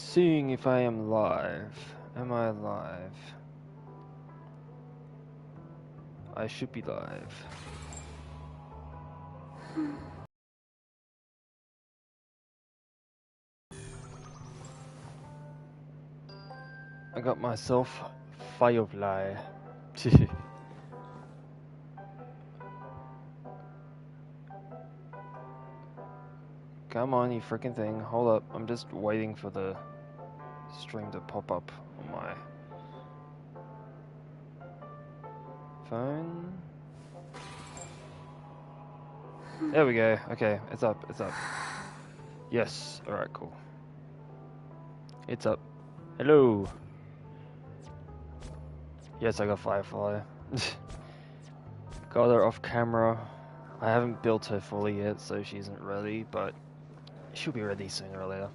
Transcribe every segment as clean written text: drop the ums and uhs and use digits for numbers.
Seeing if I am live. Am I live? I should be live. I got myself Firefly. Come on, you freaking thing. Hold up. I'm just waiting for the stream to pop up on my phone. There we go. Okay, it's up. It's up. Yes. Alright, cool. It's up. Hello. Yes, I got Firefly. Got her off camera. I haven't built her fully yet, so she isn't ready, but she'll be ready sooner or later.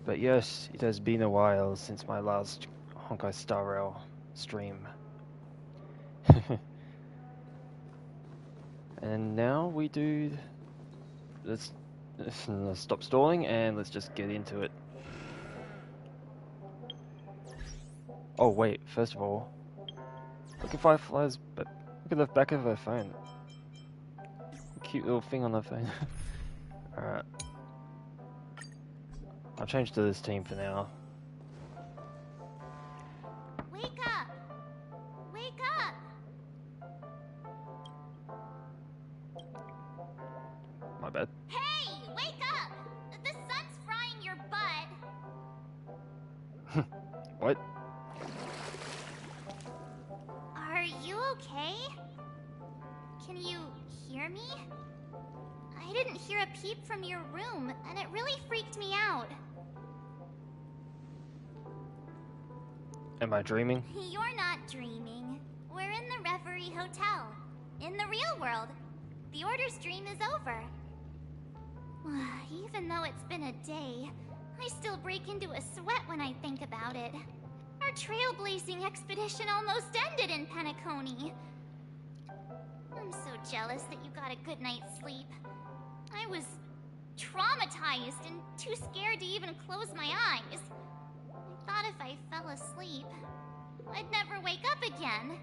But yes, it has been a while since my last Honkai Star Rail stream. And now we do... Let's stop stalling and let's just get into it. Oh wait, first of all, look at Firefly's, but look at the back of her phone. Cute little thing on her phone. Alright. I'll change to this team for now. Wake up! Wake up! My bad. Hey! Wake up! The sun's frying your butt! What? Are you okay? Can you hear me? I didn't hear a peep from your room, and it really freaked me out. Am I dreaming? You're not dreaming. We're in the Reverie Hotel. In the real world. The Order's dream is over. Even though it's been a day, I still break into a sweat when I think about it. Our trailblazing expedition almost ended in Penacony. I'm so jealous that you got a good night's sleep. I was traumatized and too scared to even close my eyes. I thought if I fell asleep, I'd never wake up again.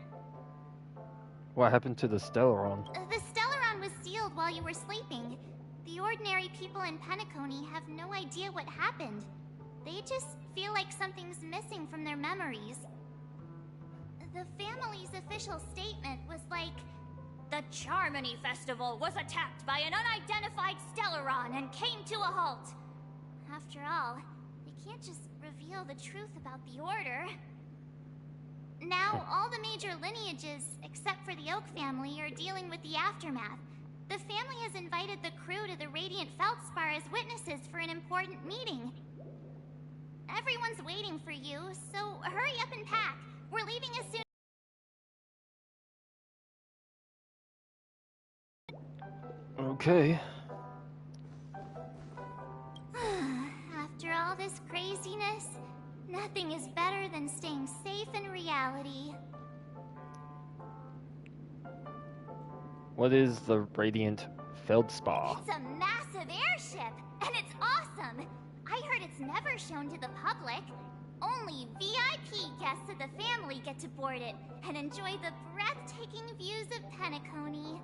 What happened to the Stellaron? The Stellaron was sealed while you were sleeping. The ordinary people in Penacony have no idea what happened. They just feel like something's missing from their memories. The family's official statement was like, "The Charmony Festival was attacked by an unidentified Stellaron and came to a halt." After all, they can't just reveal the truth about the Order. Now, all the major lineages, except for the Oak family, are dealing with the aftermath. The family has invited the crew to the Radiant Feldspar as witnesses for an important meeting. Everyone's waiting for you, so hurry up and pack. We're leaving as soon. Okay. After all this craziness, nothing is better than staying safe in reality. What is the Radiant Feldspar? It's a massive airship, and it's awesome! I heard it's never shown to the public. Only VIP guests of the family get to board it and enjoy the breathtaking views of Penacony.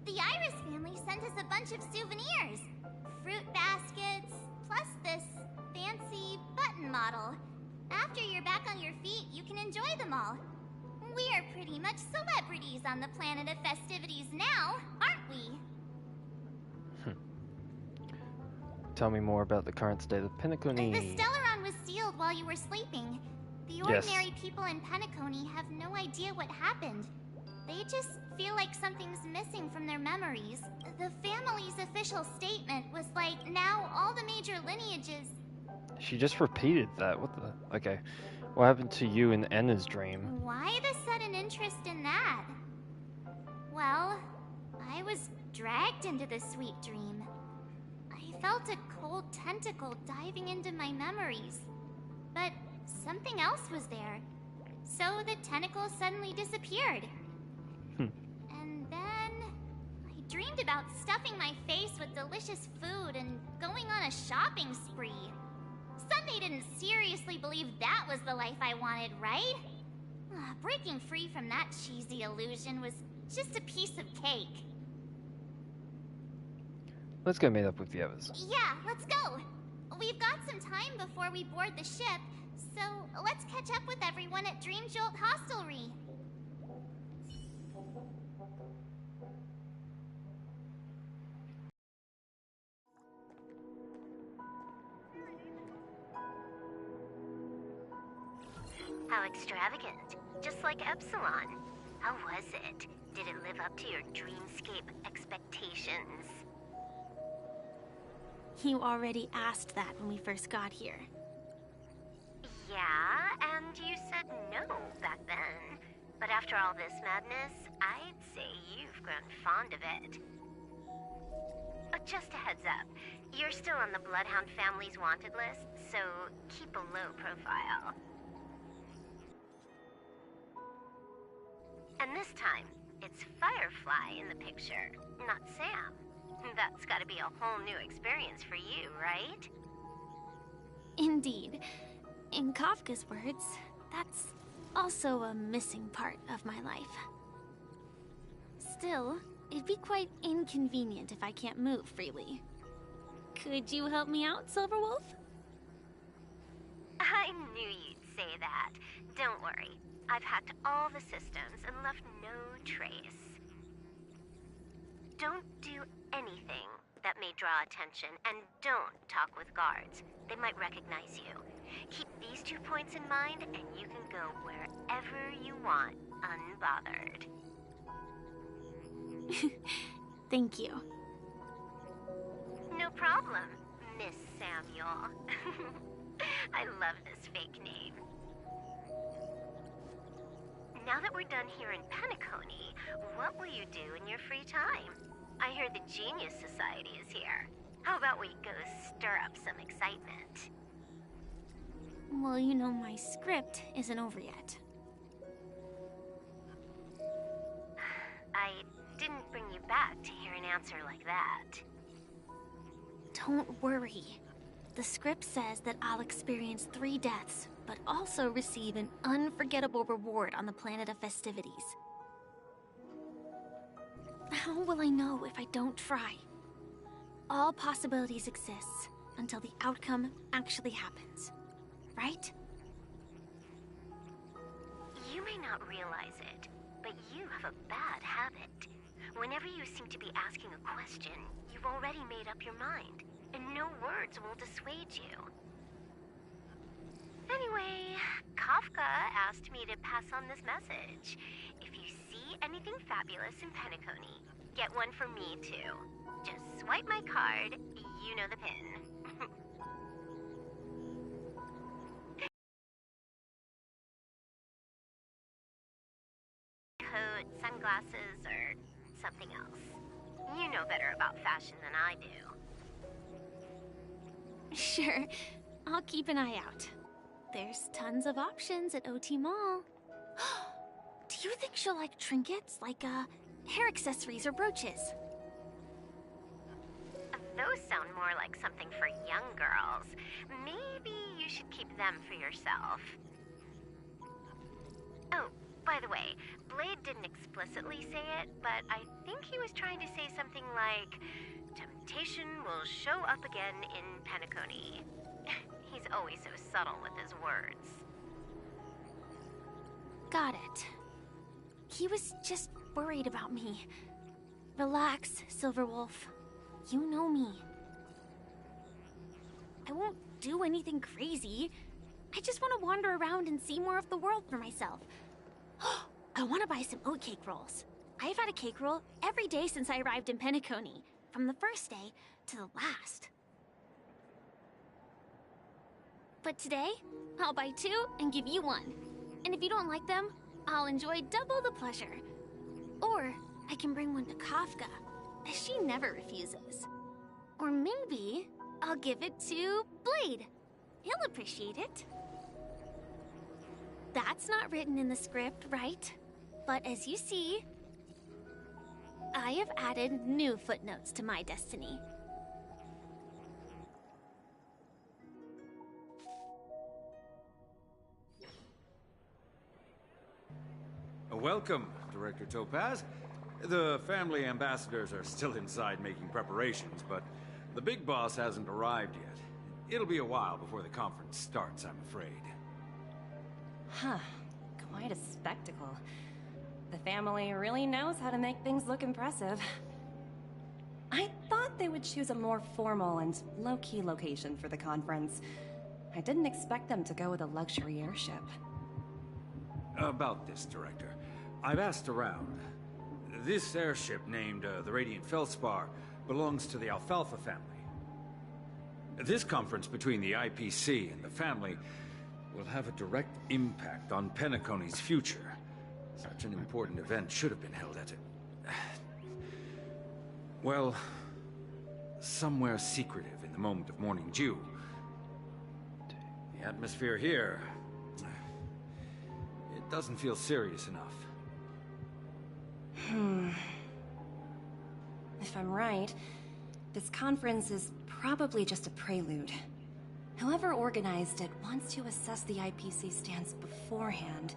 The Iris family sent us a bunch of souvenirs. Fruit baskets, plus this fancy button model. After you're back on your feet, you can enjoy them all. We're pretty much celebrities on the planet of festivities now, aren't we? Tell me more about the current state of Penacony. The Stellaron was sealed while you were sleeping. The ordinary people in Penacony have no idea what happened. They just feel like something's missing from their memories. The family's official statement was like, now all the major lineages... She just repeated that. What the... Okay. What happened to you in Anna's dream? Why the sudden interest in that? Well, I was dragged into the sweet dream. I felt a cold tentacle diving into my memories. But something else was there. So the tentacle suddenly disappeared. And then I dreamed about stuffing my face with delicious food and going on a shopping spree. they didn't seriously believe that was the life I wanted, right? Breaking free from that cheesy illusion was just a piece of cake. Let's go meet up with the others. Yeah, let's go. We've got some time before we board the ship, so let's catch up with everyone at Dream Jolt Hostelry. How extravagant. Just like Epsilon. How was it? Did it live up to your dreamscape expectations? You already asked that when we first got here. Yeah, and you said no back then. But after all this madness, I'd say you've grown fond of it. Just a heads up, you're still on the Bloodhound family's wanted list, so keep a low profile. And this time, it's Firefly in the picture, not Sam. That's gotta be a whole new experience for you, right? Indeed. In Kafka's words, that's also a missing part of my life. Still, it'd be quite inconvenient if I can't move freely. Could you help me out, Silverwolf? I knew you'd say that. Don't worry. I've hacked all the systems and left no trace. Don't do anything that may draw attention, and don't talk with guards. They might recognize you. Keep these 2 points in mind, and you can go wherever you want, unbothered. Thank you. No problem, Miss Samuel. I love this fake name. Now that we're done here in Penacony, what will you do in your free time? I hear the Genius Society is here. How about we go stir up some excitement? Well, you know my script isn't over yet. I didn't bring you back to hear an answer like that. Don't worry. The script says that I'll experience 3 deaths, but also receive an unforgettable reward on the planet of festivities. How will I know if I don't try? All possibilities exist until the outcome actually happens, right? You may not realize it, but you have a bad habit. Whenever you seem to be asking a question, you've already made up your mind, and no words will dissuade you. Anyway, Kafka asked me to pass on this message. If you see anything fabulous in Penacony, get one for me too. Just swipe my card, you know the pin. Coat, sunglasses, or something else. You know better about fashion than I do. Sure, I'll keep an eye out. There's tons of options at OT Mall. Do you think she'll like trinkets, like hair accessories or brooches? Those sound more like something for young girls. Maybe you should keep them for yourself. Oh, by the way, Blade didn't explicitly say it, but I think he was trying to say something like, temptation will show up again in Penacony. He's always so subtle with his words. Got it. He was just worried about me. Relax, Silverwolf. You know me. I won't do anything crazy. I just want to wander around and see more of the world for myself. I want to buy some oatcake rolls. I've had a cake roll every day since I arrived in Penacony, from the first day to the last. But today, I'll buy 2 and give you 1. And if you don't like them, I'll enjoy double the pleasure. Or I can bring one to Kafka, as she never refuses. Or maybe I'll give it to Blade. He'll appreciate it. That's not written in the script, right? But as you see, I have added new footnotes to my destiny. Welcome, Director Topaz. The family ambassadors are still inside making preparations, but the big boss hasn't arrived yet. It'll be a while before the conference starts, I'm afraid. Huh. Quite a spectacle. The family really knows how to make things look impressive. I thought they would choose a more formal and low-key location for the conference. I didn't expect them to go with a luxury airship. About this, Director. I've asked around. This airship, named the Radiant Feldspar, belongs to the Alfalfa family. This conference between the IPC and the family will have a direct impact on Penacony's future. Such an important event should have been held at well, somewhere secretive in the moment of morning dew. The atmosphere here, it doesn't feel serious enough. If I'm right, this conference is probably just a prelude. Whoever organized it wants to assess the IPC stance beforehand.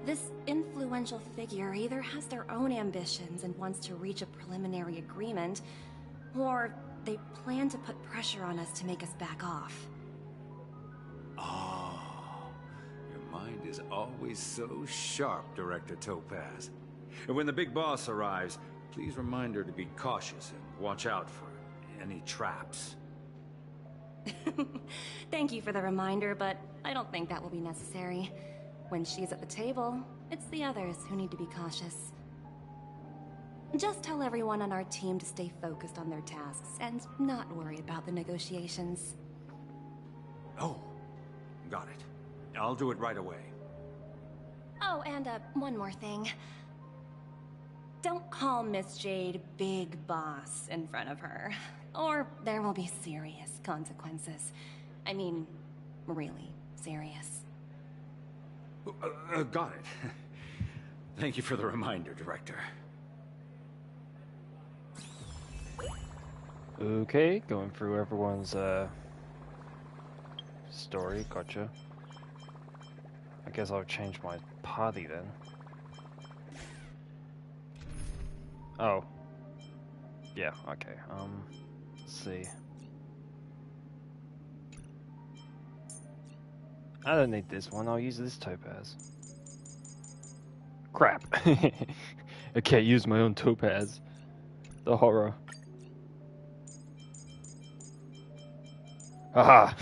This influential figure either has their own ambitions and wants to reach a preliminary agreement, or they plan to put pressure on us to make us back off. Oh, your mind is always so sharp, Director Topaz. And when the big boss arrives, please remind her to be cautious and watch out for any traps. Thank you for the reminder, but I don't think that will be necessary. When she's at the table, it's the others who need to be cautious. Just tell everyone on our team to stay focused on their tasks and not worry about the negotiations. Oh, got it. I'll do it right away. Oh, and one more thing. Don't call Miss Jade Big Boss in front of her, or there will be serious consequences. I mean, really serious. Got it. Thank you for the reminder, Director. Okay, going through everyone's story, gotcha. I guess I'll change my party then. Oh. Yeah, okay, let's see. I don't need this one, I'll use this topaz. Crap! I can't use my own topaz. The horror. Aha!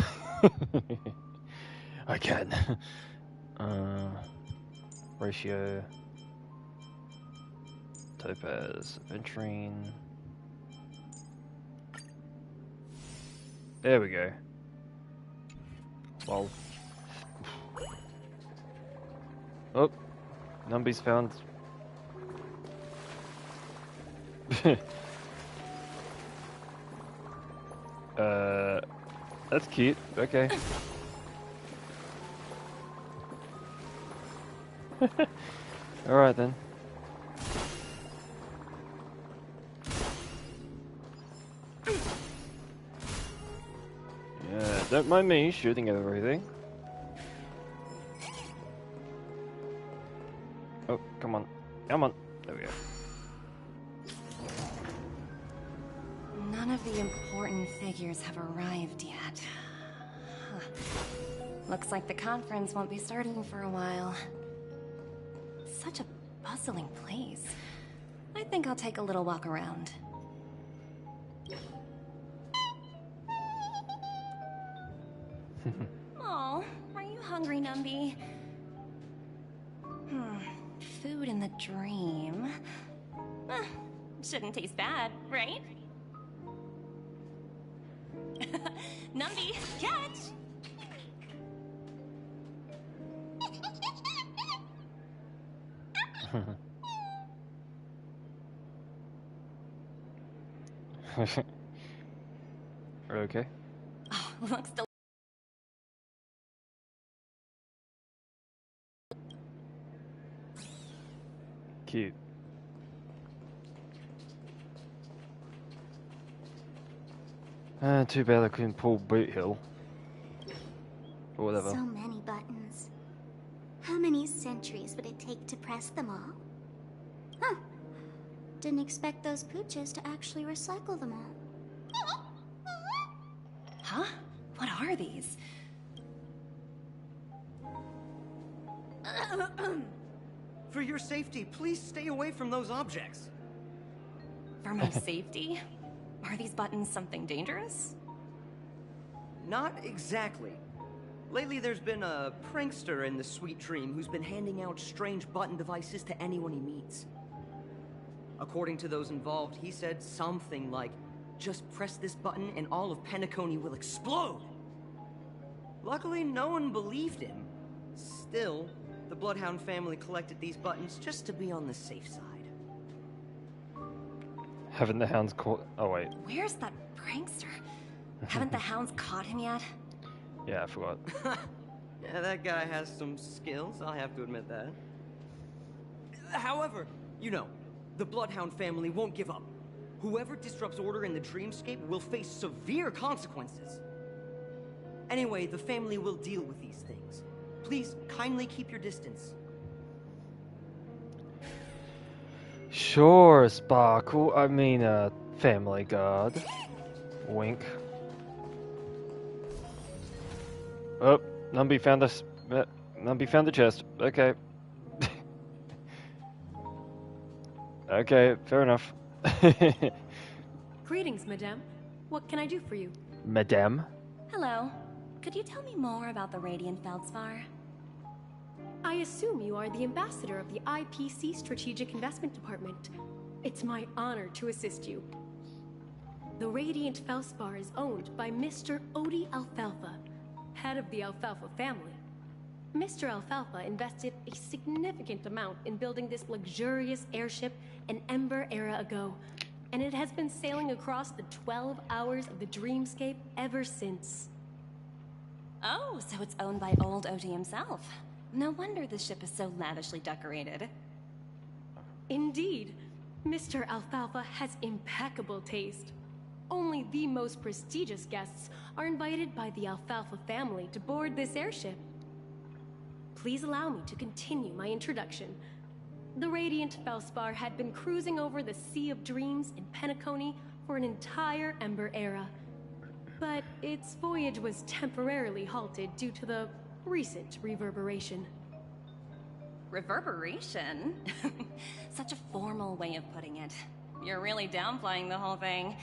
I can. Ratio. Topaz. Aventurine. There we go. Well. Oh. Numby's found. That's cute. Okay. Alright then. Yeah, don't mind me shooting at everything. Oh, come on. Come on. There we go. None of the important figures have arrived yet. Huh. Looks like the conference won't be starting for a while. Such a bustling place. I think I'll take a little walk around. Oh, are you hungry, Numby? Food in the dream. Shouldn't taste bad, right? Numby, catch! Okay. Oh, looks delicious. Cute. Too bad I couldn't pull Boot Hill. Or whatever. So many buttons. How many centuries would it take to press them all? Huh. Didn't expect those pooches to actually recycle them all. Huh? What are these? For your safety, please stay away from those objects. For my safety? Are these buttons something dangerous? Not exactly. Lately, there's been a prankster in the Sweet Dream who's been handing out strange button devices to anyone he meets. According to those involved, he said something like, "Just press this button and all of Penacony will explode!" Luckily, no one believed him. Still, the Bloodhound family collected these buttons just to be on the safe side. Haven't the hounds caught... Oh, wait. Where's that prankster? Haven't the hounds caught him yet? Yeah, I forgot. Yeah, that guy has some skills, I'll have to admit that. However, you know, the Bloodhound family won't give up. Whoever disrupts order in the dreamscape will face severe consequences. Anyway, the family will deal with these things. Please, kindly keep your distance. Sure, Sparkle. I mean, family guard. Wink. Oh, Numby found us. Numby found the chest. Okay. Okay, fair enough. Greetings, madame. What can I do for you? Madame? Hello. Could you tell me more about the Radiant Feldspar? I assume you are the ambassador of the IPC Strategic Investment Department. It's my honor to assist you. The Radiant Feldspar is owned by Mr. Odie Alfalfa, head of the Alfalfa family. Mr. Alfalfa invested a significant amount in building this luxurious airship an Ember era ago, and it has been sailing across the 12 hours of the dreamscape ever since. Oh, so it's owned by old Odie himself. No wonder the ship is so lavishly decorated. Indeed, Mr. Alfalfa has impeccable taste. Only the most prestigious guests are invited by the Alfalfa family to board this airship. Please allow me to continue my introduction. The Radiant Feldspar had been cruising over the Sea of Dreams in Penacony for an entire Ember era. But its voyage was temporarily halted due to the recent reverberation. Reverberation? Such a formal way of putting it. You're really downplaying the whole thing.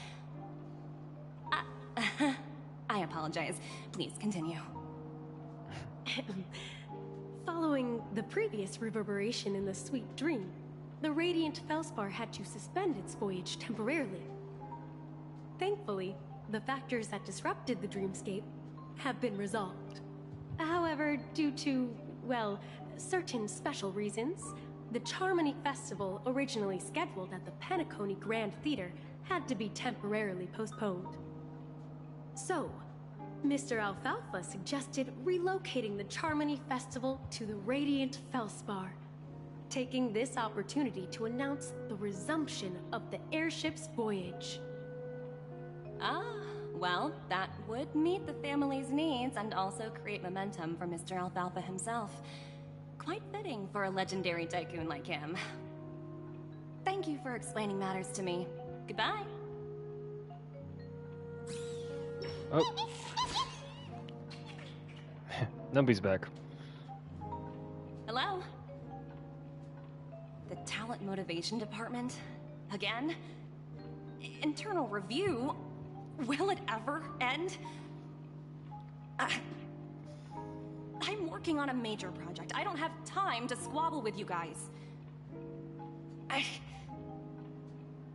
I apologize. Please continue. Following the previous reverberation in the Sweet Dream, the Radiant Feldspar had to suspend its voyage temporarily. Thankfully, the factors that disrupted the dreamscape have been resolved. However, due to, well, certain special reasons, the Charmony Festival, originally scheduled at the Penacony Grand Theater, had to be temporarily postponed. So, Mr. Alfalfa suggested relocating the Charmony Festival to the Radiant Feldspar, taking this opportunity to announce the resumption of the airship's voyage. Ah, well, that would meet the family's needs and also create momentum for Mr. Alfalfa himself. Quite fitting for a legendary tycoon like him. Thank you for explaining matters to me. Goodbye. Oh. Numby's back. Hello? The Talent Motivation Department? Again? Internal review? Will it ever end? I'm working on a major project. I don't have time to squabble with you guys.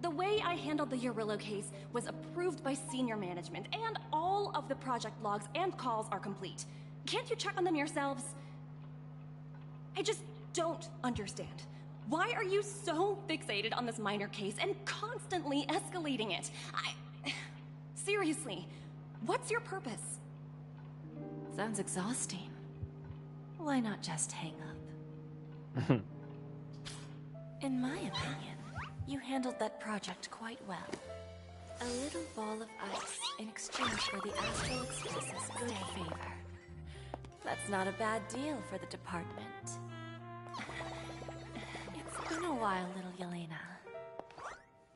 The way I handled the Urillo case was approved by senior management, and all of the project logs and calls are complete. Can't you check on them yourselves? I just don't understand. Why are you so fixated on this minor case and constantly escalating it? Seriously, what's your purpose? Sounds exhausting. Why not just hang up? In my opinion, you handled that project quite well. A little ball of ice in exchange for the Astral Express's good favor. That's not a bad deal for the department. been a while, little Yelena.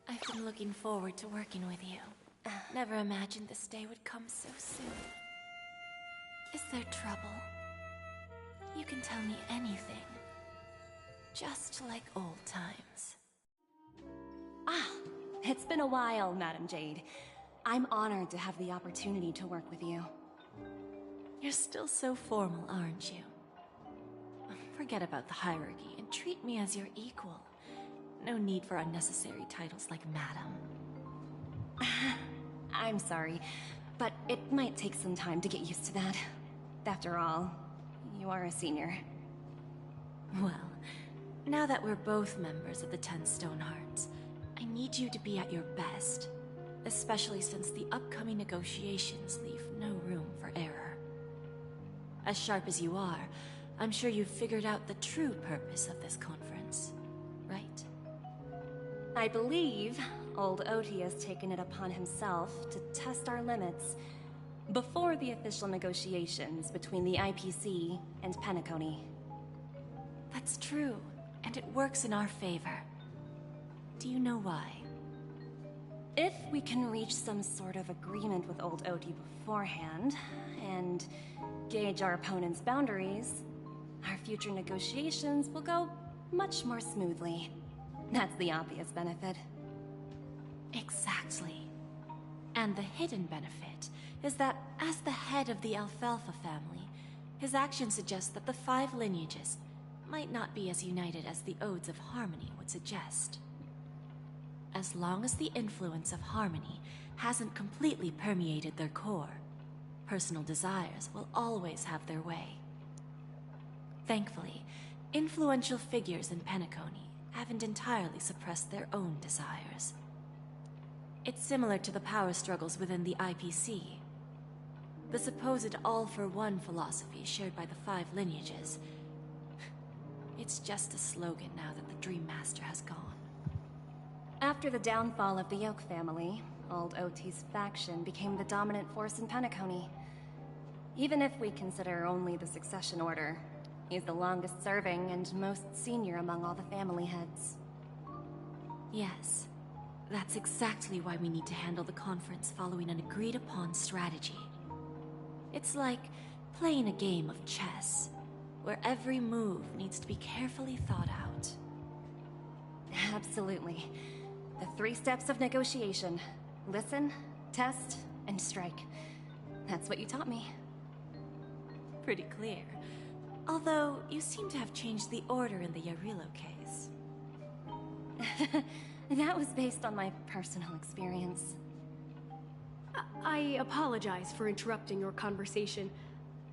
I've been looking forward to working with you. Never imagined this day would come so soon. Is there trouble? You can tell me anything. Just like old times. Ah, it's been a while, Madam Jade. I'm honored to have the opportunity to work with you. You're still so formal, aren't you? Forget about the hierarchy and treat me as your equal. No need for unnecessary titles like Madam. I'm sorry, but it might take some time to get used to that. After all, you are a senior. Well, now that we're both members of the 10 Stonehearts, I need you to be at your best, especially since the upcoming negotiations leave no room for error. As sharp as you are, I'm sure you've figured out the true purpose of this conference, right? I believe old Oti has taken it upon himself to test our limits before the official negotiations between the IPC and Penacony. That's true, and it works in our favor. Do you know why? If we can reach some sort of agreement with old Oti beforehand, and gauge our opponent's boundaries, our future negotiations will go much more smoothly. That's the obvious benefit. Exactly. And the hidden benefit is that as the head of the Alfalfa family, his actions suggest that the 5 lineages might not be as united as the Odes of Harmony would suggest. As long as the influence of Harmony hasn't completely permeated their core, personal desires will always have their way. Thankfully, influential figures in Penacony haven't entirely suppressed their own desires. It's similar to the power struggles within the IPC. The supposed all-for-one philosophy shared by the 5 lineages. It's just a slogan now that the Dream Master has gone. After the downfall of the Yoke family, old Oti's faction became the dominant force in Penacony. Even if we consider only the succession order, he's the longest serving and most senior among all the family heads. Yes, that's exactly why we need to handle the conference following an agreed-upon strategy. It's like playing a game of chess, where every move needs to be carefully thought out. Absolutely. The 3 steps of negotiation. Listen, test, and strike. That's what you taught me. Pretty clear. Although, you seem to have changed the order in the Yarilo case. That was based on my personal experience. I apologize for interrupting your conversation,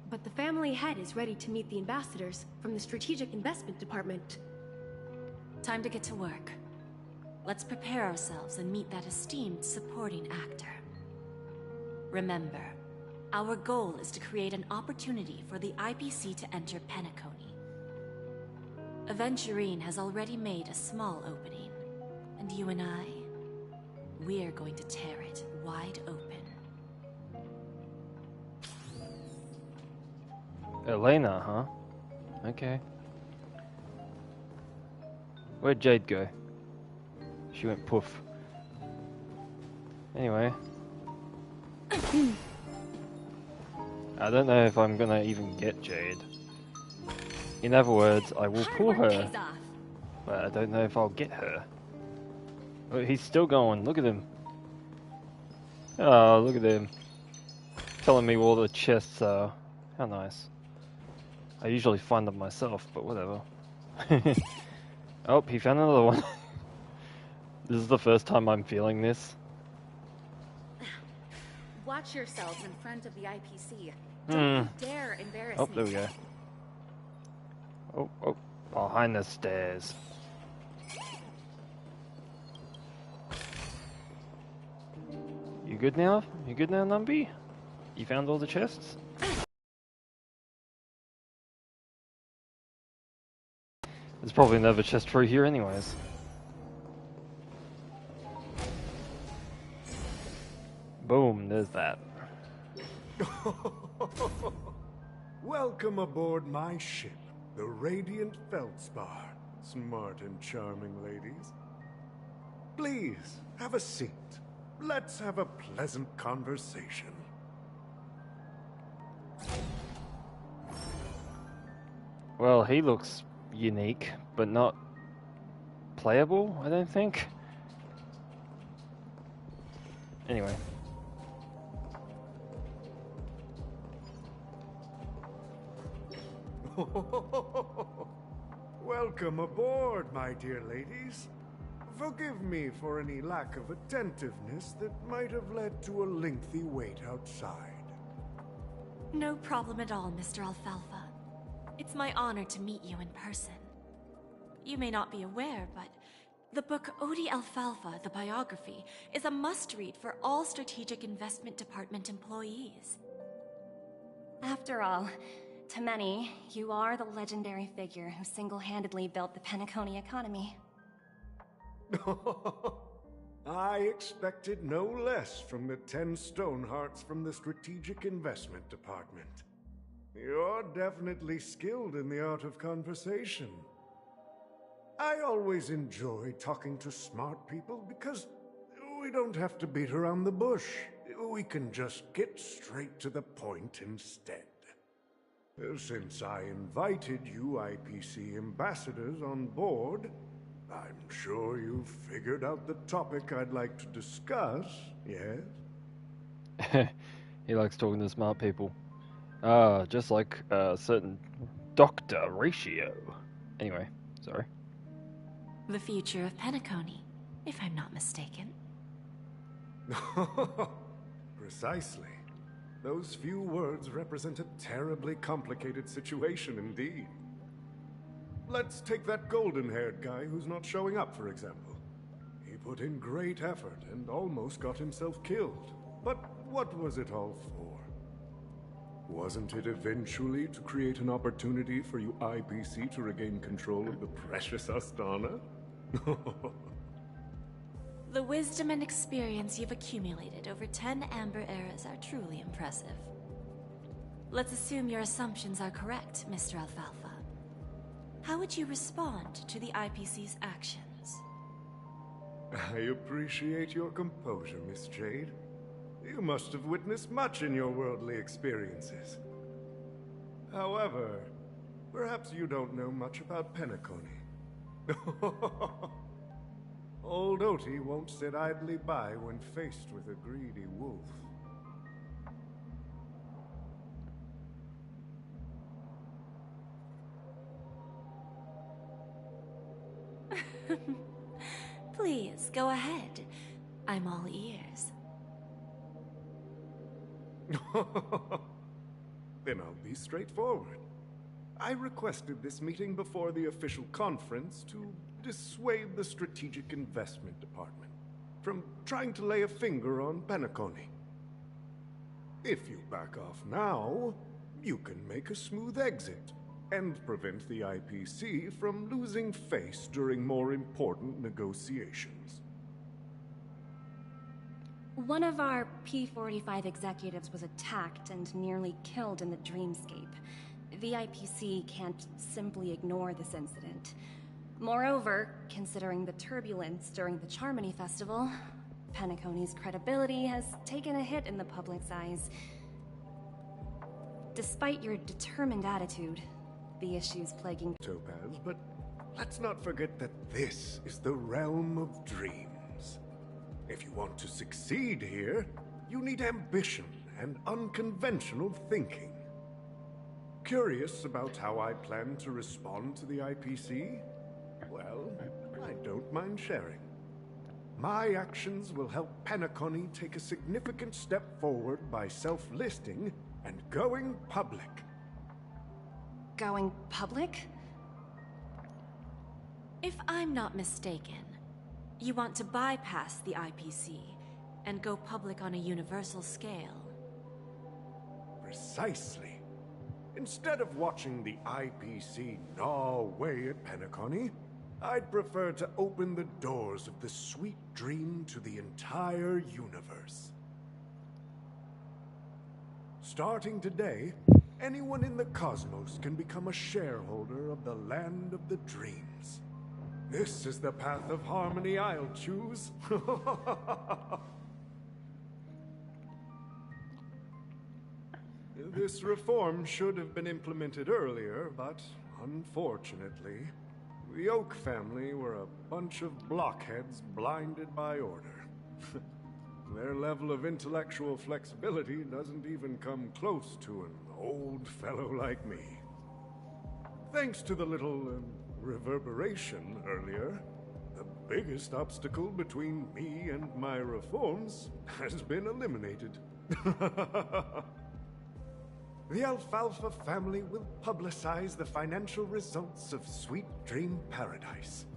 but the family head is ready to meet the ambassadors from the Strategic Investment Department. Time to get to work. Let's prepare ourselves and meet that esteemed supporting actor. Remember, our goal is to create an opportunity for the IPC to enter Penacony. Aventurine has already made a small opening, and you and I, we're going to tear it wide open. Elena, huh? Okay. Where'd Jade go? She went poof. Anyway. I don't know if I'm gonna even get Jade. In other words, I will pull her, but I don't know if I'll get her. Oh, he's still going, look at him. Oh, look at him. Telling me where all the chests are. How nice. I usually find them myself, but whatever. Oh, he found another one. This is the first time I'm feeling this. Watch yourselves in front of the IPC. Don't you dare embarrass me. Oh, there we go. Oh, behind the stairs. You good now? You good now, Numby? You found all the chests? There's probably another chest through here anyways. Boom, there's that. Welcome aboard my ship, the Radiant Feldspar. smart and charming ladies. Please, have a seat. Let's have a pleasant conversation. Well, he looks unique, but not playable, I don't think. Anyway. Welcome aboard, my dear ladies. Forgive me for any lack of attentiveness that might have led to a lengthy wait outside. No problem at all, Mr. Alfalfa. It's my honor to meet you in person. You may not be aware, but the book Odie Alfalfa, the biography, is a must-read for all Strategic Investment Department employees. After all, to many, you are the legendary figure who single-handedly built the Penacony economy. I expected no less from the 10 Stonehearts from the Strategic Investment Department. You're definitely skilled in the art of conversation. I always enjoy talking to smart people because we don't have to beat around the bush. We can just get straight to the point instead. Since I invited you IPC ambassadors on board, I'm sure you've figured out the topic I'd like to discuss, yes? He likes talking to smart people. Just like a certain Dr. Ratio. Anyway, sorry. The future of Penacony, if I'm not mistaken. Precisely. Those few words represent a terribly complicated situation indeed. Let's take that golden-haired guy who's not showing up, for example. He put in great effort and almost got himself killed. But what was it all for? Wasn't it eventually to create an opportunity for you IPC to regain control of the precious Astana? The wisdom and experience you've accumulated over 10 Amber Eras are truly impressive. Let's assume your assumptions are correct, Mr. Alfalfa. How would you respond to the IPC's actions? I appreciate your composure, Miss Jade. You must have witnessed much in your worldly experiences. However, perhaps you don't know much about Penacony. Old Oti won't sit idly by when faced with a greedy wolf. Please, go ahead. I'm all ears. Then I'll be straightforward. I requested this meeting before the official conference to dissuade the Strategic Investment Department from trying to lay a finger on Penacony. If you back off now, you can make a smooth exit and prevent the IPC from losing face during more important negotiations. One of our P-45 executives was attacked and nearly killed in the dreamscape. The IPC can't simply ignore this incident. Moreover, considering the turbulence during the Charmony Festival, Penacony's credibility has taken a hit in the public's eyes. Despite your determined attitude, the issues plaguing Topaz, but let's not forget that this is the realm of dreams. If you want to succeed here, you need ambition and unconventional thinking. Curious about how I plan to respond to the IPC? Well, I don't mind sharing. My actions will help Penacony take a significant step forward by self-listing and going public. Going public? If I'm not mistaken, you want to bypass the IPC and go public on a universal scale. Precisely. Instead of watching the IPC gnaw away at Penacony, I'd prefer to open the doors of the sweet dream to the entire universe. Starting today, anyone in the cosmos can become a shareholder of the Land of the Dreams. This is the path of harmony I'll choose. This reform should have been implemented earlier, but unfortunately, the Oak family were a bunch of blockheads blinded by order. Their level of intellectual flexibility doesn't even come close to an old fellow like me. Thanks to the little reverberation earlier, the biggest obstacle between me and my reforms has been eliminated. The Alfalfa family will publicize the financial results of Sweet Dream Paradise,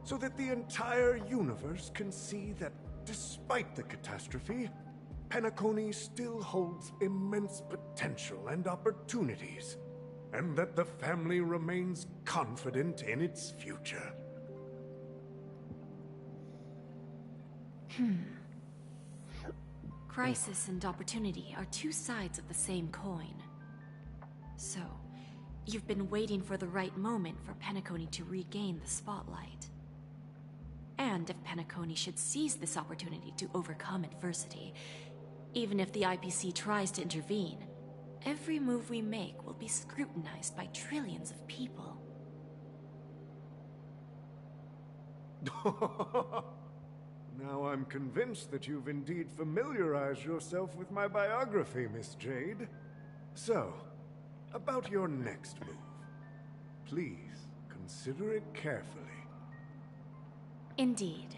so that the entire universe can see that despite the catastrophe, Penacony still holds immense potential and opportunities, and that the family remains confident in its future. Crisis and opportunity are two sides of the same coin. So, you've been waiting for the right moment for Penacony to regain the spotlight. And if Penacony should seize this opportunity to overcome adversity, even if the IPC tries to intervene, every move we make will be scrutinized by trillions of people. Now I'm convinced that you've indeed familiarized yourself with my biography, Miss Jade. So, about your next move. Please, consider it carefully. Indeed.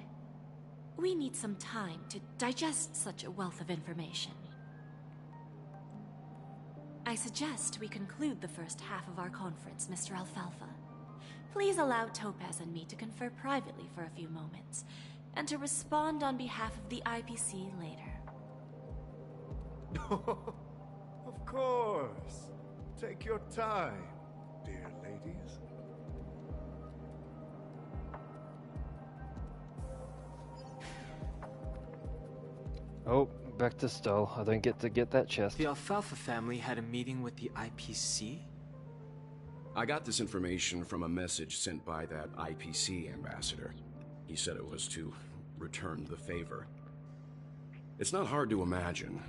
We need some time to digest such a wealth of information. I suggest we conclude the first half of our conference, Mr. Alfalfa. Please allow Topaz and me to confer privately for a few moments, and to respond on behalf of the IPC later. Of course. Take your time, dear ladies. Oh, back to stall. I don't get to get that chest. The Alfalfa family had a meeting with the IPC? I got this information from a message sent by that IPC ambassador. He said it was to return the favor. It's not hard to imagine.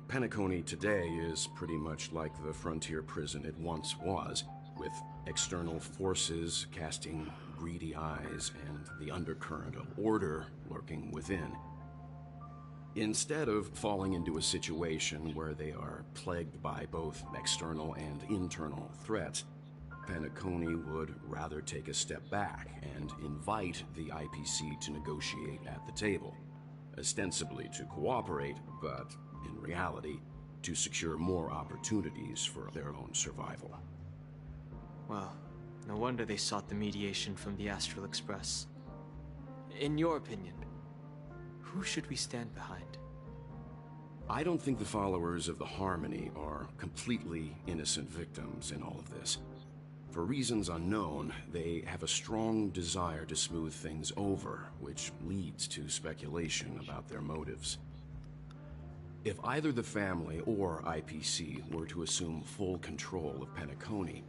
Penacony today is pretty much like the frontier prison it once was, with external forces casting greedy eyes and the undercurrent of order lurking within. Instead of falling into a situation where they are plagued by both external and internal threats, Penacony would rather take a step back and invite the IPC to negotiate at the table, ostensibly to cooperate, but in reality, to secure more opportunities for their own survival. Well, no wonder they sought the mediation from the Astral Express. In your opinion, who should we stand behind? I don't think the followers of the Harmony are completely innocent victims in all of this. For reasons unknown, they have a strong desire to smooth things over, which leads to speculation about their motives. If either the family or IPC were to assume full control of Penacony,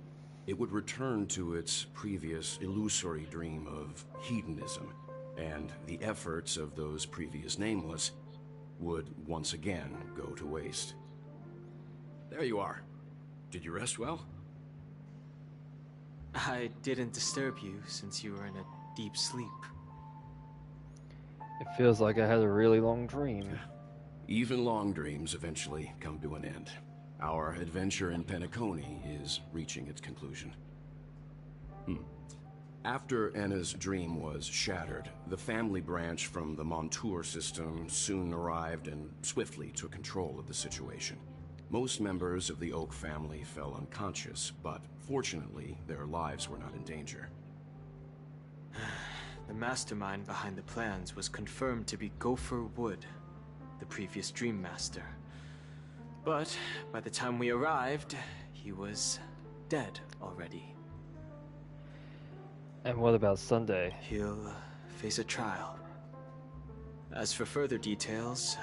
it would return to its previous illusory dream of hedonism, and the efforts of those previous nameless would once again go to waste. There you are. Did you rest well? I didn't disturb you since you were in a deep sleep. It feels like I had a really long dream. Even long dreams eventually come to an end. Our adventure in Penacony is reaching its conclusion. After Anna's dream was shattered, the family branch from the Montour system soon arrived and swiftly took control of the situation. Most members of the Oak family fell unconscious, but fortunately, their lives were not in danger. The mastermind behind the plans was confirmed to be Gopher Wood, the previous Dream Master. But by the time we arrived, he was dead already. And what about Sunday? He'll face a trial. As for further details,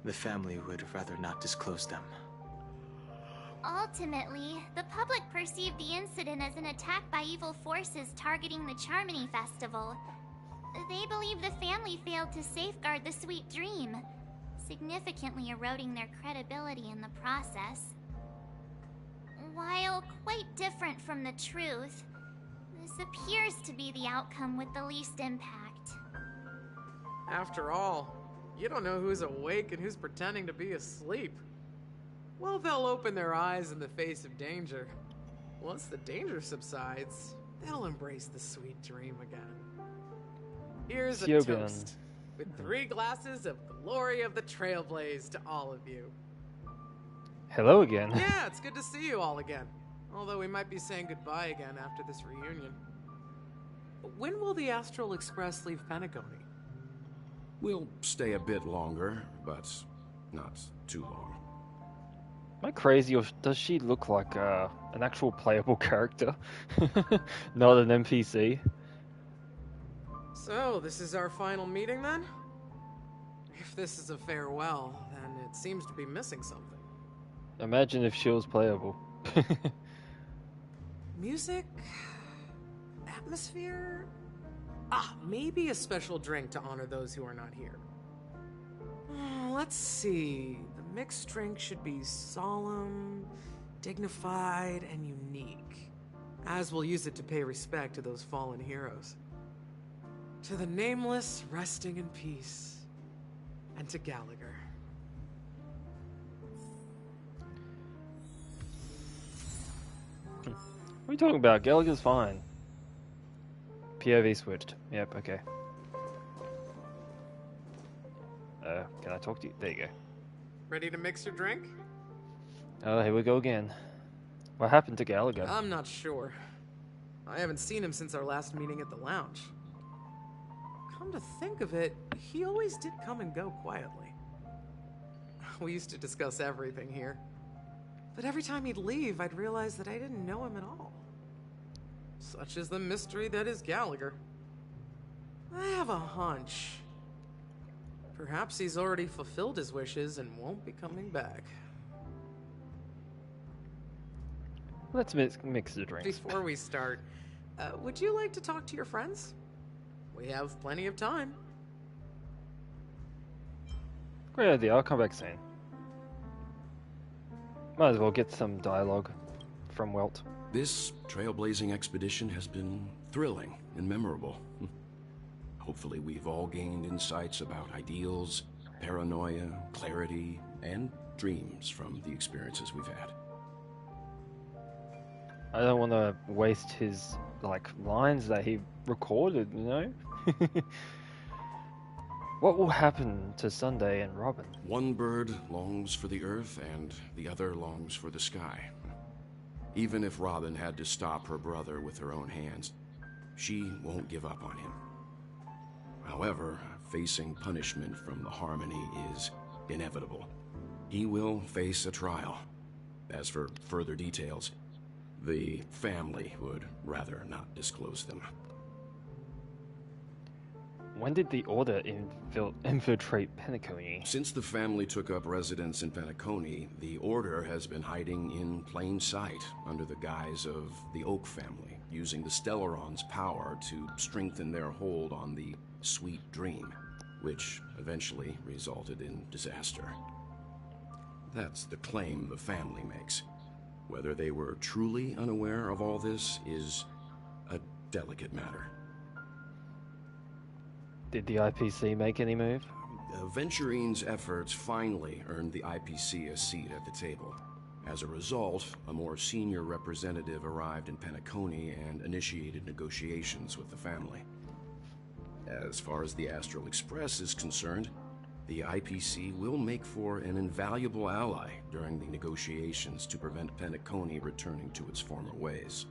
the family would rather not disclose them. Ultimately, the public perceived the incident as an attack by evil forces targeting the Charmony Festival. They believe the family failed to safeguard the sweet dream, significantly eroding their credibility in the process. While quite different from the truth, this appears to be the outcome with the least impact. After all, you don't know who's awake and who's pretending to be asleep. Well, they'll open their eyes in the face of danger. Once the danger subsides, they'll embrace the sweet dream again. Here's a toast, with 3 glasses of glory of the Trailblaze to all of you. Hello again. Yeah, it's good to see you all again. Although we might be saying goodbye again after this reunion. When will the Astral Express leave Penacony? We'll stay a bit longer, but not too long. Am I crazy, or does she look like an actual playable character? Not an NPC? So, this is our final meeting then? If this is a farewell, then it seems to be missing something. Imagine if she was playable. Music? Atmosphere? Maybe a special drink to honor those who are not here. Let's see. The mixed drink should be solemn, dignified, and unique, as we'll use it to pay respect to those fallen heroes. To the Nameless, resting in peace, and to Gallagher. What are you talking about? Gallagher's fine. POV switched. Yep, okay. Can I talk to you? There you go. Ready to mix your drink? Oh, here we go again. What happened to Gallagher? I'm not sure. I haven't seen him since our last meeting at the lounge. Come to think of it, he always did come and go quietly. We used to discuss everything here. But every time he'd leave, I'd realize that I didn't know him at all. Such is the mystery that is Gallagher. I have a hunch. Perhaps he's already fulfilled his wishes and won't be coming back. Let's mix the drinks. Before we start, would you like to talk to your friends? We have plenty of time. Great idea, I'll come back soon. Might as well get some dialogue from Welt. This trailblazing expedition has been thrilling and memorable. Hopefully we've all gained insights about ideals, paranoia, clarity, and dreams from the experiences we've had. I don't want to waste his, lines that he recorded, you know? What will happen to Sunday and Robin? One bird longs for the earth, and the other longs for the sky. Even if Robin had to stop her brother with her own hands, she won't give up on him. However, facing punishment from the Harmony is inevitable. He will face a trial. As for further details, the family would rather not disclose them. When did the Order infiltrate Penacony? Since the family took up residence in Penacony, the Order has been hiding in plain sight under the guise of the Oak family, using the Stellaron's power to strengthen their hold on the Sweet Dream, which eventually resulted in disaster. That's the claim the family makes. Whether they were truly unaware of all this is a delicate matter. Did the IPC make any move? Venturine's efforts finally earned the IPC a seat at the table. As a result, a more senior representative arrived in Penacony and initiated negotiations with the family. As far as the Astral Express is concerned, the IPC will make for an invaluable ally during the negotiations to prevent Penacony returning to its former ways.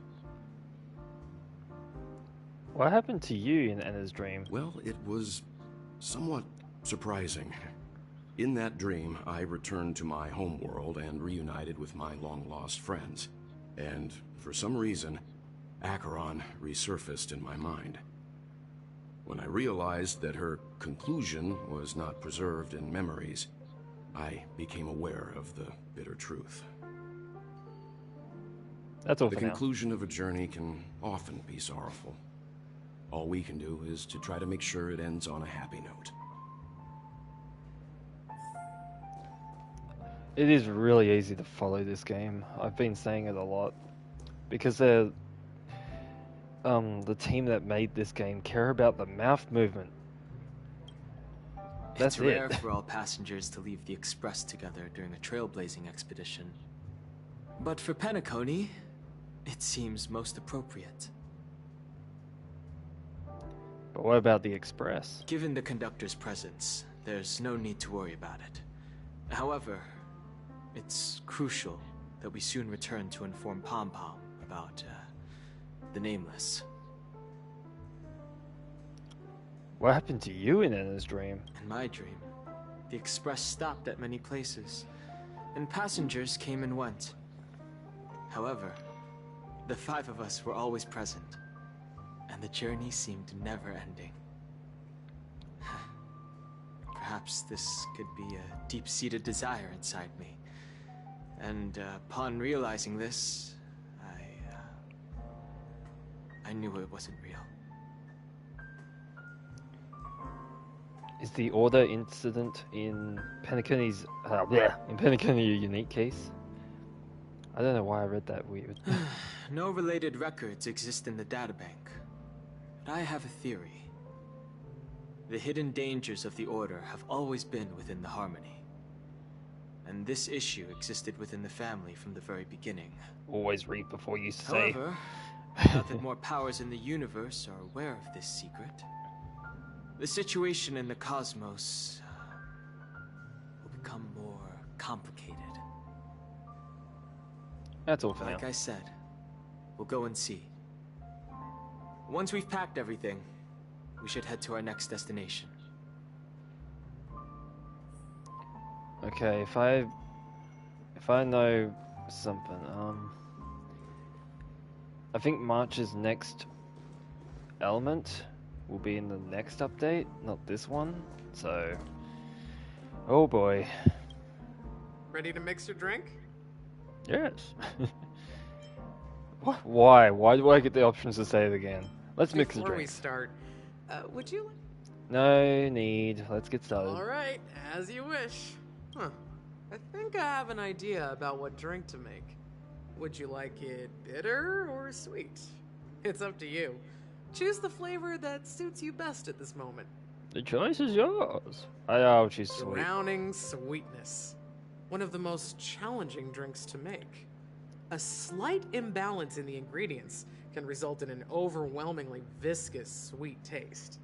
What happened to you in Anna's dream? Well, it was somewhat surprising. In that dream, I returned to my homeworld and reunited with my long-lost friends. And for some reason, Acheron resurfaced in my mind. When I realized that her conclusion was not preserved in memories, I became aware of the bitter truth. That's all The for now. conclusion of a journey can often be sorrowful. All we can do is to try to make sure it ends on a happy note. It is really easy to follow this game. I've been saying it a lot because they're the team that made this game care about the mouth movement. That's It's rare it. for all passengers to leave the Express together during a trailblazing expedition. But for Penacony, it seems most appropriate. But what about the Express? Given the conductor's presence, there's no need to worry about it. However, it's crucial that we soon return to inform Pom Pom about the Nameless. What happened to you in Anna's dream? In my dream, the Express stopped at many places, and passengers came and went. However, the 5 of us were always present, and the journey seemed never ending. Perhaps this could be a deep-seated desire inside me. And upon realizing this, I knew it wasn't real. Is the Order incident in Penacony's in Penacony a unique case? I don't know why I read that weird. No related records exist in the databank, but I have a theory. The hidden dangers of the Order have always been within the Harmony. And this issue existed within the family from the very beginning. Always read before you say. However, now that more powers in the universe are aware of this secret, the situation in the cosmos will become more complicated. That's all for now. Like I said, we'll go and see. Once we've packed everything, we should head to our next destination. Okay, if I know something, I think March's next element will be in the next update, not this one. So, oh boy. Ready to mix your drink? Yes. Why? Why do I get the options to say it again? Let's mix the Before we drink. start, would you... No need. Let's get started. Alright, as you wish. Huh. I think I have an idea about what drink to make. Would you like it bitter or sweet? It's up to you. Choose the flavor that suits you best at this moment. The choice is yours. Oh, she's sweet. Drowning sweetness. One of the most challenging drinks to make. A slight imbalance in the ingredients can result in an overwhelmingly viscous sweet taste.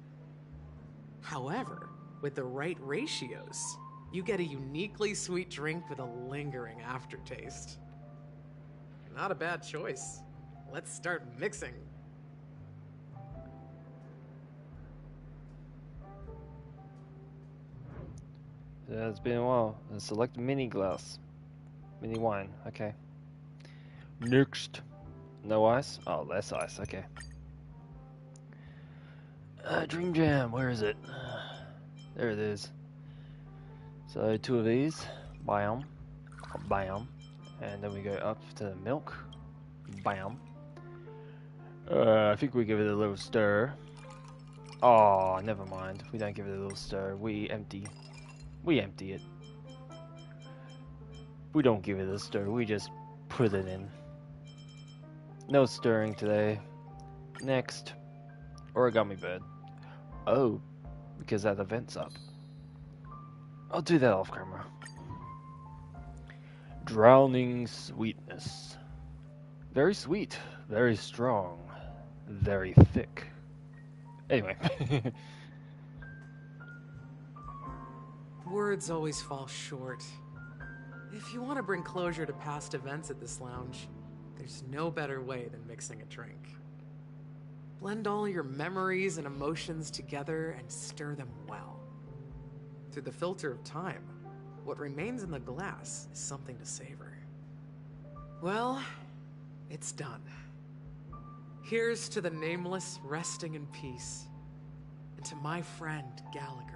However, with the right ratios, you get a uniquely sweet drink with a lingering aftertaste. Not a bad choice. Let's start mixing. Yeah, it's been a while. Select mini glass. Mini wine. Okay. Next. No ice? Oh, less ice. Okay. Dream Jam. Where is it? There it is. So 2 of these. Bam. Bam. And then we go up to the milk. Bam. I think we give it a little stir. Oh, never mind. We don't give it a little stir. We empty it. We don't give it a stir. We just put it in. No stirring today. Next. Origami bird. Oh, because that event's up. I'll do that off camera. Drowning sweetness. Very sweet. Very strong. Very thick. Anyway. Words always fall short. If you want to bring closure to past events at this lounge, there's no better way than mixing a drink. Blend all your memories and emotions together and stir them well. Through the filter of time, what remains in the glass is something to savor. Well, it's done. Here's to the Nameless resting in peace, and to my friend Gallagher.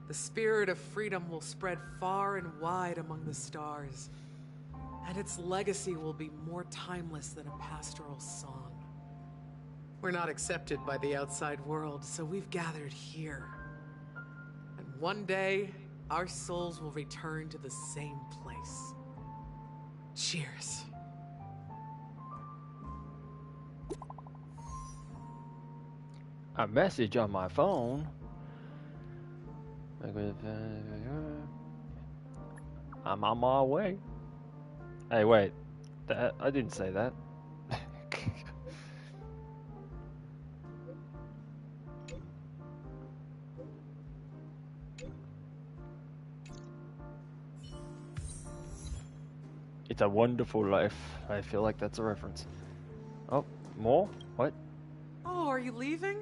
The spirit of freedom will spread far and wide among the stars, and its legacy will be more timeless than a pastoral song. We're not accepted by the outside world, so we've gathered here. And one day, our souls will return to the same place. Cheers. A message on my phone. I'm on my way. Hey, wait. That I didn't say that. It's a Wonderful Life. I feel like that's a reference. Oh, more? What? Oh, are you leaving?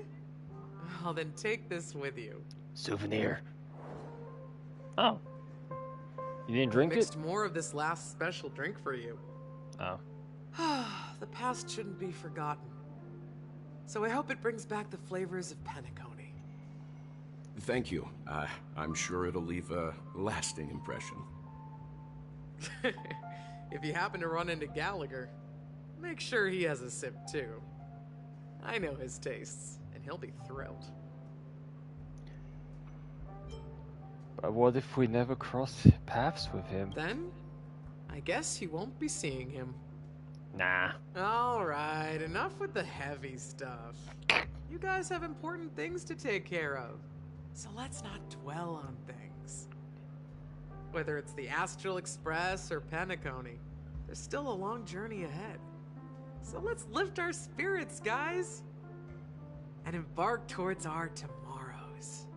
Oh, then take this with you. Souvenir. Oh. You didn't drink I it? mixed more of this last special drink for you. Oh. The past shouldn't be forgotten. So I hope it brings back the flavors of Penacony. Thank you. I'm sure it'll leave a lasting impression. If you happen to run into Gallagher, make sure he has a sip too. I know his tastes, and he'll be thrilled. But what if we never cross paths with him? Then, I guess you won't be seeing him. Nah. Alright, enough with the heavy stuff. You guys have important things to take care of, so let's not dwell on things. Whether it's the Astral Express or Penacony, there's still a long journey ahead. So let's lift our spirits, guys, and embark towards our tomorrows.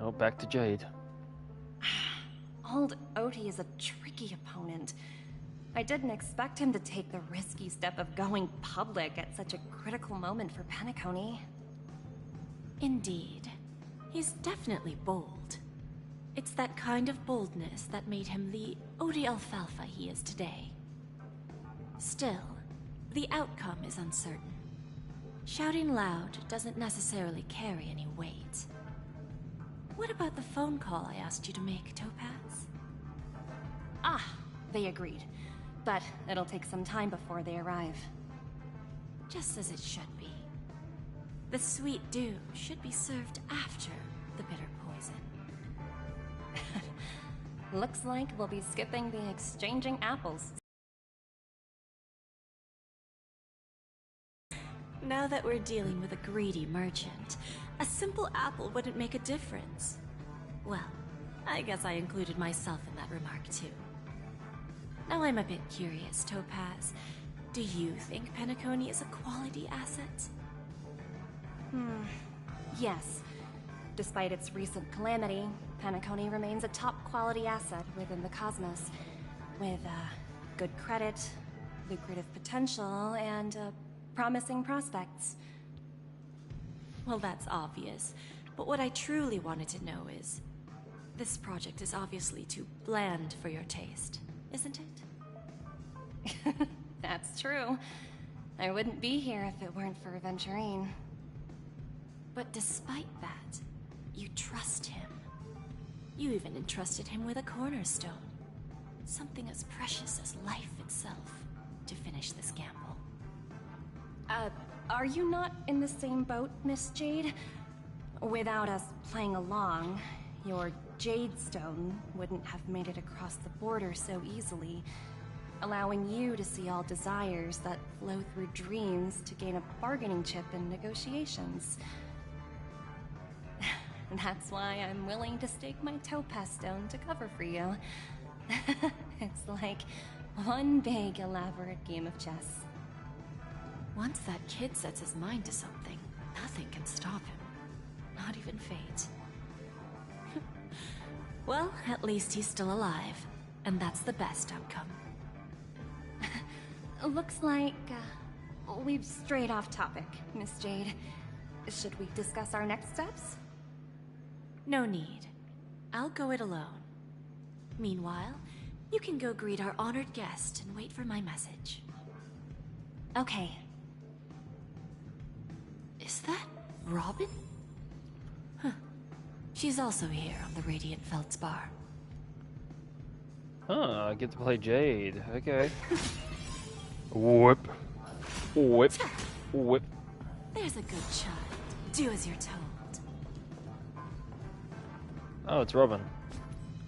Oh, back to Jade. Old Odie is a tricky opponent. I didn't expect him to take the risky step of going public at such a critical moment for Penacony. Indeed. He's definitely bold. It's that kind of boldness that made him the Odie Alfalfa he is today. Still, the outcome is uncertain. Shouting loud doesn't necessarily carry any weight. What about the phone call I asked you to make, Topaz? Ah, they agreed. But it'll take some time before they arrive. Just as it should be. The sweet dew should be served after the bitter poison. Looks like we'll be skipping the exchanging apples. Now that we're dealing with a greedy merchant, a simple apple wouldn't make a difference. Well, I guess I included myself in that remark too. Now I'm a bit curious, Topaz. Do you think Penacony is a quality asset? Yes. Despite its recent calamity, Penacony remains a top-quality asset within the cosmos, with good credit, lucrative potential, and promising prospects. Well, that's obvious, but what I truly wanted to know is, this project is obviously too bland for your taste, isn't it? That's true. I wouldn't be here if it weren't for Aventurine. But despite that, you trust him. You even entrusted him with a cornerstone. Something as precious as life itself, to finish this gamble. Are you not in the same boat, Miss Jade? Without us playing along, your Jade Stone wouldn't have made it across the border so easily, allowing you to see all desires that flow through dreams to gain a bargaining chip in negotiations. That's why I'm willing to stake my Topaz Stone to cover for you. It's like one big, elaborate game of chess. Once that kid sets his mind to something, nothing can stop him. Not even fate. Well, at least he's still alive, and that's the best outcome. Looks like we've strayed off topic, Miss Jade. Should we discuss our next steps? No need. I'll go it alone. Meanwhile, you can go greet our honored guest and wait for my message. Okay. Is that Robin? Huh. She's also here on the Radiant Feldspar. Huh, I get to play Jade. Okay. Whip. Whip. Whip. There's a good child. Do as you're told. Oh, it's Robin.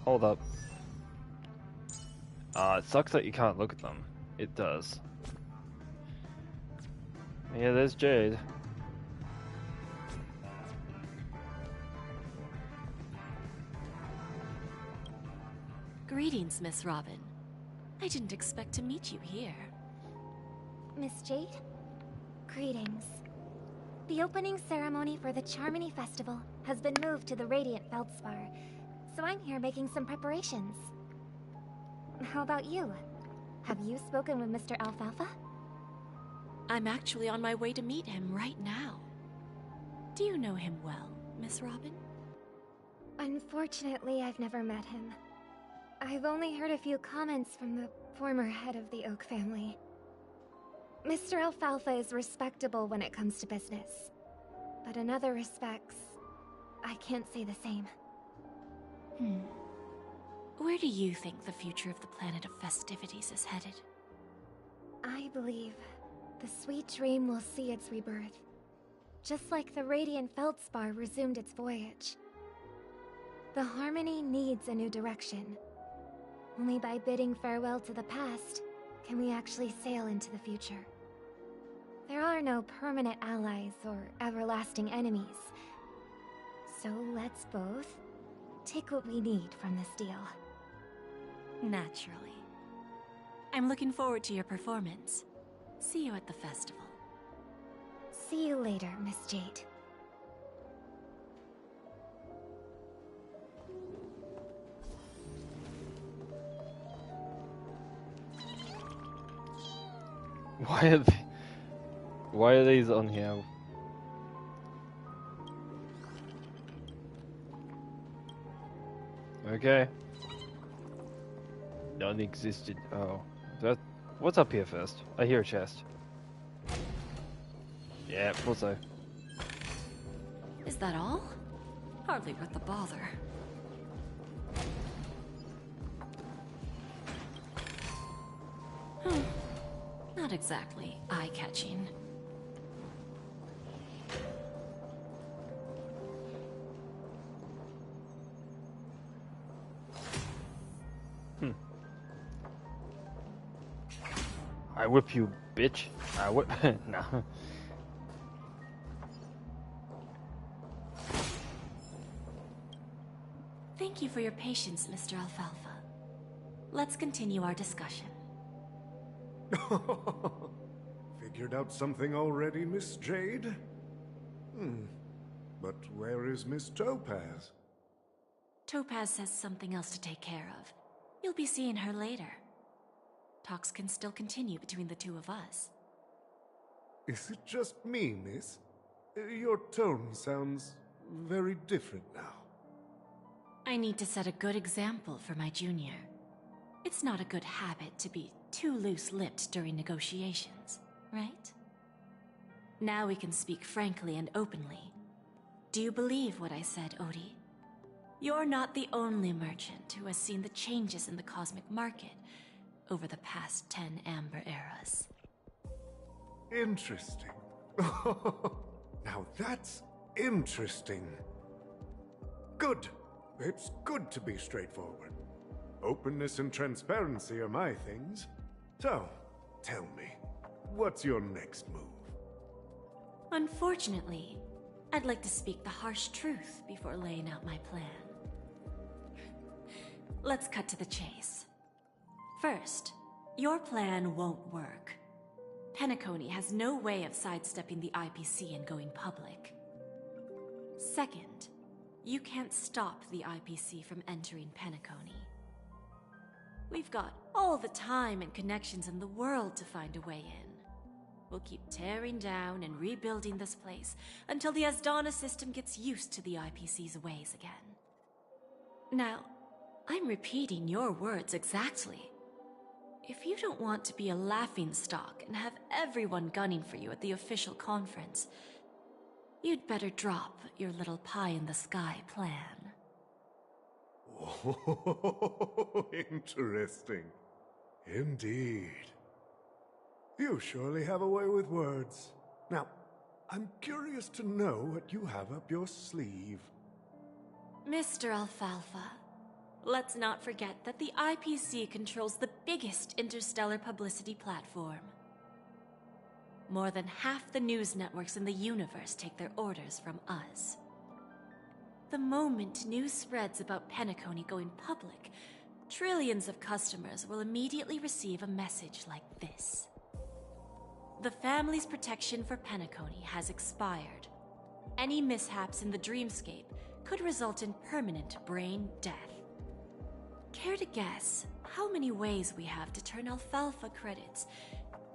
Hold up. It sucks that you can't look at them. It does. Yeah, there's Jade. Greetings, Miss Robin. I didn't expect to meet you here. Miss Jade? Greetings. The opening ceremony for the Charmony Festival has been moved to the Radiant Feldspar, so I'm here making some preparations. How about you? Have you spoken with Mr. Alfalfa? I'm actually on my way to meet him right now. Do you know him well, Miss Robin? Unfortunately, I've never met him. I've only heard a few comments from the former head of the Oak family. Mr. Alfalfa is respectable when it comes to business, but in other respects, I can't say the same. Where do you think the future of the planet of festivities is headed? I believe the sweet dream will see its rebirth, just like the Radiant Feldspar resumed its voyage. The Harmony needs a new direction. Only by bidding farewell to the past can we actually sail into the future. There are no permanent allies or everlasting enemies. So let's both take what we need from this deal. Naturally. I'm looking forward to your performance. See you at the festival. See you later, Miss Jade. Why are these on here? Okay. None existed. Oh. What's up here first? I hear a chest. Yeah, thought so. Is that all? Hardly worth the bother. Not exactly eye-catching. I whip you, bitch. I whip. No. Thank you for your patience, Mr. Alfalfa. Let's continue our discussion. Figured out something already, Miss Jade? But where is Miss Topaz? Topaz has something else to take care of. You'll be seeing her later. Talks can still continue between the two of us. Is it just me, miss? Your tone sounds very different now. I need to set a good example for my junior. It's not a good habit to be too loose-lipped during negotiations, right? Now we can speak frankly and openly. Do you believe what I said, Odie? You're not the only merchant who has seen the changes in the cosmic market over the past 10 Amber Eras. Interesting. Now that's interesting. Good. It's good to be straightforward. Openness and transparency are my things. So, tell me, what's your next move? Unfortunately, I'd like to speak the harsh truth before laying out my plan. Let's cut to the chase. First, your plan won't work. Penacony has no way of sidestepping the IPC and going public. Second, you can't stop the IPC from entering Penacony. We've got all the time and connections in the world to find a way in. We'll keep tearing down and rebuilding this place until the Asdana system gets used to the IPC's ways again. Now, I'm repeating your words exactly. If you don't want to be a laughingstock and have everyone gunning for you at the official conference, you'd better drop your little pie-in-the-sky plan. Oh, interesting. Indeed. You surely have a way with words. Now, I'm curious to know what you have up your sleeve. Mr. Alfalfa, let's not forget that the IPC controls the biggest interstellar publicity platform. More than half the news networks in the universe take their orders from us. The moment news spreads about Penacony going public, trillions of customers will immediately receive a message like this. The family's protection for Penacony has expired. Any mishaps in the dreamscape could result in permanent brain death. Care to guess how many ways we have to turn alfalfa credits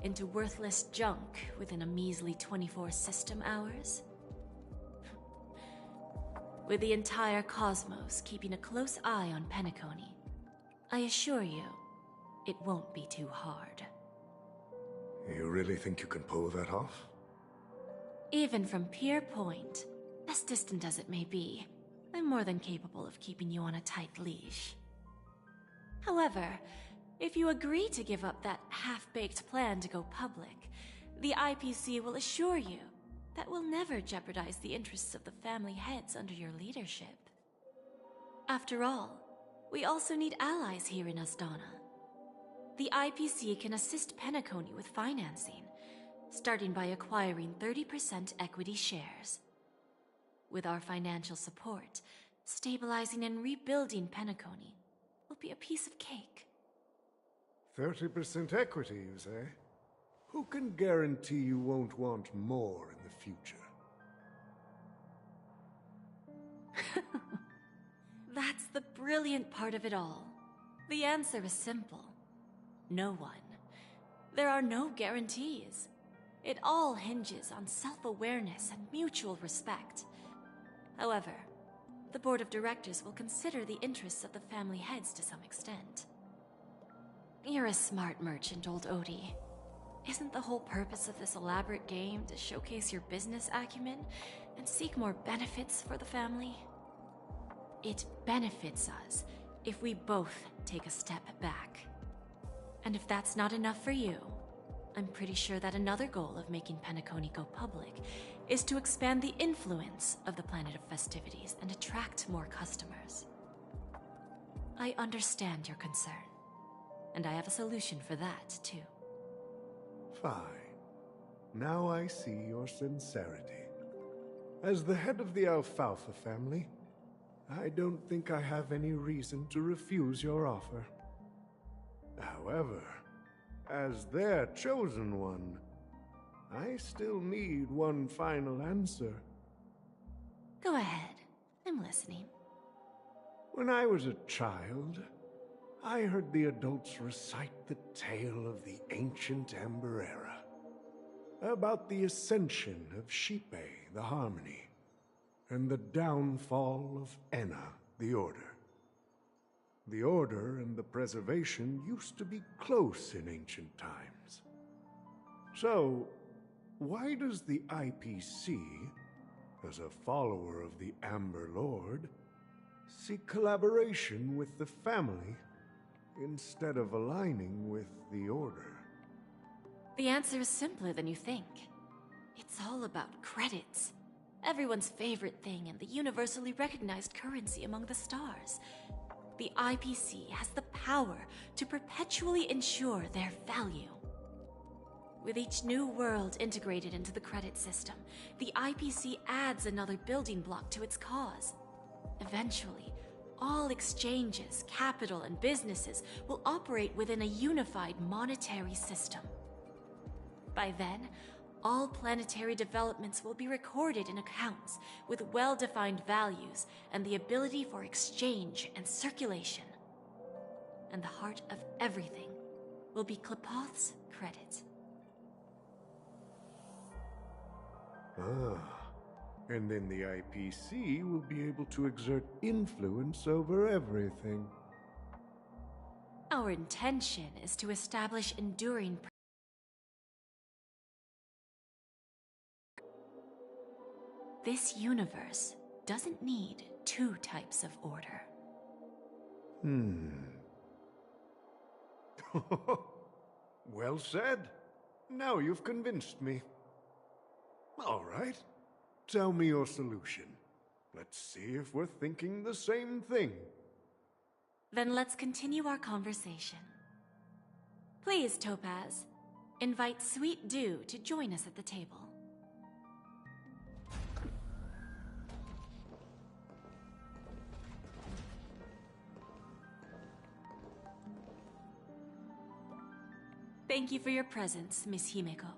into worthless junk within a measly 24 system hours? With the entire cosmos keeping a close eye on Penacony, I assure you, it won't be too hard. You really think you can pull that off? Even from Pier Point, as distant as it may be, I'm more than capable of keeping you on a tight leash. However, if you agree to give up that half-baked plan to go public, the IPC will assure you that we'll never jeopardize the interests of the family heads under your leadership. After all, we also need allies here in Asdana. The IPC can assist Penacony with financing, starting by acquiring 30% equity shares. With our financial support, stabilizing and rebuilding Penacony will be a piece of cake. 30% equity, you say? Who can guarantee you won't want more in the future? That's the brilliant part of it all. The answer is simple. No one. There are no guarantees. It all hinges on self-awareness and mutual respect. However, the board of directors will consider the interests of the family heads to some extent. You're a smart merchant, old Odie. Isn't the whole purpose of this elaborate game to showcase your business acumen and seek more benefits for the family? It benefits us if we both take a step back. And if that's not enough for you, I'm pretty sure that another goal of making Penacony go public is to expand the influence of the Planet of Festivities and attract more customers. I understand your concern, and I have a solution for that, too. Fine. Now I see your sincerity. As the head of the Alfalfa family, I don't think I have any reason to refuse your offer. However, as their chosen one, I still need one final answer. Go ahead. I'm listening. When I was a child, I heard the adults recite the tale of the ancient Ember Era, about the ascension of Shipe, the Harmony, and the downfall of Enna, the Order. The Order and the Preservation used to be close in ancient times. So, why does the IPC, as a follower of the Amber Lord, seek collaboration with the family instead of aligning with the Order? The answer is simpler than you think. It's all about credits. Everyone's favorite thing and the universally recognized currency among the stars. The IPC has the power to perpetually ensure their value. With each new world integrated into the credit system, the IPC adds another building block to its cause. Eventually, all exchanges, capital, and businesses will operate within a unified monetary system. By then, all planetary developments will be recorded in accounts with well-defined values and the ability for exchange and circulation. And the heart of everything will be Klepoth's credit. Ah, and then the IPC will be able to exert influence over everything. Our intention is to establish enduring. This universe doesn't need two types of order. Well said. Now you've convinced me. All right. Tell me your solution. Let's see if we're thinking the same thing. Then let's continue our conversation. Please, Topaz, invite Sweet Dew to join us at the table. Thank you for your presence, Miss Himeko.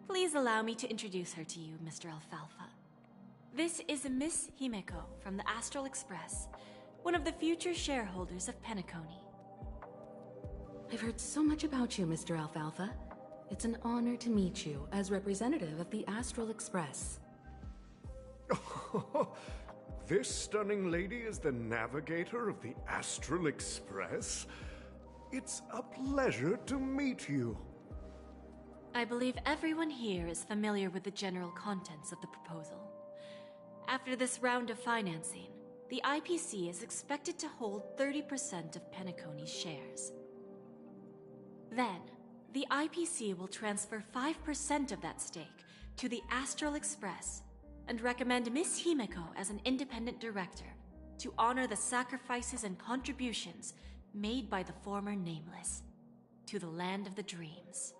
Please allow me to introduce her to you, Mr. Alfalfa. This is Miss Himeko from the Astral Express, one of the future shareholders of Penacony. I've heard so much about you, Mr. Alfalfa. It's an honor to meet you as representative of the Astral Express. This stunning lady is the navigator of the Astral Express? It's a pleasure to meet you. I believe everyone here is familiar with the general contents of the proposal. After this round of financing, the IPC is expected to hold 30% of Penacony's shares. Then, the IPC will transfer 5% of that stake to the Astral Express and recommend Miss Himeko as an independent director to honor the sacrifices and contributions made by the former Nameless to the Land of the Dreams.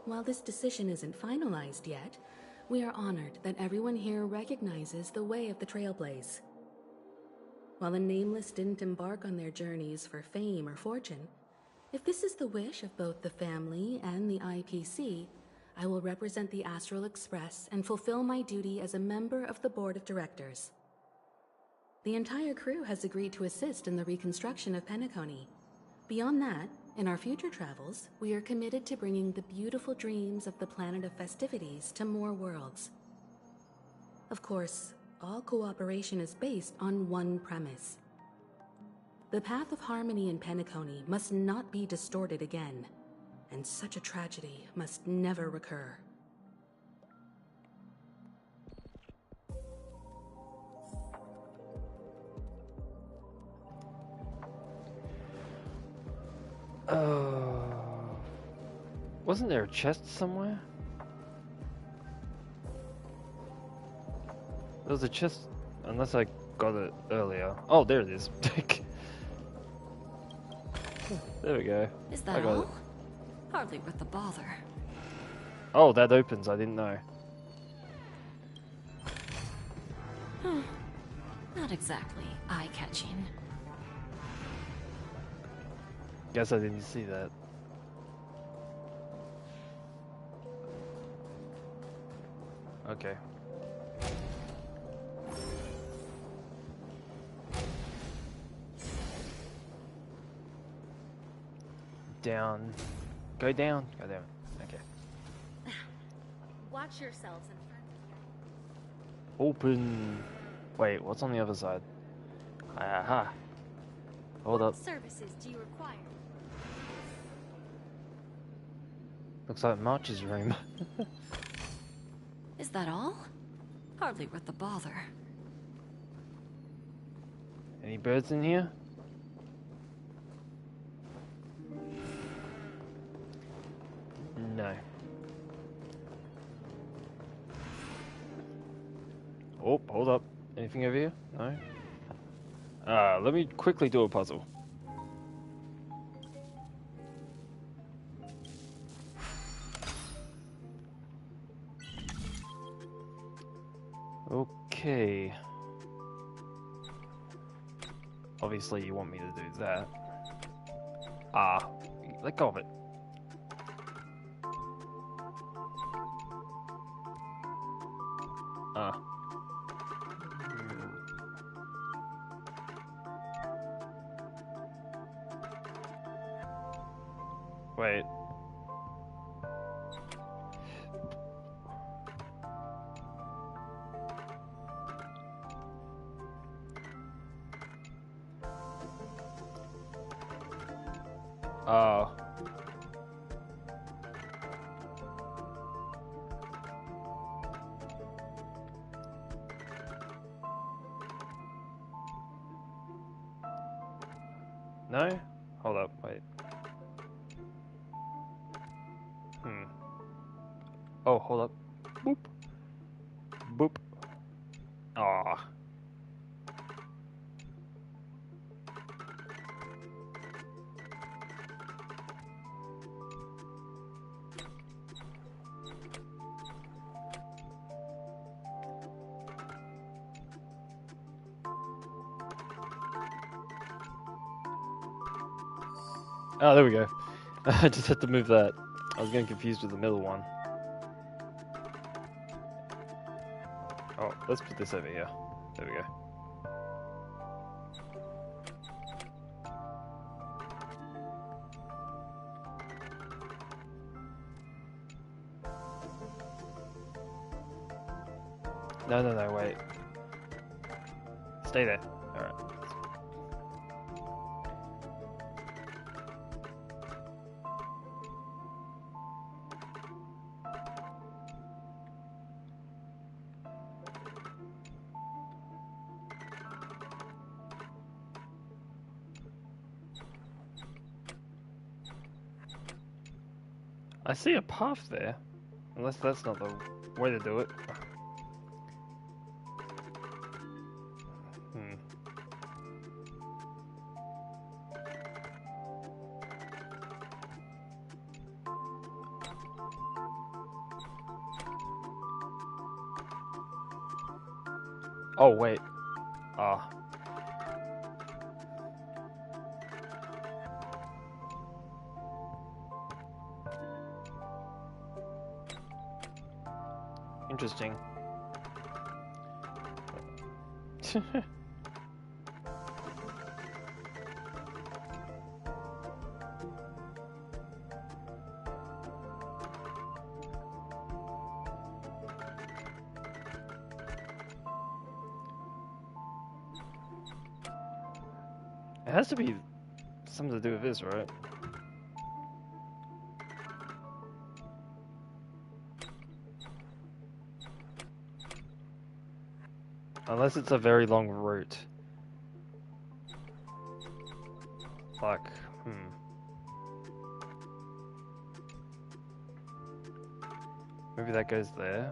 While this decision isn't finalized yet, we are honored that everyone here recognizes the way of the Trailblaze. While the Nameless didn't embark on their journeys for fame or fortune, if this is the wish of both the family and the IPC, I will represent the Astral Express and fulfill my duty as a member of the board of directors. The entire crew has agreed to assist in the reconstruction of Penacony. Beyond that, in our future travels, we are committed to bringing the beautiful dreams of the planet of festivities to more worlds. Of course, all cooperation is based on one premise. The path of harmony in Penacony must not be distorted again, and such a tragedy must never recur. Wasn't there a chest somewhere? There was a chest, unless I got it earlier. Oh, there it is. There we go. Is that all? Hardly worth the bother. Oh, that opens. I didn't know. Not exactly eye-catching. Guess I didn't see that. Okay. Down. Go down. Go down. Okay. Watch yourselves in front Open. Wait, what's on the other side? Aha. Hold up. What services do you require? Looks like March's room. Is that all? Hardly worth the bother. Any birds in here? No. Oh, hold up. Anything over here? No? Let me quickly do a puzzle. Okay. Obviously you want me to do that. Let go of it. Wait. No? Hold up, wait. Oh, hold up. Boop. Boop. Aw. Oh, there we go. I just had to move that. I was getting confused with the middle one. Oh, let's put this over here. There we go. No, wait. Stay there. Alright. I see a path there. Unless that's not the way to do it. Oh, wait. Ah. Interesting. It has to be something to do with this, right? Unless it's a very long route. Like, maybe that goes there.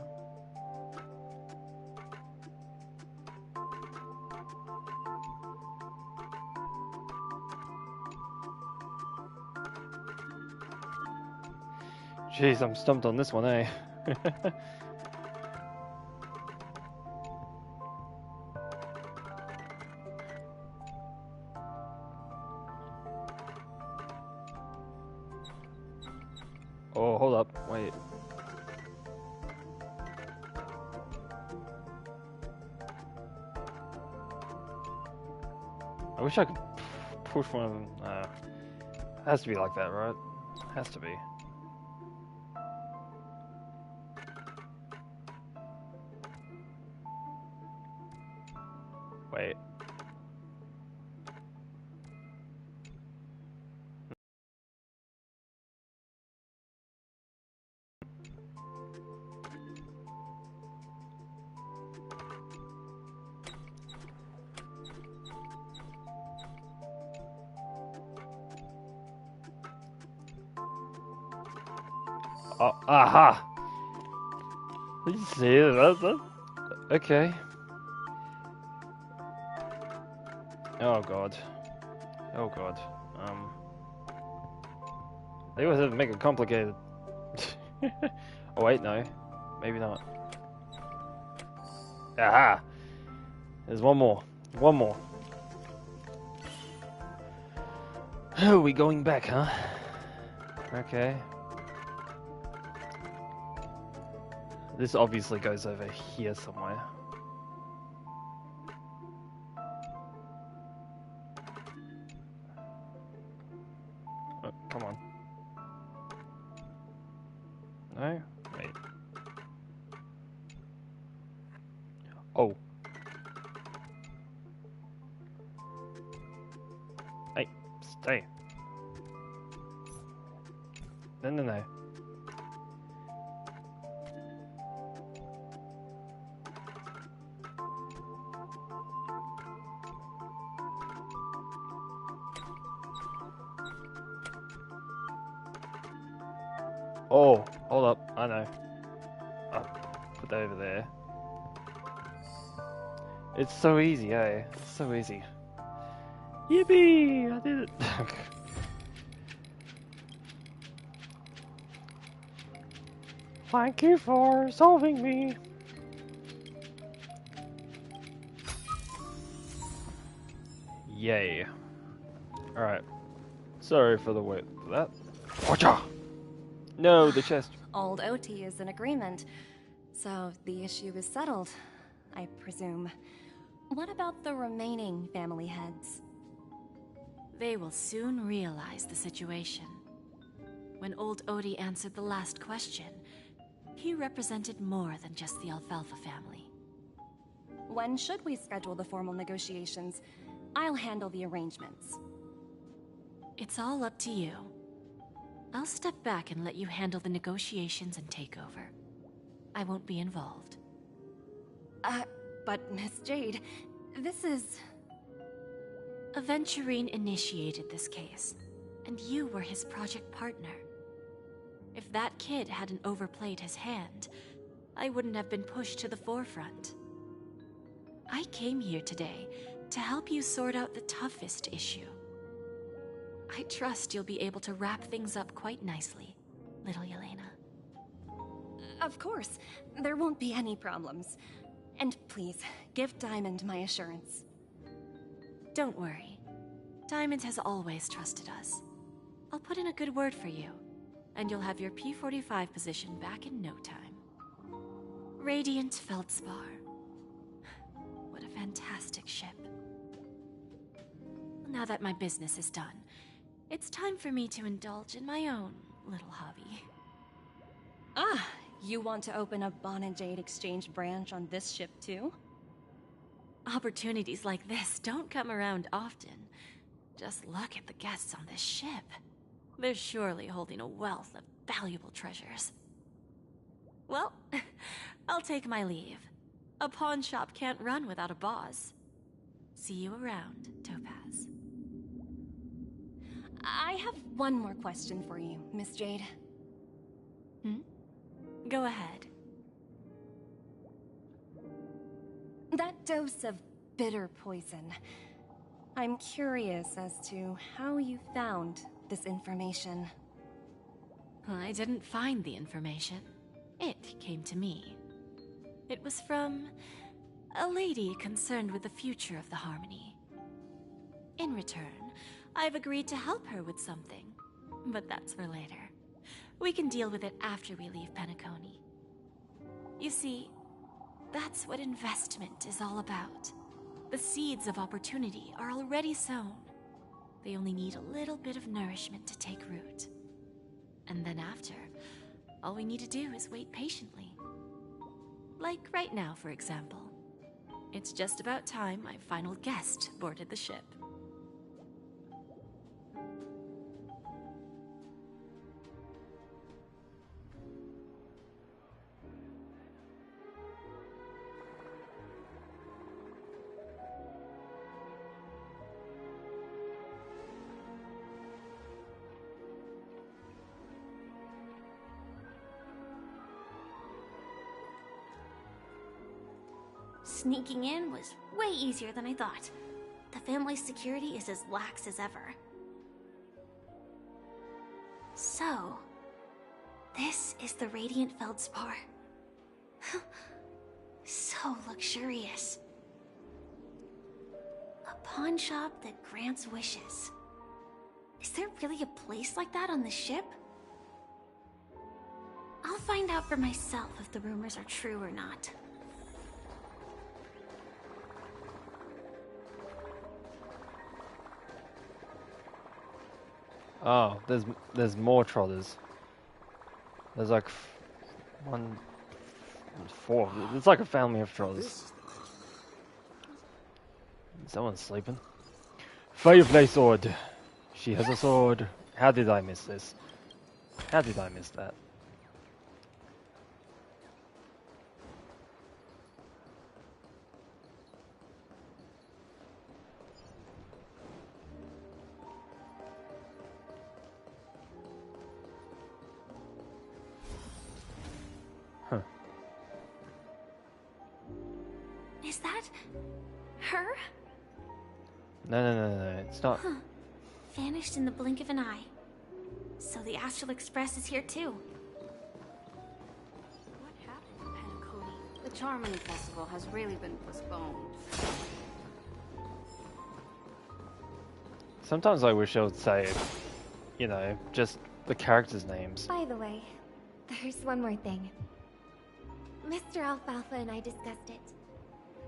Jeez, I'm stumped on this one, eh? Oh, hold up, wait. I wish I could push one of them. It has to be like that, right? Has to be. Wait. Oh, aha! Did you see it? Okay. Oh god. Oh god. They always have to make it complicated. Oh wait, no. Maybe not. Aha! There's one more. One more. Oh, we going back, huh? Okay. This obviously goes over here somewhere. Oh, come on. No? Wait. Oh. Hey, stay. No. Oh, hold up. I know. I'll put that over there. It's so easy, eh? It's so easy. Yippee! I did it! Thank you for solving me. Yay. Alright. Sorry for the wait for that. Watcha! No, the chest. Old OT is in agreement, so the issue is settled, I presume. What about the remaining family heads? They will soon realize the situation. When old Odie answered the last question, he represented more than just the Alfalfa family. When should we schedule the formal negotiations? I'll handle the arrangements. It's all up to you. I'll step back and let you handle the negotiations and takeover. I won't be involved. But Miss Jade, this is... Aventurine initiated this case, and you were his project partner. If that kid hadn't overplayed his hand, I wouldn't have been pushed to the forefront. I came here today to help you sort out the toughest issue. I trust you'll be able to wrap things up quite nicely, little Yelena. Of course, there won't be any problems. And please, give Diamond my assurance. Don't worry. Diamond has always trusted us. I'll put in a good word for you, and you'll have your P-45 position back in no time. Radiant Feldspar. What a fantastic ship. Now that my business is done, it's time for me to indulge in my own little hobby. Ah, you want to open a Bon and Jade exchange branch on this ship too? Opportunities like this don't come around often. Just look at the guests on this ship. They're surely holding a wealth of valuable treasures. Well, I'll take my leave. A pawn shop can't run without a boss. See you around, Topaz. I have one more question for you, Miss Jade. Go ahead. That dose of bitter poison. I'm curious as to how you found this information. I didn't find the information. It came to me. It was from a lady concerned with the future of the Harmony. In return, I've agreed to help her with something, but that's for later. We can deal with it after we leave Penacony. You see, that's what investment is all about. The seeds of opportunity are already sown. They only need a little bit of nourishment to take root. And then after, all we need to do is wait patiently. Like right now, for example. It's just about time my final guest boarded the ship. Sneaking in was way easier than I thought. The family's security is as lax as ever. So, this is the Radiant Feldspar. So luxurious. A pawn shop that grants wishes. Is there really a place like that on the ship? I'll find out for myself if the rumors are true or not. Oh, there's more trotters. There's like four. It's like a family of trotters. Someone's sleeping. Fireplay sword. She has a sword. How did I miss this? How did I miss that? that? Her? No, it's not. Huh. Vanished in the blink of an eye. So the Astral Express is here too. What happened to Penacony? The Charmony Festival has really been postponed. Sometimes I wish I would say, you know, just the characters' names. By the way, there's one more thing. Mr. Alfalfa and I discussed it.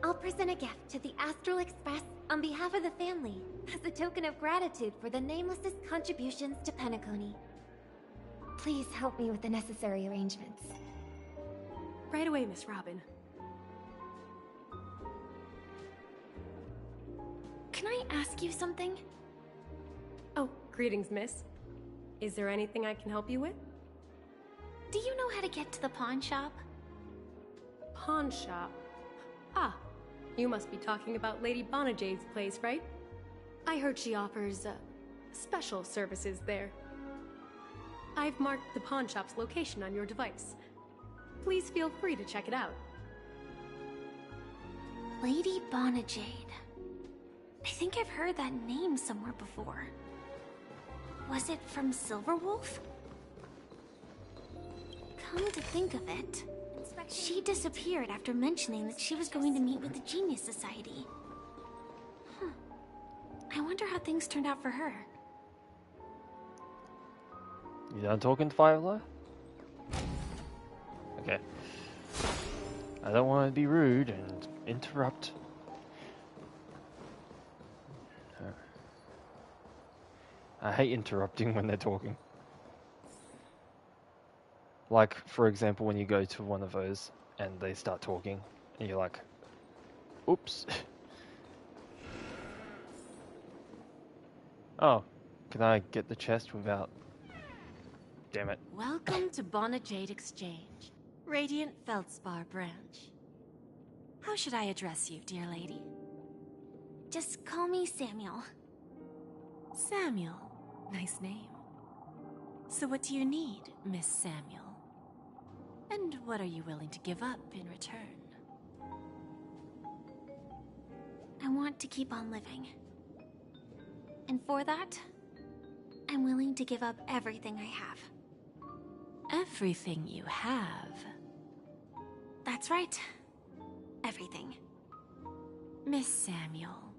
I'll present a gift to the Astral Express on behalf of the family, as a token of gratitude for the Nameless's contributions to Penacony. Please help me with the necessary arrangements. Right away, Miss Robin. Can I ask you something? Oh, greetings, miss. Is there anything I can help you with? Do you know how to get to the pawn shop? Pawn shop? Ah, you must be talking about Lady Bonajade's place, right? I heard she offers, special services there. I've marked the pawn shop's location on your device. Please feel free to check it out. Lady Bonajade. I think I've heard that name somewhere before. Was it from Silverwolf? Come to think of it, she disappeared after mentioning that she was going to meet with the Genius Society. I wonder how things turned out for her. You done talking to Firefly? Okay. I don't want to be rude and interrupt. I hate interrupting when they're talking. Like, for example, when you go to one of those and they start talking, and you're like, oops. Oh, can I get the chest without... Damn it. Welcome to Bonajade Exchange, Radiant Feldspar branch. How should I address you, dear lady? Just call me Samuel. Samuel. Nice name. So what do you need, Miss Samuel? And what are you willing to give up in return? I want to keep on living. And for that, I'm willing to give up everything I have. Everything you have? That's right. Everything. Miss Samuel,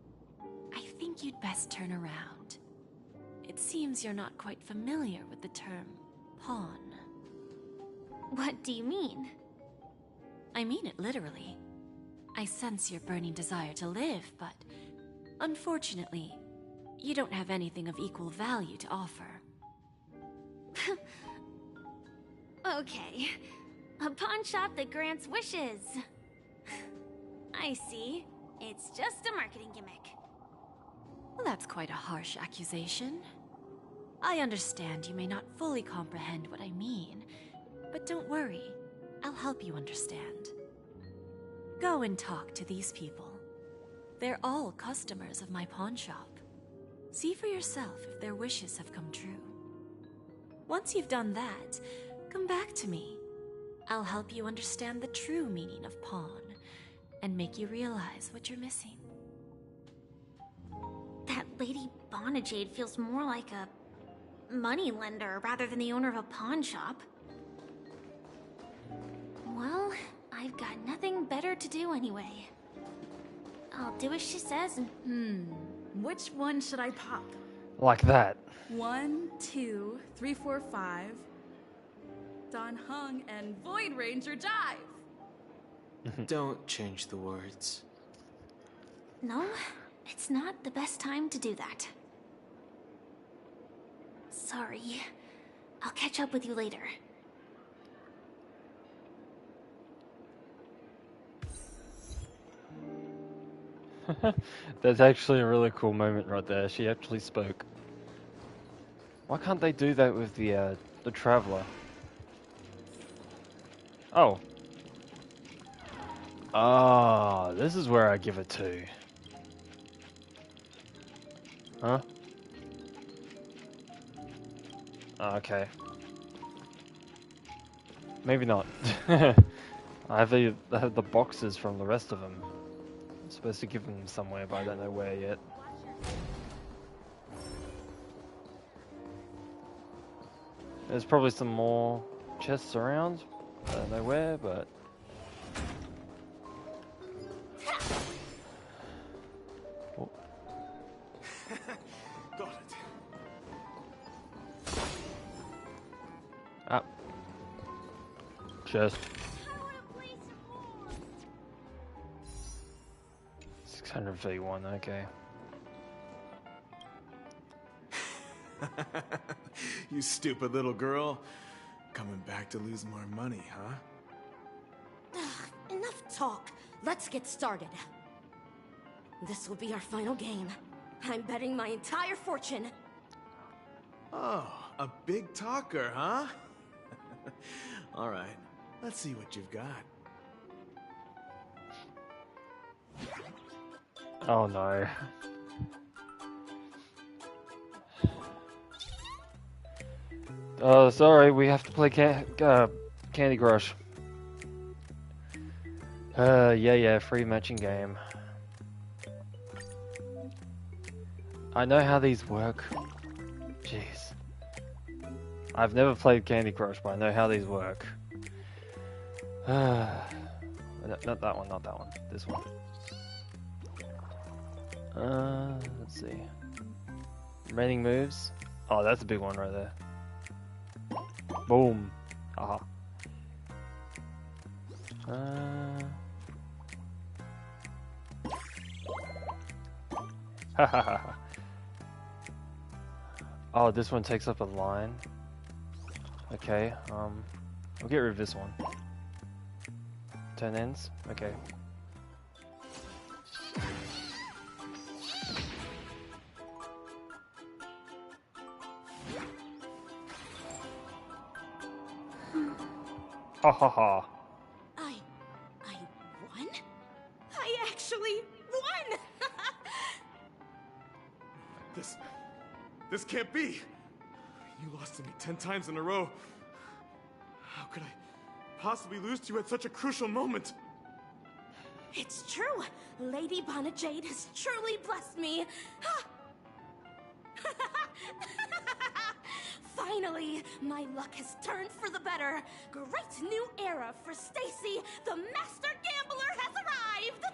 I think you'd best turn around. It seems you're not quite familiar with the term pawn. What do you mean? I mean it literally. I sense your burning desire to live, but unfortunately, you don't have anything of equal value to offer. Okay. A pawn shop that grants wishes. I see. It's just a marketing gimmick. Well, that's quite a harsh accusation. I understand you may not fully comprehend what I mean, but don't worry. I'll help you understand. Go and talk to these people. They're all customers of my pawn shop. See for yourself if their wishes have come true. Once you've done that, come back to me. I'll help you understand the true meaning of pawn and make you realize what you're missing. That Lady Bonajade feels more like a money lender rather than the owner of a pawn shop. Well, I've got nothing better to do anyway. I'll do as she says and... Which one should I pop? Like that. 1, 2, 3, 4, 5. Don Hung and Void Ranger dive. Don't change the words. No, it's not the best time to do that. Sorry. I'll catch up with you later. That's actually a really cool moment right there. She actually spoke. Why can't they do that with the Traveler? Oh. Ah, this is where I give it to. Huh? Okay. Maybe not. I have the boxes from the rest of them. supposed to give them somewhere, but I don't know where yet. There's probably some more chests around. I don't know where, but... Oh. Got it. Ah. Chest. 631, okay. You stupid little girl. Coming back to lose more money, huh? Enough talk. Let's get started. This will be our final game. I'm betting my entire fortune. Oh, a big talker, huh? All right, let's see what you've got. Oh no. Oh, sorry, we have to play Candy Crush. Yeah, free matching game. I know how these work. Jeez. I've never played Candy Crush, but I know how these work. Not that one, not that one. This one. Let's see. Remaining moves. Oh, that's a big one right there. Boom. Aha. Oh, this one takes up a line. Okay, I'll get rid of this one. Turn ends? Okay. Ha ha ha. I won? I actually won! This can't be! You lost to me 10 times in a row. How could I possibly lose to you at such a crucial moment? It's true! Lady Bonajade has truly blessed me! Finally, my luck has turned for the better. Great new era for Stacy. The master gambler has arrived.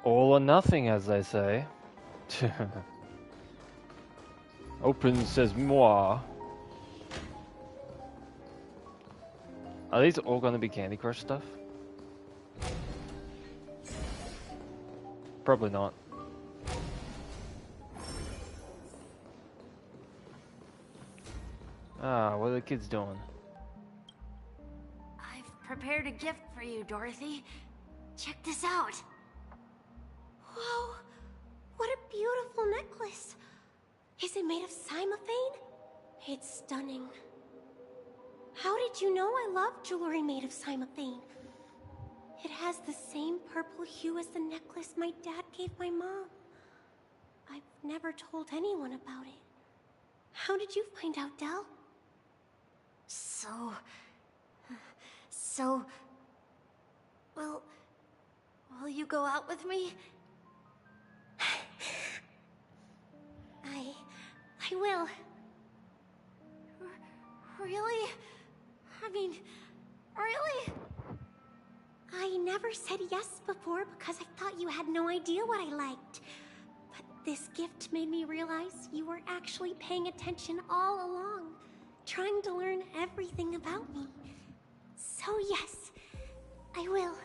All or nothing, as they say. Open says moi. Are these all going to be Candy Crush stuff? Probably not. Ah, what are the kids doing? I've prepared a gift for you, Dorothy. Check this out. Whoa! What a beautiful necklace! Is it made of cymophane? It's stunning. How did you know I love jewelry made of cymophane? It has the same purple hue as the necklace my dad gave my mom. I've never told anyone about it. How did you find out, Del? Will you go out with me? I will. Really? I mean, really? I never said yes before because I thought you had no idea what I liked. But this gift made me realize you were actually paying attention all along, trying to learn everything about me. So yes, I will.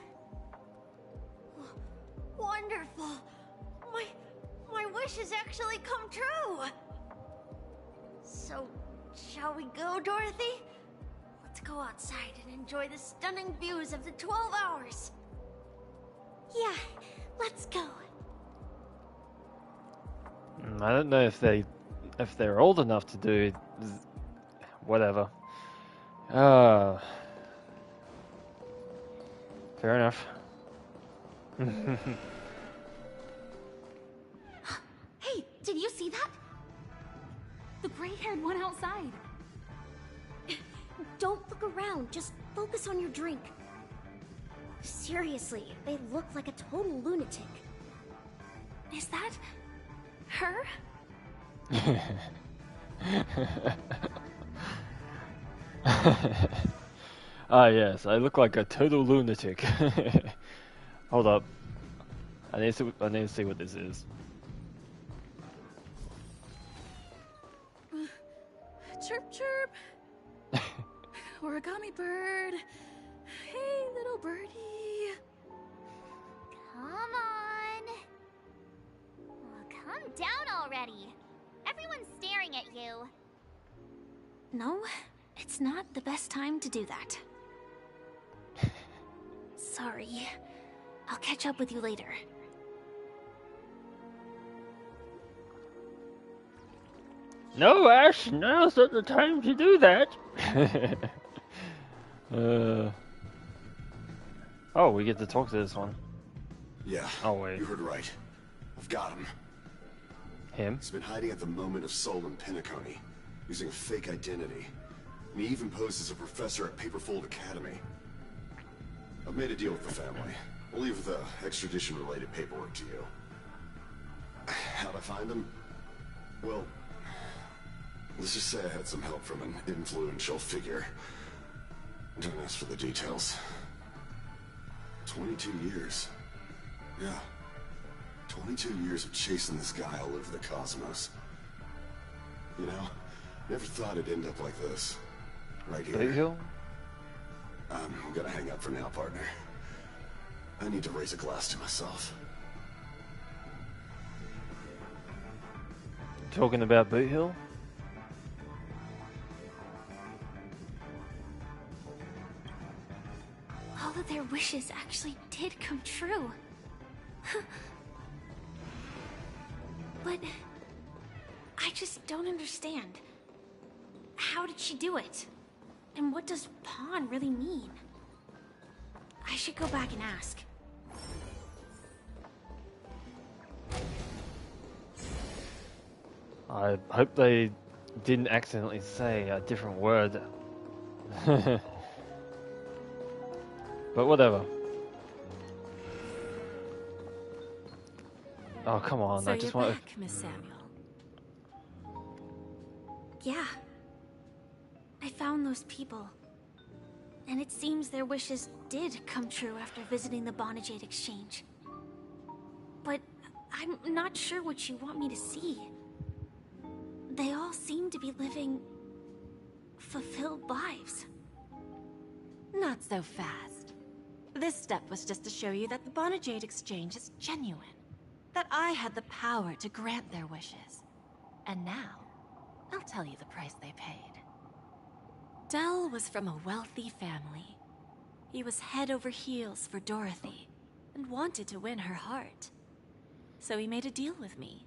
Wonderful. My wish has actually come true. So, shall we go, Dorothy? Let's go outside and enjoy the stunning views of the 12 hours. Yeah, let's go. I don't know if they're old enough to do whatever. Fair enough. Hey, did you see that? The gray-haired one outside. Don't look look around. Just focus on your drink. Seriously, they look like a total lunatic. Is that... her? Ah yes, I look like a total lunatic. Hold up. I need to see what this is. Chirp chirp. Origami bird. Hey, little birdie. Come on. Oh, calm down already. Everyone's staring at you. No, it's not the best time to do that. Sorry. I'll catch up with you later. No, Ash, now's not the time to do that. Oh, we get to talk to this one. Yeah. Oh, wait. You heard right. I've got him. Him? He's been hiding at the moment of soul in Penacony, using a fake identity. And he even posed as a professor at Paperfold Academy. I've made a deal with the family. I'll leave the extradition-related paperwork to you. How'd I find him? Well, let's just say I had some help from an influential figure. Don't ask for the details. 22 years. Yeah. 22 years of chasing this guy all over the cosmos. You know, never thought it'd end up like this. Right here. Big Hill? I'm gonna hang up for now, partner. I need to raise a glass to myself. Talking about Boot Hill? All of their wishes actually did come true. But... I just don't understand. How did she do it? And what does pawn really mean? I should go back and ask. I hope they didn't accidentally say a different word. But whatever. Oh, come on, So I just you're want back, Miss Samuel. Yeah. I found those people. And it seems their wishes did come true after visiting the Bonajade Exchange. But I'm not sure what you want me to see. They all seem to be living... fulfilled lives. Not so fast. This step was just to show you that the Bonajade Exchange is genuine. That I had the power to grant their wishes. And now, I'll tell you the price they paid. Dell was from a wealthy family. He was head over heels for Dorothy, and wanted to win her heart. So he made a deal with me.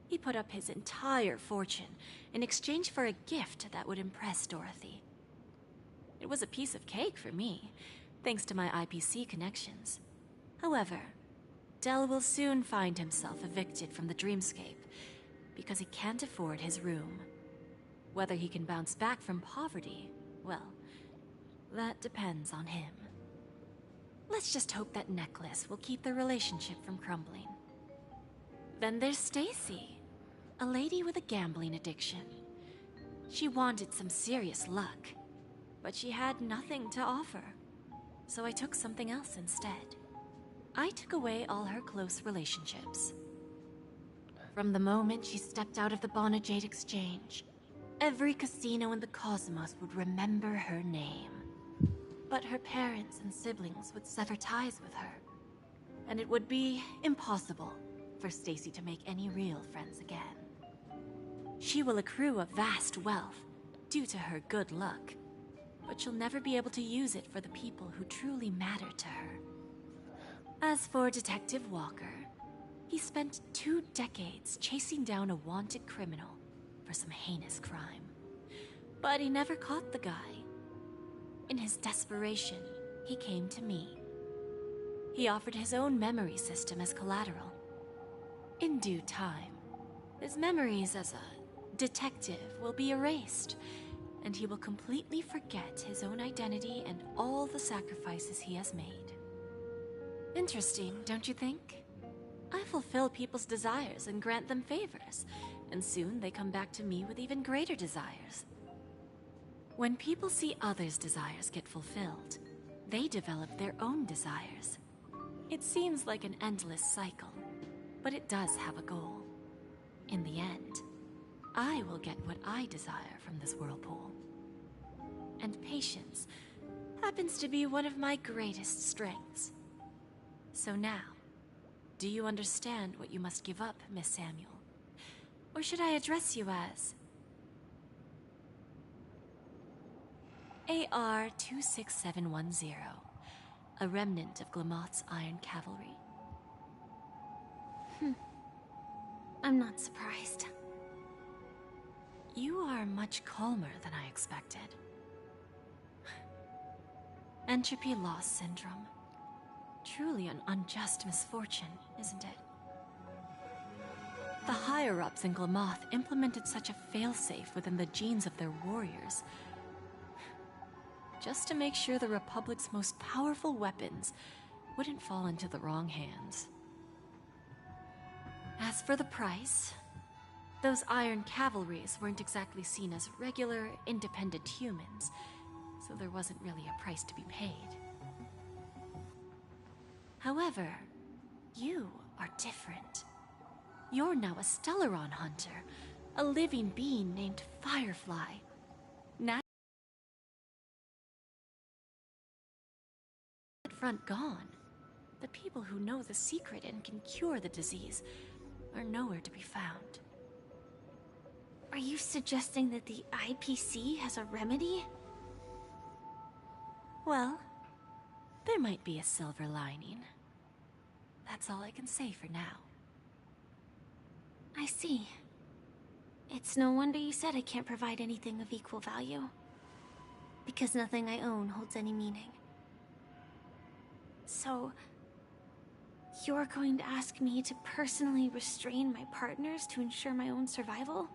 He put up his entire fortune in exchange for a gift that would impress Dorothy. It was a piece of cake for me, thanks to my IPC connections. However, Dell will soon find himself evicted from the dreamscape because he can't afford his room. Whether he can bounce back from poverty, well, that depends on him. Let's just hope that necklace will keep their relationship from crumbling. Then there's Stacy, a lady with a gambling addiction. She wanted some serious luck, but she had nothing to offer. So I took something else instead. I took away all her close relationships. From the moment she stepped out of the Bonajade Exchange, every casino in the cosmos would remember her name. But her parents and siblings would sever ties with her, and it would be impossible for Stacy to make any real friends again. She will accrue a vast wealth due to her good luck, but she'll never be able to use it for the people who truly matter to her. As for Detective Walker, he spent 2 decades chasing down a wanted criminal for some heinous crime. But he never caught the guy. In his desperation, he came to me. He offered his own memory system as collateral. In due time, his memories as a detective will be erased, and he will completely forget his own identity and all the sacrifices he has made. Interesting, don't you think? I fulfill people's desires and grant them favors, and soon they come back to me with even greater desires. When people see others' desires get fulfilled, they develop their own desires. It seems like an endless cycle, but it does have a goal. In the end, I will get what I desire from this whirlpool. And patience happens to be one of my greatest strengths. So now, do you understand what you must give up, Miss Samuel? Or should I address you as AR-26710, a remnant of Glamoth's Iron Cavalry? I'm not surprised. You are much calmer than I expected. Entropy loss syndrome. Truly an unjust misfortune, isn't it? The higher-ups in Glamoth implemented such a failsafe within the genes of their warriors, just to make sure the Republic's most powerful weapons wouldn't fall into the wrong hands. As for the price, those Iron Cavalries weren't exactly seen as regular, independent humans, so there wasn't really a price to be paid. However, you are different. You're now a Stellaron hunter, a living being named Firefly. Now, front gone. The people who know the secret and can cure the disease are nowhere to be found. Are you suggesting that the IPC has a remedy? Well, there might be a silver lining. That's all I can say for now. I see. It's no wonder you said I can't provide anything of equal value. Because nothing I own holds any meaning. So, you're going to ask me to personally restrain my partners to ensure my own survival?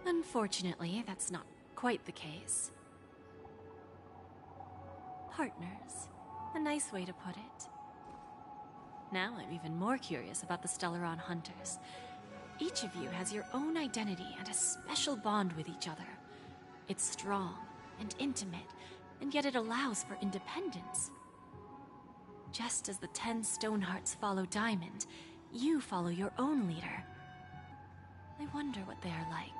Unfortunately, that's not quite the case. Partners. A nice way to put it. Now I'm even more curious about the Stellaron Hunters. Each of you has your own identity and a special bond with each other. It's strong and intimate, and yet it allows for independence. Just as the 10 Stonehearts follow Diamond, you follow your own leader. I wonder what they are like,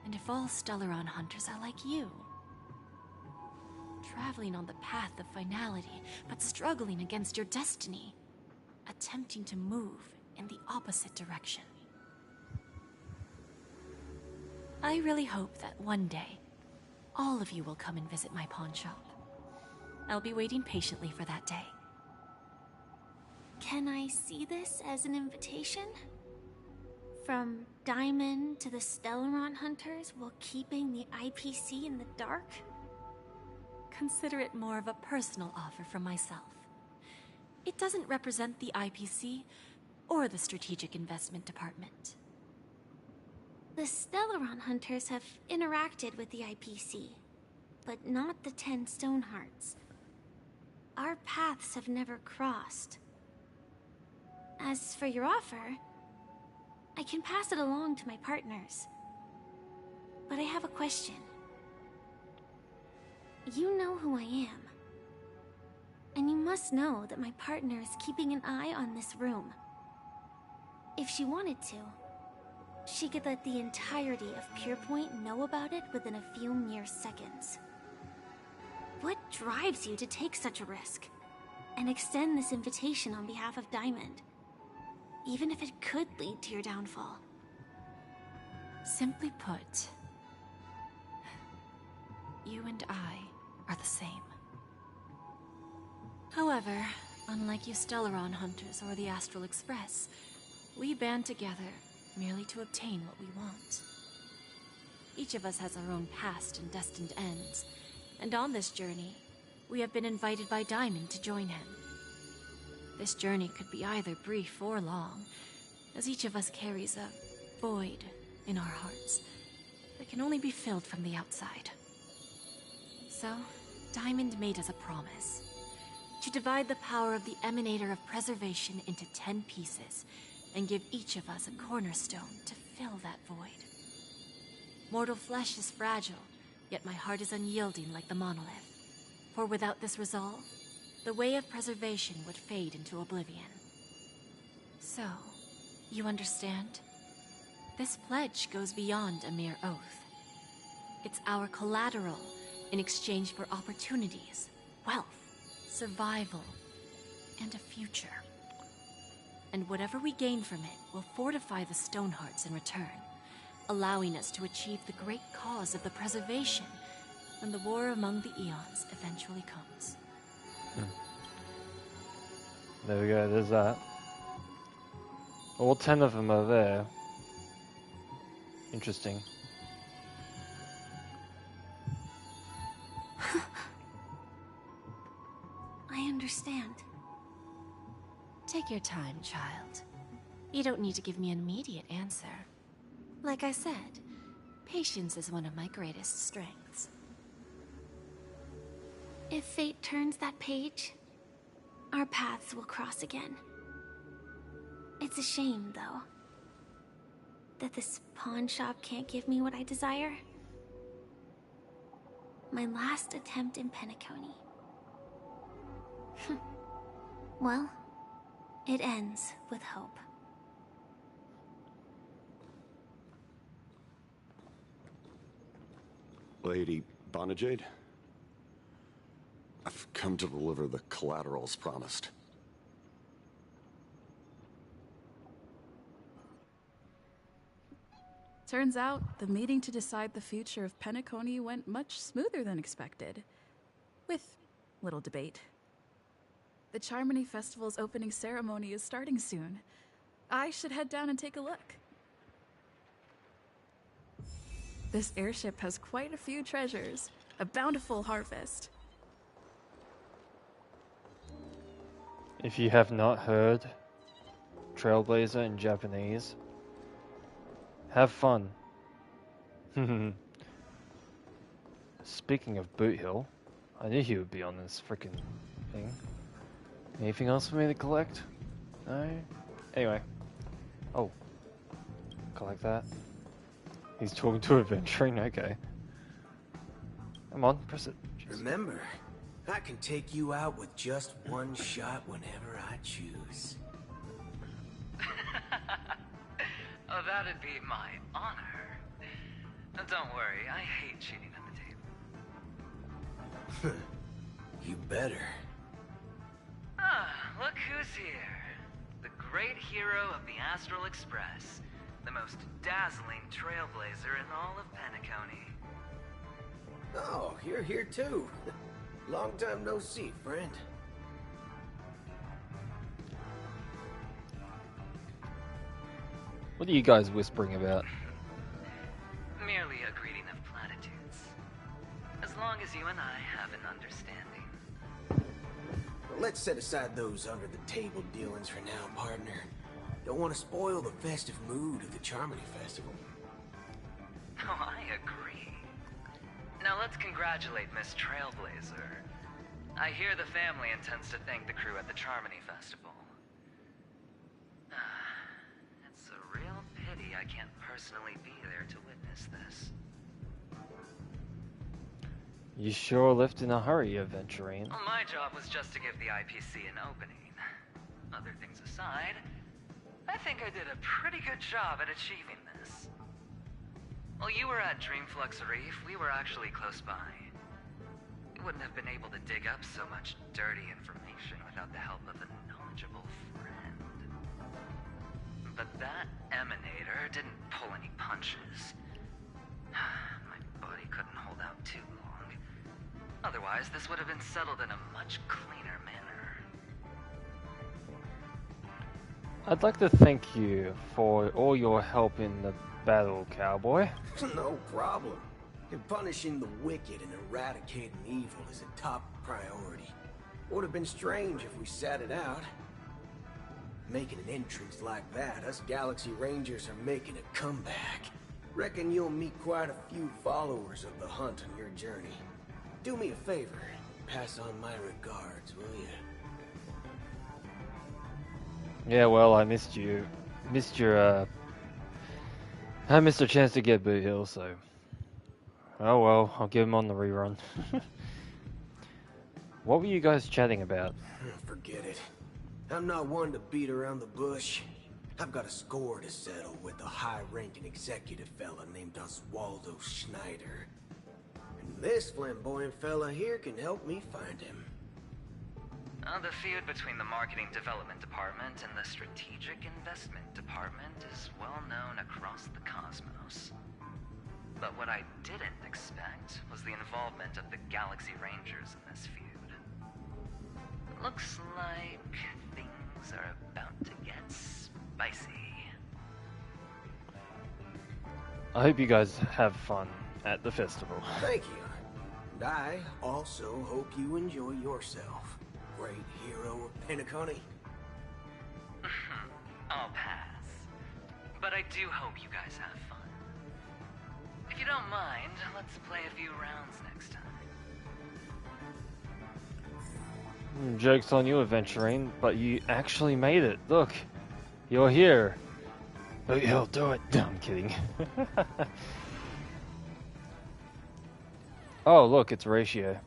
and if all Stellaron Hunters are like you. Traveling on the path of finality, but struggling against your destiny. Attempting to move in the opposite direction. I really hope that one day, all of you will come and visit my pawn shop. I'll be waiting patiently for that day. Can I see this as an invitation? From Diamond to the Stellaron Hunters while keeping the IPC in the dark? Consider it more of a personal offer from myself. It doesn't represent the IPC or the Strategic Investment Department. The Stellaron Hunters have interacted with the IPC, but not the 10 Stonehearts. Our paths have never crossed. As for your offer, I can pass it along to my partners. But I have a question. You know who I am. And you must know that my partner is keeping an eye on this room. If she wanted to, she could let the entirety of Purepoint know about it within a few mere seconds. What drives you to take such a risk and extend this invitation on behalf of Diamond, even if it could lead to your downfall? Simply put, you and I are the same. However, unlike you Stellaron Hunters or the Astral Express, we band together merely to obtain what we want. Each of us has our own past and destined ends, and on this journey, we have been invited by Diamond to join him. This journey could be either brief or long, as each of us carries a void in our hearts that can only be filled from the outside. So, Diamond made us a promise. To divide the power of the Emanator of Preservation into 10 pieces, and give each of us a cornerstone to fill that void. Mortal flesh is fragile, yet my heart is unyielding like the monolith. For without this resolve, the way of preservation would fade into oblivion. So, you understand? This pledge goes beyond a mere oath. It's our collateral in exchange for opportunities, wealth, survival, and a future. And whatever we gain from it will fortify the Stonehearts in return, allowing us to achieve the great cause of the preservation when the war among the eons eventually comes. There we go, there's that. All 10 of them are there. Interesting. I understand. Take your time, child. You don't need to give me an immediate answer. Like I said, patience is one of my greatest strengths. If fate turns that page, our paths will cross again. It's a shame, though, that this pawn shop can't give me what I desire. My last attempt in Penacony. Well, it ends with hope. Lady Bonajade? I've come to deliver the collaterals promised. Turns out, the meeting to decide the future of Penacony went much smoother than expected. With little debate. The Charmony Festival's opening ceremony is starting soon. I should head down and take a look. This airship has quite a few treasures. A bountiful harvest. If you have not heard Trailblazer in Japanese, have fun. Speaking of Boot Hill, I knew he would be on this freaking thing. Anything else for me to collect? No? Anyway. Oh. Collect that. He's talking to Adventuring, okay. Come on, press it. Jeez. Remember, I can take you out with just one shot whenever I choose. Oh, that'd be my honor. Now, don't worry, I hate cheating at the table. You better. Ah, look who's here. The great hero of the Astral Express. The most dazzling trailblazer in all of Penacony. Oh, you're here too. Long time no see, friend. What are you guys whispering about? Merely a greeting of platitudes. As long as you and I have an understanding. Well, let's set aside those under-the-table dealings for now, partner. Don't want to spoil the festive mood of the Charmony Festival. Oh, I agree. Now let's congratulate Miss Trailblazer. I hear the family intends to thank the crew at the Charmony Festival. It's a real pity I can't personally be there to witness this. You sure left in a hurry, Adventuring. Well, my job was just to give the IPC an opening. Other things aside, I think I did a pretty good job at achieving this. While you were at Dreamflux Reef, we were actually close by. We wouldn't have been able to dig up so much dirty information without the help of a knowledgeable friend. But that emanator didn't pull any punches. My body couldn't hold out too long. Otherwise, this would have been settled in a much cleaner manner. I'd like to thank you for all your help in the battle, cowboy. No problem. And punishing the wicked and eradicating evil is a top priority. Would have been strange if we sat it out. Making an entrance like that, us Galaxy Rangers are making a comeback. Reckon you'll meet quite a few followers of the hunt on your journey. Do me a favor, pass on my regards, will you? Yeah, well, I missed you. I missed a chance to get Boot Hill, so... Oh well, I'll give him on the rerun. What were you guys chatting about? Forget it. I'm not one to beat around the bush. I've got a score to settle with a high-ranking executive fella named Oswaldo Schneider. And this flamboyant fella here can help me find him. The feud between the Marketing Development Department and the Strategic Investment Department is well known across the cosmos. But what I didn't expect was the involvement of the Galaxy Rangers in this feud. Looks like things are about to get spicy. I hope you guys have fun at the festival. Thank you. And I also hope you enjoy yourself. Great hero of Penacony. I'll pass. But I do hope you guys have fun. If you don't mind, let's play a few rounds next time. Joke's on you, Aventurine, but you actually made it. Look, you're here. But you'll do it. No, I'm kidding. Oh, look, it's Ratio.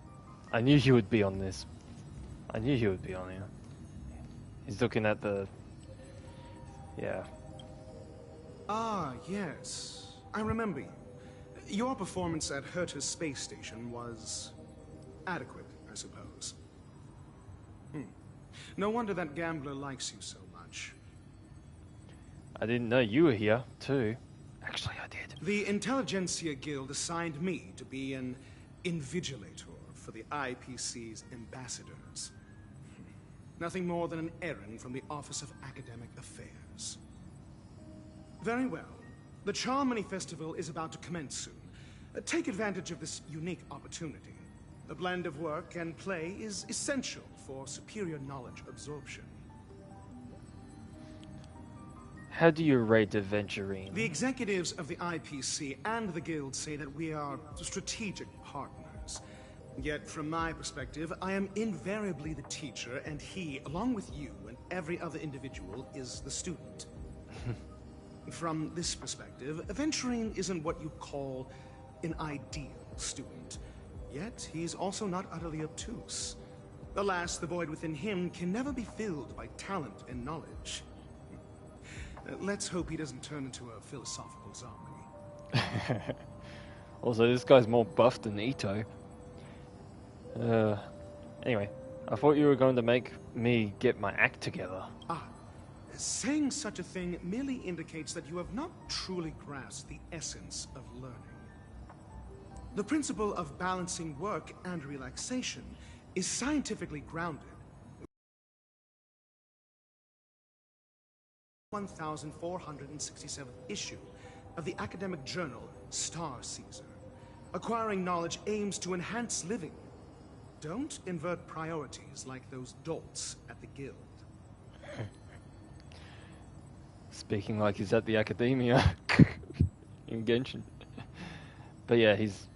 I knew he would be on this. I knew he would be on here. He's looking at the... Yeah. Ah, yes. I remember you. Your performance at Herta's space station was... adequate, I suppose. No wonder that gambler likes you so much. I didn't know you were here, too. Actually, I did. The Intelligentsia Guild assigned me to be an invigilator for the IPC's ambassadors. Nothing more than an errand from the Office of Academic Affairs. Very well. The Charmony Festival is about to commence soon. Take advantage of this unique opportunity. The blend of work and play is essential for superior knowledge absorption. How do you rate Aventurine? The executives of the IPC and the Guild say that we are strategic partners. Yet, from my perspective, I am invariably the teacher, and he, along with you and every other individual, is the student. From this perspective, Aventurine isn't what you'd call an ideal student. Yet, he's also not utterly obtuse. Alas, the void within him can never be filled by talent and knowledge. Let's hope he doesn't turn into a philosophical zombie. Also, this guy's more buff than Ito. Anyway, I thought you were going to make me get my act together. Saying such a thing merely indicates that you have not truly grasped the essence of learning. The principle of balancing work and relaxation is scientifically grounded. 1467th issue of the academic journal Star Caesar. Acquiring knowledge aims to enhance living. Don't invert priorities like those dolts at the guild. Speaking like he's at the academia in Genshin. But yeah, he's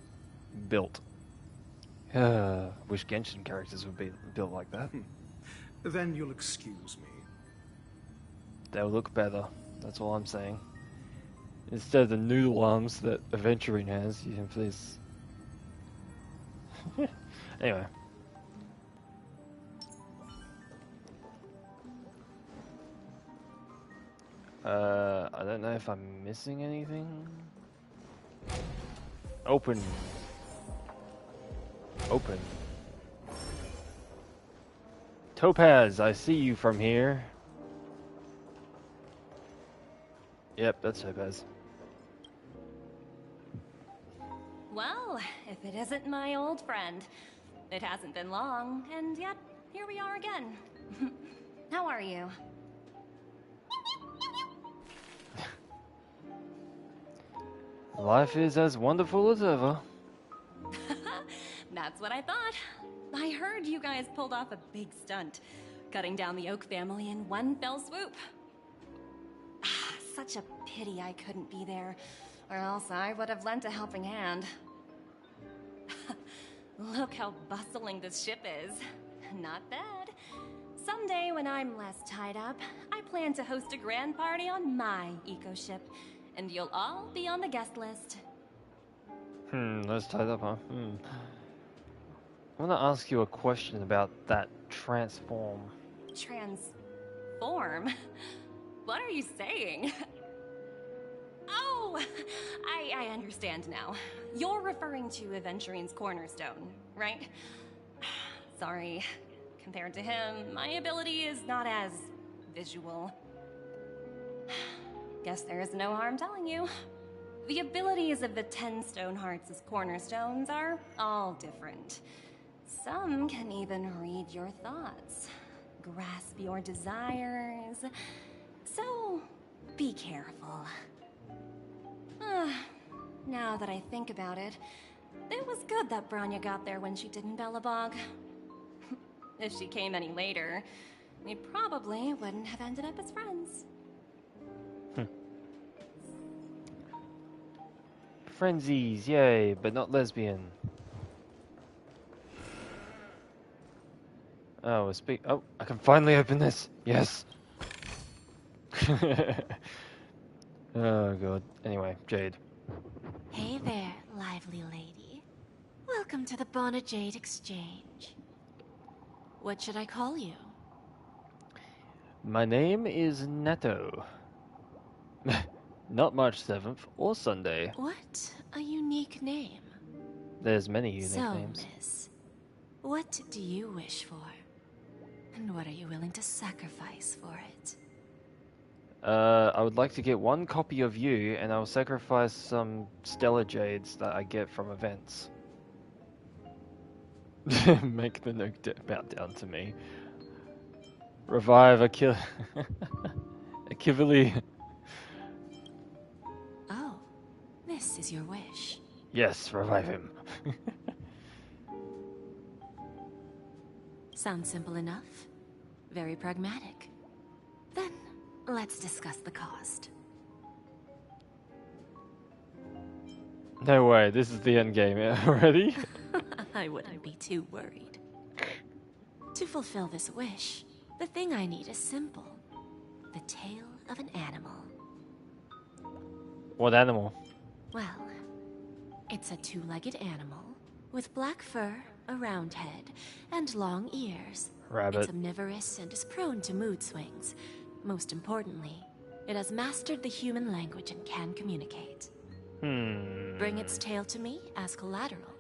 built. Wish Genshin characters would be built like that. Then you'll excuse me. They'll look better. That's all I'm saying. Instead of the noodle arms that Aventurine has, you have this. Anyway. I don't know if I'm missing anything. Open. Open. Topaz, I see you from here. Yep, that's Topaz. Well, if it isn't my old friend. It hasn't been long, and yet, here we are again. How are you? Life is as wonderful as ever. That's what I thought. I heard you guys pulled off a big stunt, cutting down the Oak family in one fell swoop. Such a pity I couldn't be there. or else I would have lent a helping hand. Look how bustling this ship is. Not bad. Someday when I'm less tied up, I plan to host a grand party on my eco-ship, and you'll all be on the guest list. Let's tie that up. I want to ask you a question about that transform. Transform? What are you saying? Oh, I understand now. You're referring to Aventurine's cornerstone, right? Sorry. Compared to him, my ability is not as visual. Guess there is no harm telling you. The abilities of the 10 Stonehearts' cornerstones are all different. Some can even read your thoughts, grasp your desires. So, be careful. Now that I think about it, it was good that Branya got there when she did in Belobog. If she came any later, we probably wouldn't have ended up as friends. Frenzies, yay, but not lesbian. Oh, oh, I can finally open this. Yes. Oh god. Anyway, Jade. Hey there, lively lady. Welcome to the Bona Jade Exchange. What should I call you? My name is Netto. Not March 7th or Sunday. What a unique name. There's many unique names. So, miss, what do you wish for? And what are you willing to sacrifice for it? I would like to get one copy of you, and I'll sacrifice some Stellar Jades that I get from events. Make the note bow down to me. Revive a Kivili. Oh, this is your wish. Yes, revive him. Sounds simple enough. Very pragmatic. Then, let's discuss the cost. No way, this is the end game already? I wouldn't be too worried. To fulfill this wish, the thing I need is simple. The tail of an animal. What animal? Well, it's a two-legged animal with black fur, a round head, and long ears. Rabbit. It's omnivorous and is prone to mood swings. Most importantly, it has mastered the human language and can communicate. Bring its tail to me as collateral,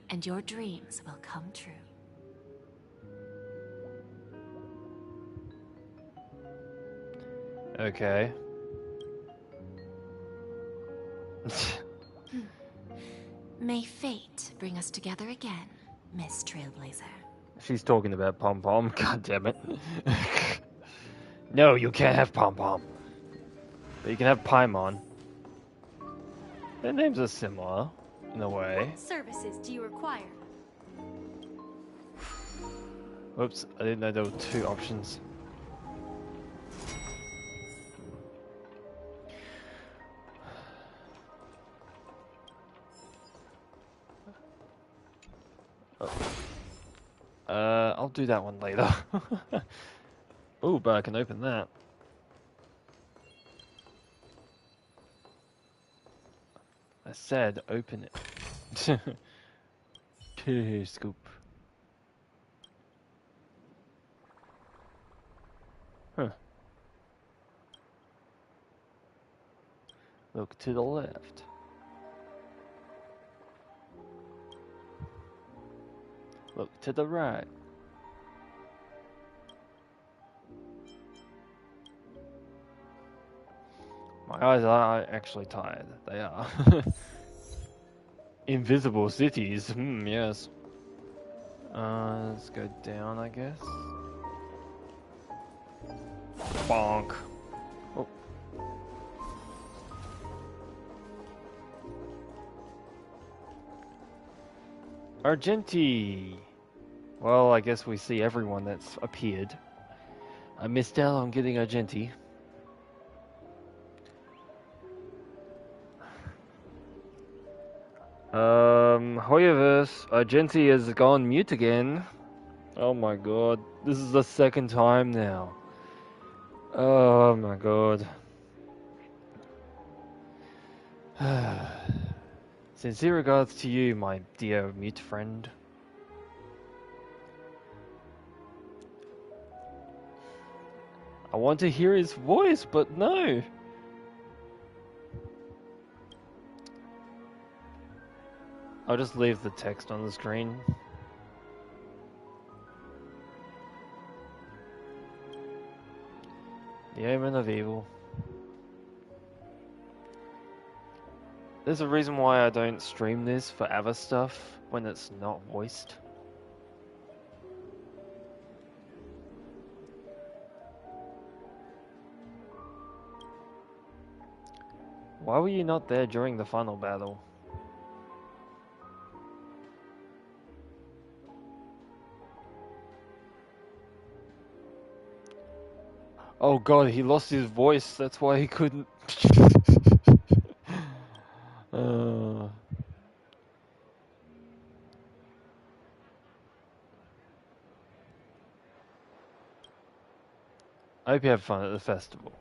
and your dreams will come true. Okay. May fate bring us together again, Miss Trailblazer. She's talking about Pom Pom, god damn it. No, you can't have Pom Pom. But you can have Paimon. Their names are similar, in a way. What services do you require? Whoops, I didn't know there were two options. I'll do that one later. Oh, but I can open that. I said open it. Scoop. Huh. Look to the left. Look to the right. My eyes are actually tired. They are. Invisible cities. Yes. Let's go down, I guess. Bonk. Oh. Argenti. Well, I guess we see everyone that's appeared. I missed out on getting Argenti. Hoyoverse, Argenti has gone mute again. Oh my god, this is the second time now. Oh my god. Sincere regards to you, my dear mute friend. I want to hear his voice, but no. I'll just leave the text on the screen. The Omen of Evil. There's a reason why I don't stream this for other stuff when it's not voiced. Why were you not there during the final battle? Oh god, he lost his voice, that's why he couldn't... I hope you have fun at the festival.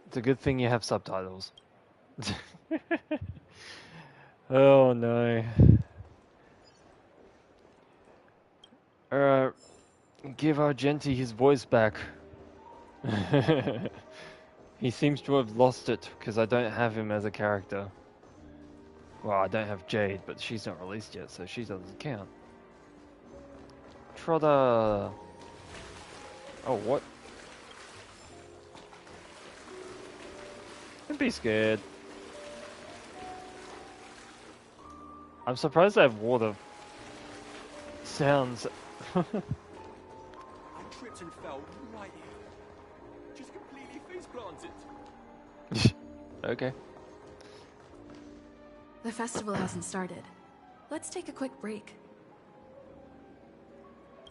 It's a good thing you have subtitles. Oh no. Alright, give Argenti his voice back. He seems to have lost it, because I don't have him as a character. Well, I don't have Jade, but she's not released yet, so she doesn't count. Trotter! Oh, what? Don't be scared. I'm surprised I have water sounds. I tripped and fell right here. Just completely face planted. Okay. The festival hasn't started. Let's take a quick break.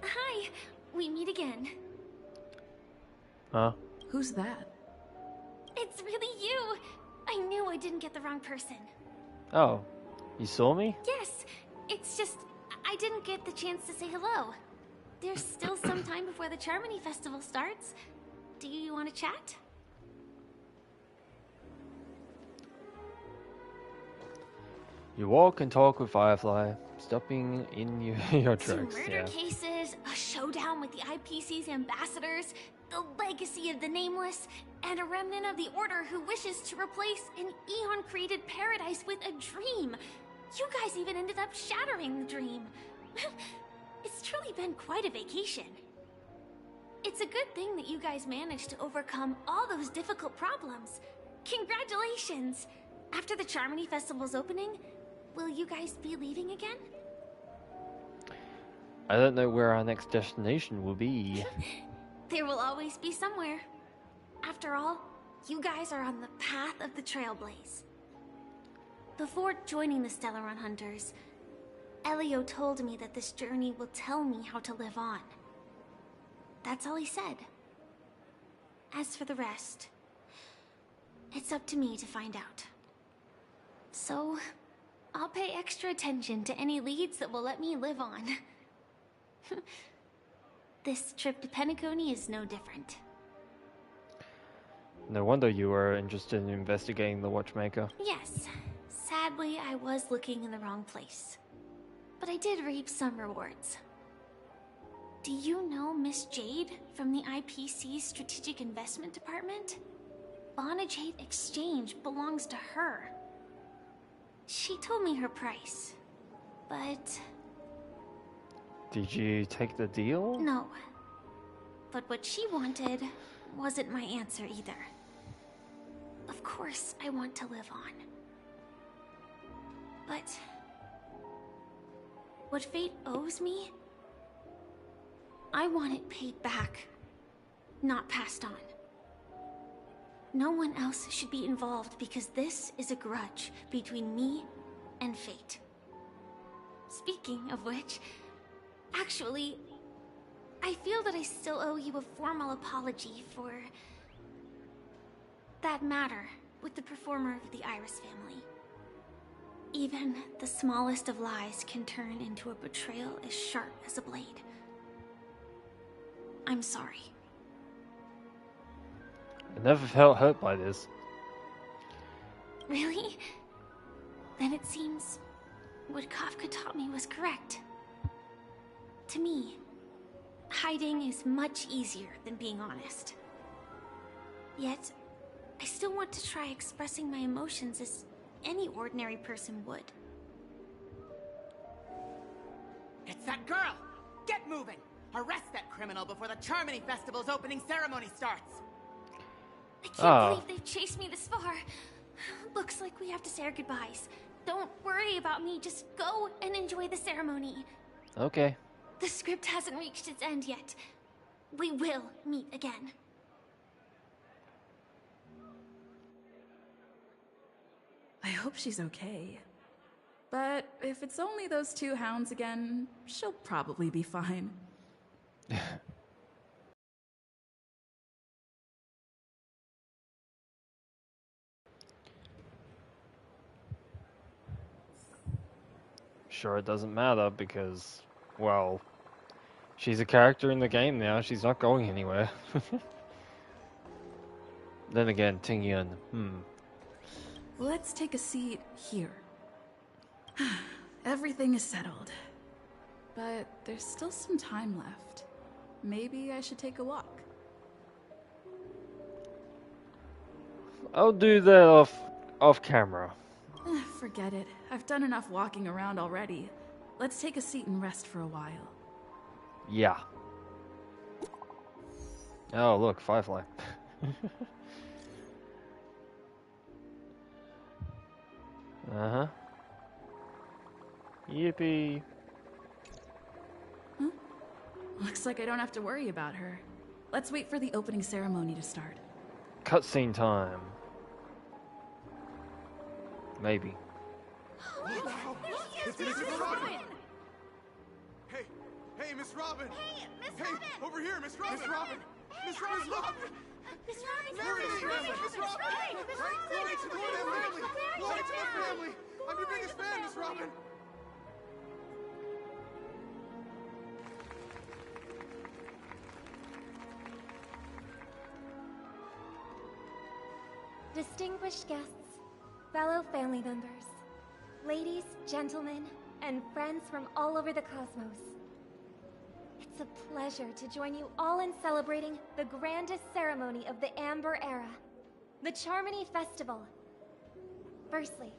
Hi, we meet again. Huh? Who's that? It's really you. I knew I didn't get the wrong person. Oh, you saw me? Yes, it's just I didn't get the chance to say hello. There's still some time before the Charmony Festival starts. Do you want to chat? You walk and talk with Firefly, stopping in your Some tracks. murder cases, a showdown with the IPC's ambassadors, the legacy of the Nameless, and a remnant of the Order who wishes to replace an Eon-created paradise with a dream. You guys even ended up shattering the dream. It's truly been quite a vacation. It's a good thing that you guys managed to overcome all those difficult problems. Congratulations! After the Charmony Festival's opening, will you guys be leaving again? I don't know where our next destination will be. There will always be somewhere. After all, you guys are on the path of the Trailblaze. Before joining the Stellaron Hunters, Elio told me that this journey will tell me how to live on. That's all he said. As for the rest, it's up to me to find out. So, I'll pay extra attention to any leads that will let me live on. This trip to Penacony is no different. No wonder you were interested in investigating the Watchmaker. Yes, sadly I was looking in the wrong place. But I did reap some rewards. Do you know Miss Jade from the IPC's Strategic Investment Department? Bonajade Exchange belongs to her. She told me her price, but... Did you take the deal? No. But what she wanted wasn't my answer either. Of course I want to live on. But... what fate owes me, I want it paid back, not passed on. No one else should be involved because this is a grudge between me and fate. Speaking of which, actually, I feel that I still owe you a formal apology for that matter with the performer of the Iris family. Even the smallest of lies can turn into a betrayal as sharp as a blade. I'm sorry. I never felt hurt by this. Really? Then it seems what Kafka taught me was correct. To me, hiding is much easier than being honest. Yet, I still want to try expressing my emotions as any ordinary person would. It's that girl! Get moving! Arrest that criminal before the Charmony Festival's opening ceremony starts! I can't believe they've chased me this far. Looks like we have to say our goodbyes. Don't worry about me, just go and enjoy the ceremony. Okay. The script hasn't reached its end yet. We will meet again. I hope she's okay. But if it's only those two hounds again, she'll probably be fine. Sure, it doesn't matter because, well, she's a character in the game now. She's not going anywhere. Then again, Tingyun, Let's take a seat here. Everything is settled. But there's still some time left. Maybe I should take a walk. I'll do that off camera. Forget it. I've done enough walking around already. Let's take a seat and rest for a while. Yeah. Oh, look, Firefly. Uh-huh. Yippee. Huh? Looks like I don't have to worry about her. Let's wait for the opening ceremony to start. Cutscene time. Maybe. It's Miss Robin! Hey, Miss Robin! Hey, Miss Robin! Over here, Miss Robin! Miss Robin! Miss Robin, look! Miss Robin! Mary, Miss Robin! Glory to the family! Glory to the family! I'm your biggest fan, Miss Robin! Distinguished guests, fellow family members, ladies, gentlemen, and friends from all over the cosmos. It's a pleasure to join you all in celebrating the grandest ceremony of the Amber Era, the Charmony Festival. Firstly,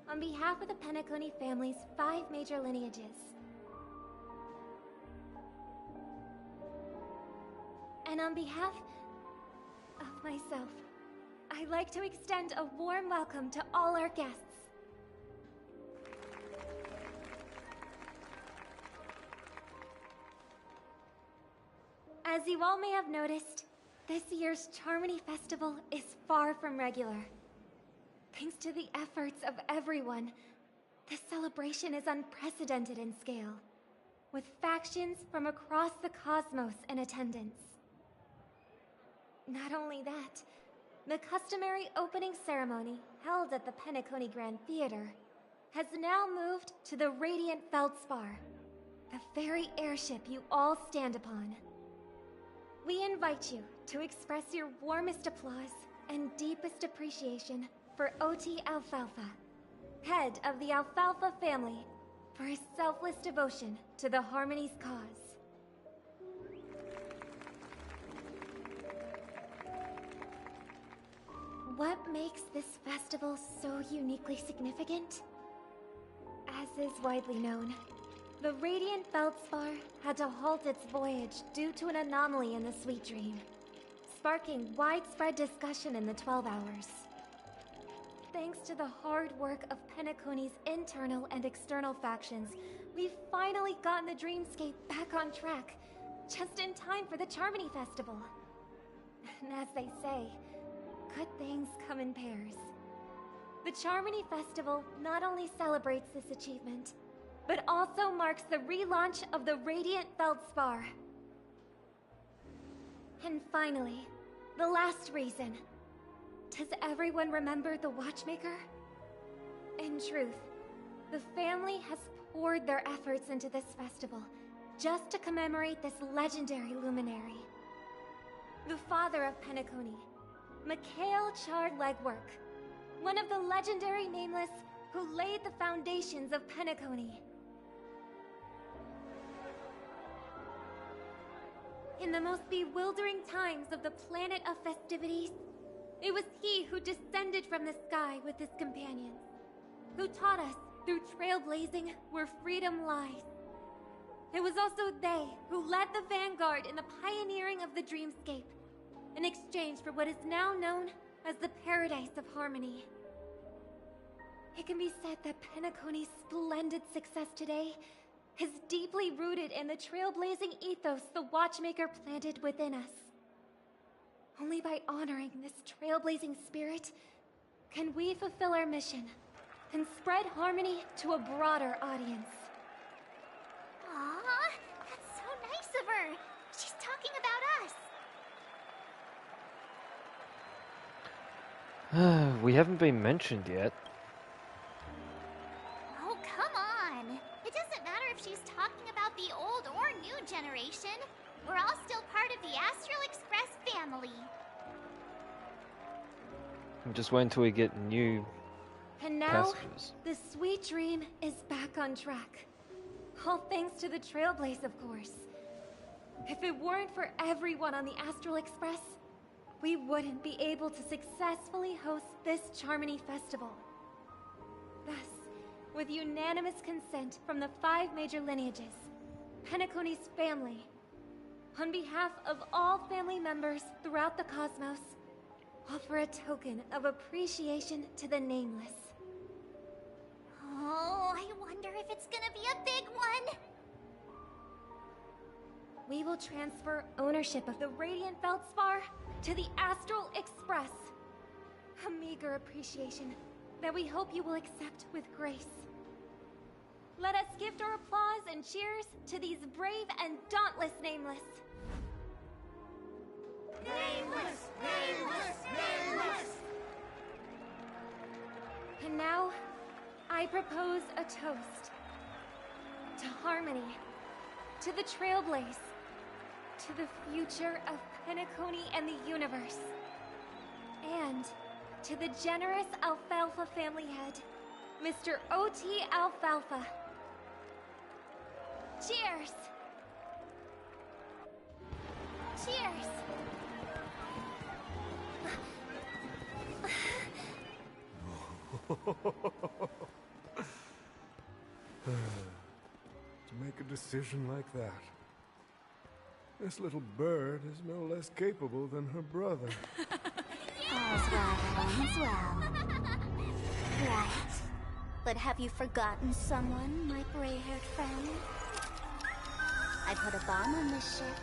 on behalf of the Penacony family's 5 major lineages, and on behalf of myself, I'd like to extend a warm welcome to all our guests. As you all may have noticed, this year's Charmony Festival is far from regular. Thanks to the efforts of everyone, this celebration is unprecedented in scale, with factions from across the cosmos in attendance. Not only that, the customary opening ceremony held at the Penacony Grand Theater has now moved to the Radiant Feldspar, the very airship you all stand upon. We invite you to express your warmest applause and deepest appreciation for Oti Alfalfa, head of the Alfalfa family, for his selfless devotion to the Harmony's cause. What makes this festival so uniquely significant? As is widely known, the Radiant Feldspar had to halt its voyage due to an anomaly in the Sweet Dream, sparking widespread discussion in the 12 Hours. Thanks to the hard work of Penacony's internal and external factions, we've finally gotten the Dreamscape back on track, just in time for the Charmony Festival. And as they say, good things come in pairs. The Charmony Festival not only celebrates this achievement, but also marks the relaunch of the Radiant Feldspar. And finally, the last reason. Does everyone remember the Watchmaker? In truth, The family has poured their efforts into this festival, just to commemorate this legendary luminary. The father of Penacony, Mikhail Chard Legwork, one of the legendary Nameless who laid the foundations of Penacony. In the most bewildering times of the planet of festivities, it was he who descended from the sky with his companions, who taught us through trailblazing where freedom lies. It was also they who led the vanguard in the pioneering of the dreamscape, in exchange for what is now known as the Paradise of Harmony. It can be said that Penacony's splendid success today is deeply rooted in the trailblazing ethos the Watchmaker planted within us. Only by honoring this trailblazing spirit can we fulfill our mission and spread harmony to a broader audience. Aw, that's so nice of her. She's talking about us. We haven't been mentioned yet. Oh, come on. It doesn't matter if she's talking about the old or new generation. We're all still part of the Astral Express family. I'm just waiting until we get new And now, passengers. the sweet dream is back on track. All thanks to the Trailblaze, of course. If it weren't for everyone on the Astral Express, we wouldn't be able to successfully host this Charmony Festival. Thus, with unanimous consent from the 5 major lineages, Penacony's family, on behalf of all family members throughout the cosmos, offer a token of appreciation to the Nameless. Oh, I wonder if it's gonna be a big one. We will transfer ownership of the Radiant Feldspar to the Astral Express. A meager appreciation that we hope you will accept with grace. Let us gift our applause and cheers to these brave and dauntless Nameless. Nameless! Nameless! Nameless! And now, I propose a toast. To harmony, to the Trailblaze, to the future of Penacony and the universe, and to the generous Alfalfa family head, Mr. O.T. Alfalfa. Cheers! Cheers! To make a decision like that. This little bird is no less capable than her brother. All's well that ends well. Right. But have you forgotten someone, my gray-haired friend? I put a bomb on this ship.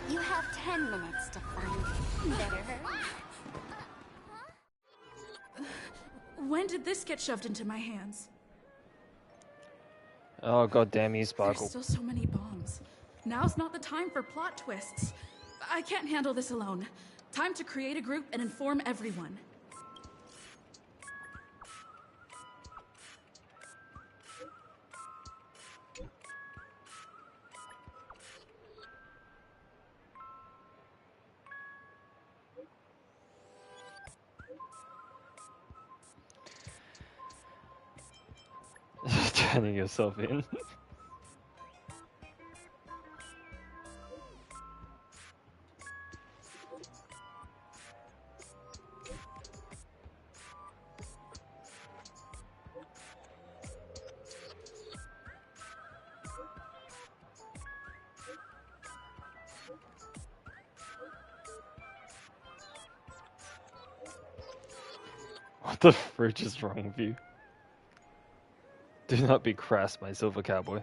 You have 10 minutes to find it. Better hurry. When did this get shoved into my hands? Oh, god damn you, There's Sparkle. still so many bombs. Now's not the time for plot twists. I can't handle this alone. Time to create a group and inform everyone. Turning yourself in. What the fridge is wrong with you? Do not be crass, my silver cowboy.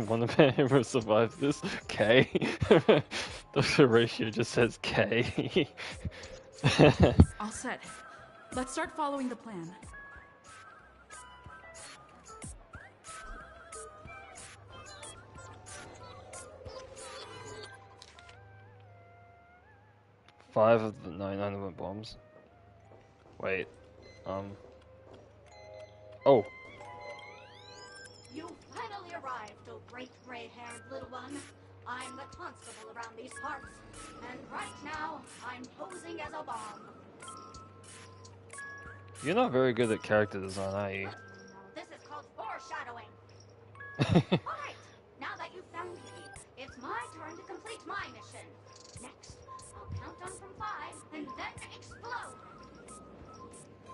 One of them ever survived this? K. Dr. Ratio just says K. All set. Let's start following the plan. Five of the 99 went bombs. Wait. Oh. You finally arrived, oh great gray-haired little one. I'm the constable around these parts, and right now, I'm posing as a bomb. You're not very good at character design, are you? This is called foreshadowing. Alright, now that you've found me, it's my turn to complete my mission. Next, I'll count down from 5, and then explode.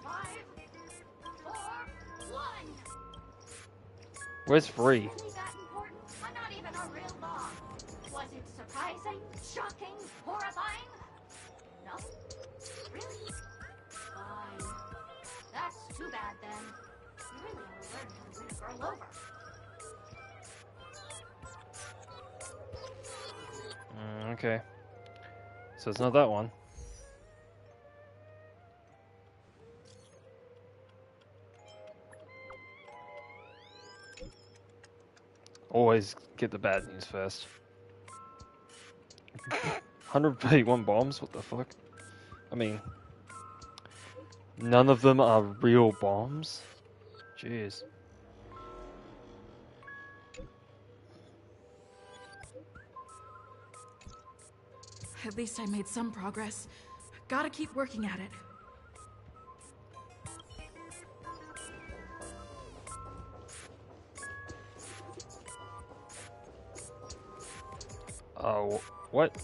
5, 4, 1. Where's 3? Really that important? I'm not even a real bomb. Was it surprising, shocking, horrifying? No? Really? Fine. That's too bad then. You really ought to learn how to win a girl over. Okay. So it's not that one. Always get the bad news first. 131 bombs? What the fuck? I mean, none of them are real bombs? Jeez. At least I made some progress. Gotta keep working at it. Oh, what?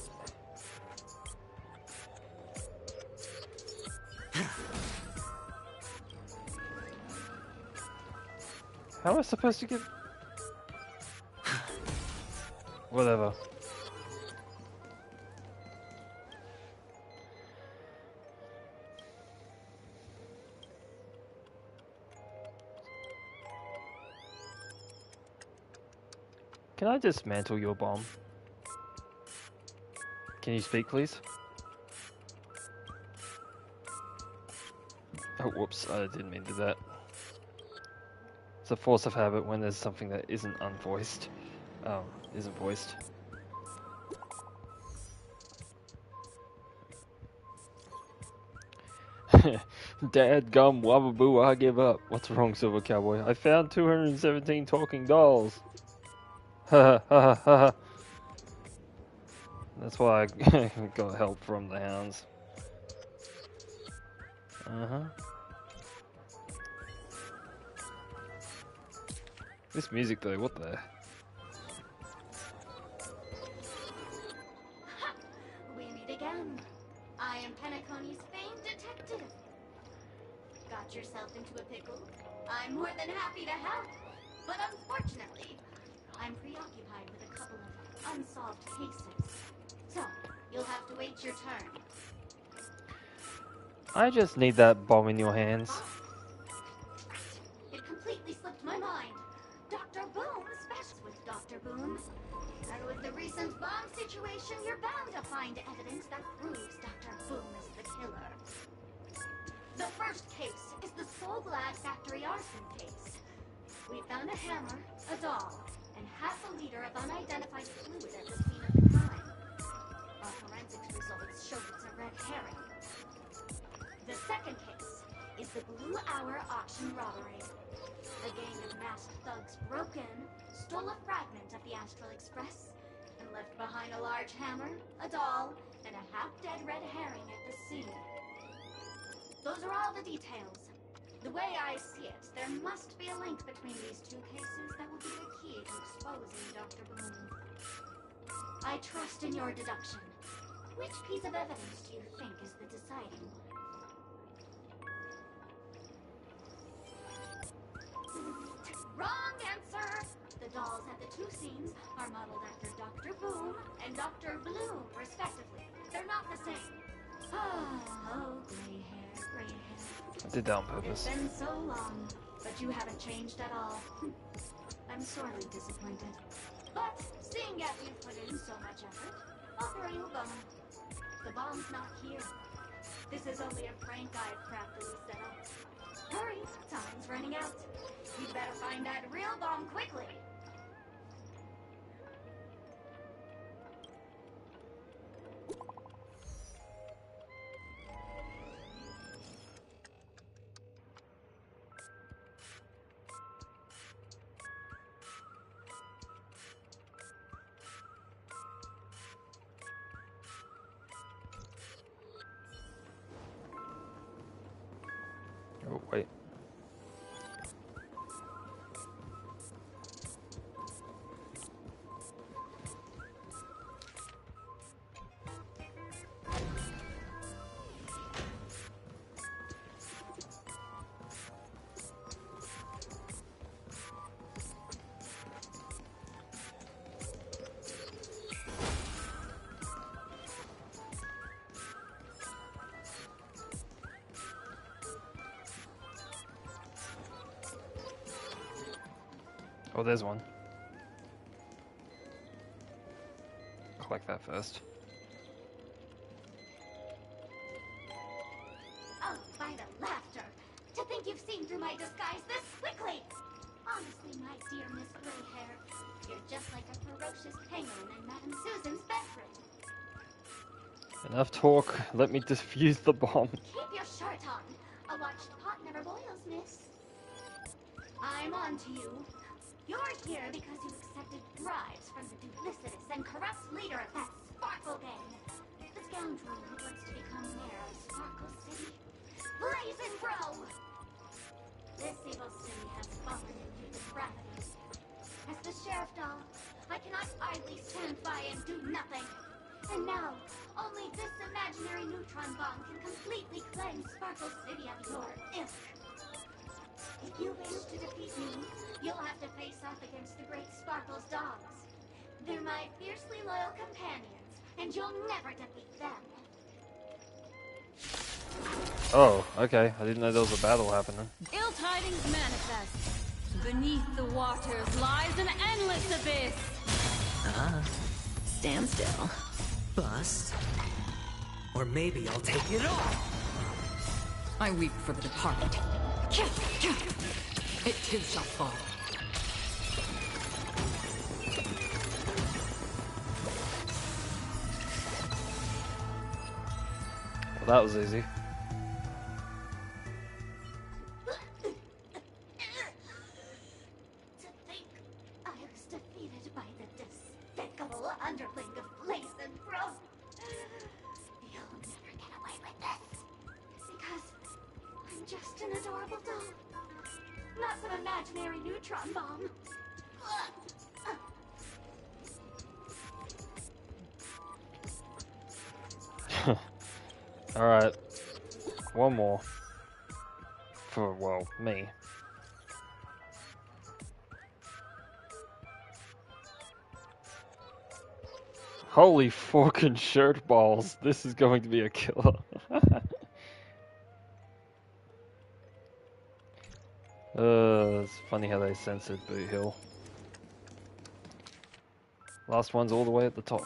How am I supposed to get... Whatever. Can I dismantle your bomb? Can you speak, please? Oh, whoops, I didn't mean to do that. It's a force of habit when there's something that isn't unvoiced. Isn't voiced. Dadgum wababoo, I give up. What's wrong, Silver Cowboy? I found 217 talking dolls. Ha ha ha ha. That's why I got help from the hounds. This music though, what the? Ha! We meet again. I am Penacony's famed detective. Got yourself into a pickle? I'm more than happy to help. But unfortunately, I'm preoccupied with a couple of unsolved cases. So, you'll have to wait your turn. I just need that bomb in your hands. It completely slipped my mind. Dr. Boom's best with Dr. Boom. And with the recent bomb situation, you're bound to find evidence that proves Dr. Boom is the killer. The first case is the Soul Glad Factory arson case. We found a hammer, a doll, and half a liter of unidentified fluid at the scene of the crime. Our forensics results show it's a red herring. The second case is the Blue Hour auction robbery. A gang of masked thugs broke in, stole a fragment of the Astral Express, and left behind a large hammer, a doll, and a half-dead red herring at the scene. Those are all the details. The way I see it, there must be a link between these two cases that will be the key to exposing Dr. Boom. I trust in your deduction. Which piece of evidence do you think is the deciding one? Wrong answer! The dolls at the two scenes are modeled after Dr. Boom and Dr. Bloom, respectively. They're not the same. Oh, gray hair, gray hair. I did that on purpose. It's been so long, but you haven't changed at all. I'm sorely disappointed. But seeing as you've put in so much effort, I'll throw you a bone. The bomb's not here. This is only a prank I've craftily set up. Hurry, time's running out. You'd better find that real bomb quickly. Oh, wait. Oh, there's one. Collect that first. Oh, by the laughter! To think you've seen through my disguise this quickly! Honestly, my dear Miss Greyhair, you're just like a ferocious penguin in Madame Susan's bedroom. Enough talk. Let me defuse the bomb. Keep your shirt on. A watched pot never boils, miss. I'm on to you. You're here because you accepted bribes from the duplicitous and corrupt leader of that Sparkle gang. The scoundrel who wants to become mayor of Sparkle City. Blazing Bro! This evil city has fallen into depravity. As the sheriff doll, I cannot idly stand by and do nothing. And now, only this imaginary neutron bomb can completely cleanse Sparkle City of your ilk. If you wish to defeat me, you'll have to face off against the Great Sparkle's dogs. They're my fiercely loyal companions, and you'll never defeat them. Oh, okay. I didn't know there was a battle happening. Ill tidings manifest. Beneath the waters lies an endless abyss. Stand still. Bust. Or maybe I'll take it all. I weep for the departed. It too shall fall. Well, that was easy. To think I was defeated by the despicable underling of Blazing Bro. You'll never get away with this. Because I'm just an adorable doll. Not some imaginary neutron bomb. Alright. One more. For, well, me. Holy fucking shirt balls. This is going to be a killer. It's funny how they censored Boot Hill. Last one's all the way at the top.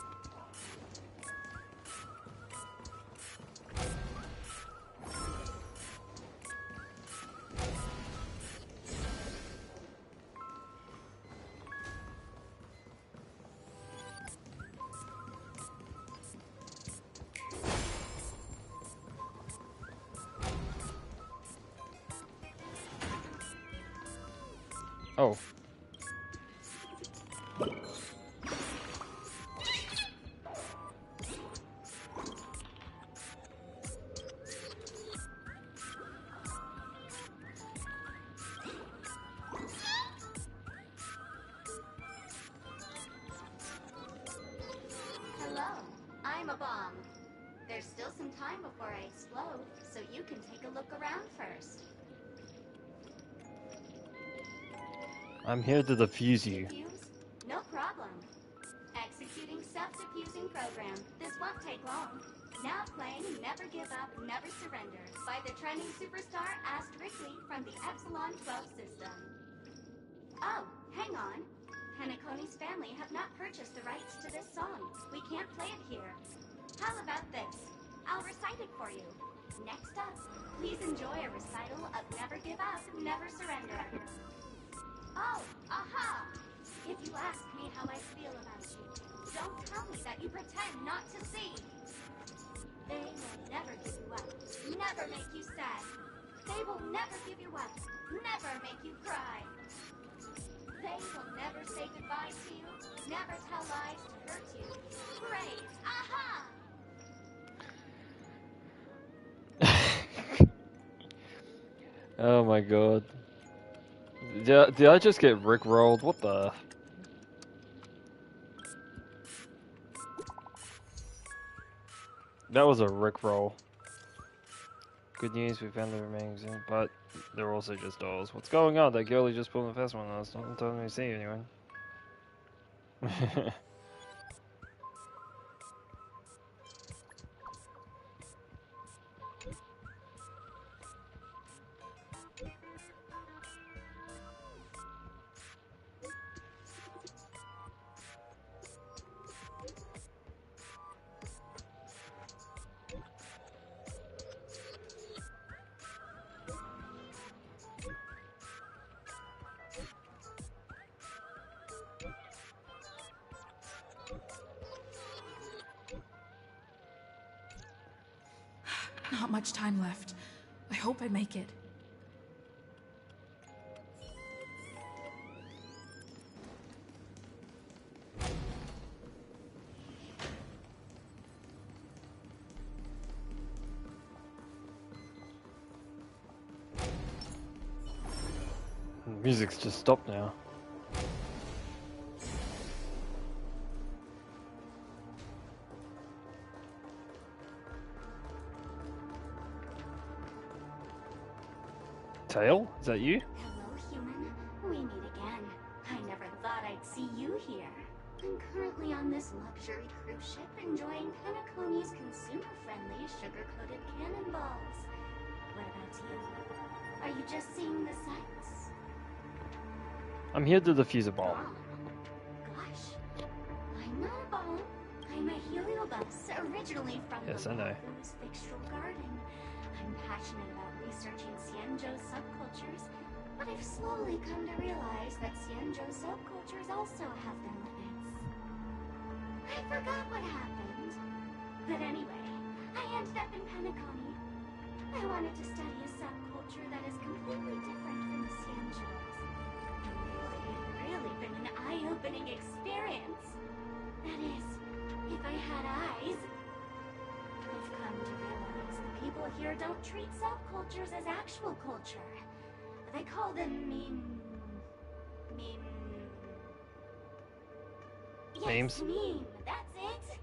Oh. Hello, I'm a bomb. There's still some time before I explode, so you can take a look around first. I'm here to defuse you. Defuse? No problem. Executing self-defusing program. This won't take long. Now playing Never Give Up, Never Surrender by the trending superstar Ast Rickley from the Epsilon 12 system. Oh, hang on. Penacony's family have not purchased the rights to this song. We can't play it here. How about this? I'll recite it for you. Next up, please enjoy a recital of Never Give Up, Never Surrender. Oh, aha! If you ask me how I feel about you, don't tell me that you pretend not to see. They will never give you up, never make you sad. They will never give you up, never make you cry. They will never say goodbye to you, never tell lies to hurt you. Great, aha! Oh my god. Did I just get rickrolled? What the? That was a rickroll. Good news, we found the remaining zone, but they're also just dolls. What's going on? That girl who just pulled the first one on us. Don't tell me to see anyone. Not much time left. I hope I make it. Music's just stopped now. Tail? Is that you? Hello, human. We meet again. I never thought I'd see you here. I'm currently on this luxury cruise ship enjoying Penacony's consumer-friendly sugar-coated cannonballs. What about you? Are you just seeing the sights? I'm here to defuse a bomb. Gosh. I'm not a bomb. I'm a heliobus, originally from Yes, the I know. Lagoon's Fictional Garden. I'm passionate about researching Xianzhou's subcultures, but I've slowly come to realize that Xianzhou subcultures also have their limits. I forgot what happened. But anyway, I ended up in Penacony. I wanted to study a subculture that is completely different from the Xianzhou's. It's really been an eye-opening experience. That is, if I had eyes. I've come to realize the people here don't treat subcultures as actual culture. They call them Memes? Meme, that's it.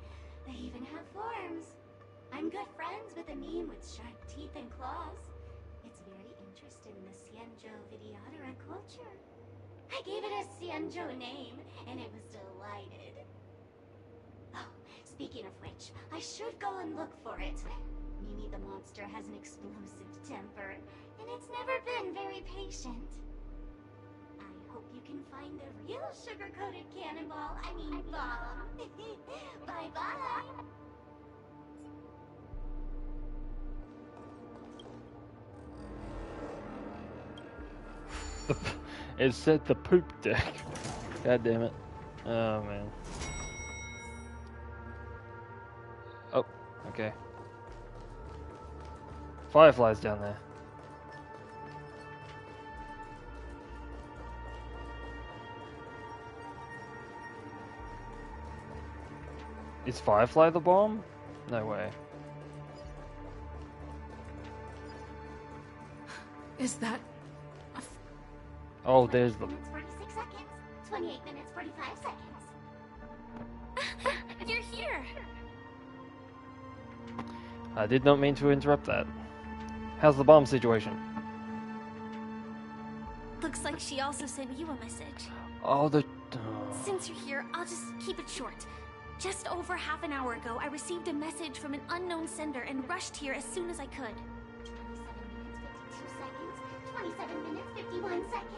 They even have forms. I'm good friends with a meme with sharp teeth and claws. It's very interested in the Xianzhou Videodera culture. I gave it a Xianzhou name, and it was delighted. Oh, speaking of which, I should go and look for it. Mimi the monster has an explosive temper, and it's never been very patient. I hope you can find the real sugar-coated cannonball, bomb. Bye-bye. It said the poop deck. God damn it. Oh man. Oh, okay. Fireflies down there. Is Firefly the bomb? No way. Is that... Oh, there's the... 46 seconds. 28 minutes, 45 seconds. You're here! I did not mean to interrupt that. How's the bomb situation? Looks like she also sent you a message. Oh, the... Since you're here, I'll just keep it short. Just over half an hour ago, I received a message from an unknown sender and rushed here as soon as I could. 27 minutes, 51 seconds.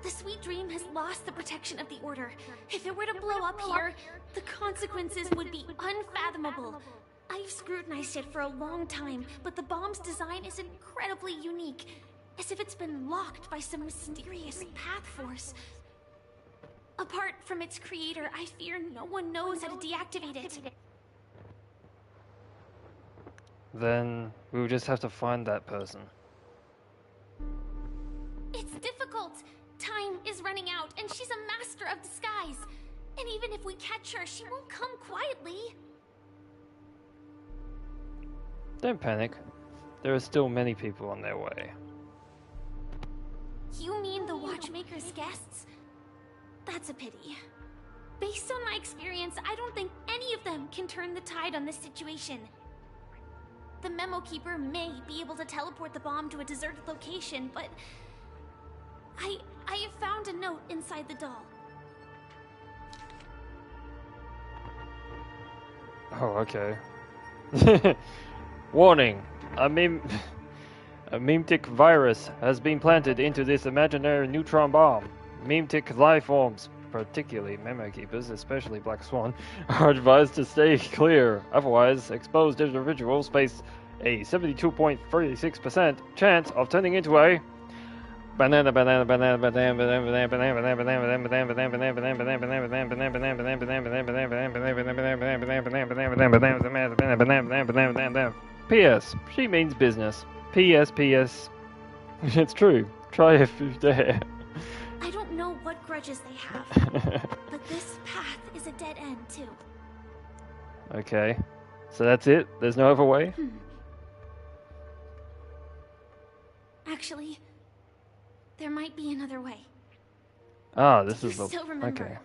The Sweet Dream has lost the protection of the Order. If it were to blow up here, the consequences would be unfathomable. I've scrutinized it for a long time, but the bomb's design is incredibly unique, as if it's been locked by some mysterious path force. Apart from its creator, I fear no one knows how to deactivate it. Then we'll just have to find that person. It's difficult. Time is running out, and she's a master of disguise. And even if we catch her, she won't come quietly. Don't panic. There are still many people on their way. You mean the Watchmaker's guests? That's a pity. Based on my experience, I don't think any of them can turn the tide on this situation. The Memo Keeper may be able to teleport the bomb to a deserted location, but I have found a note inside the doll. Oh, okay. Warning! A memetic virus has been planted into this imaginary neutron bomb. Memetic life forms, particularly Memo Keepers, especially Black Swan, are advised to stay clear. Otherwise, exposed individuals face a 72.36% chance of turning into a banana. P.S. She means business. P.S. P.S. It's true. Try if you dare. I don't know what grudges they have, but this path is a dead end too. Okay. So that's it? There's no other way? Actually, there might be another way. Ah, this Do is you the... still remember? Okay.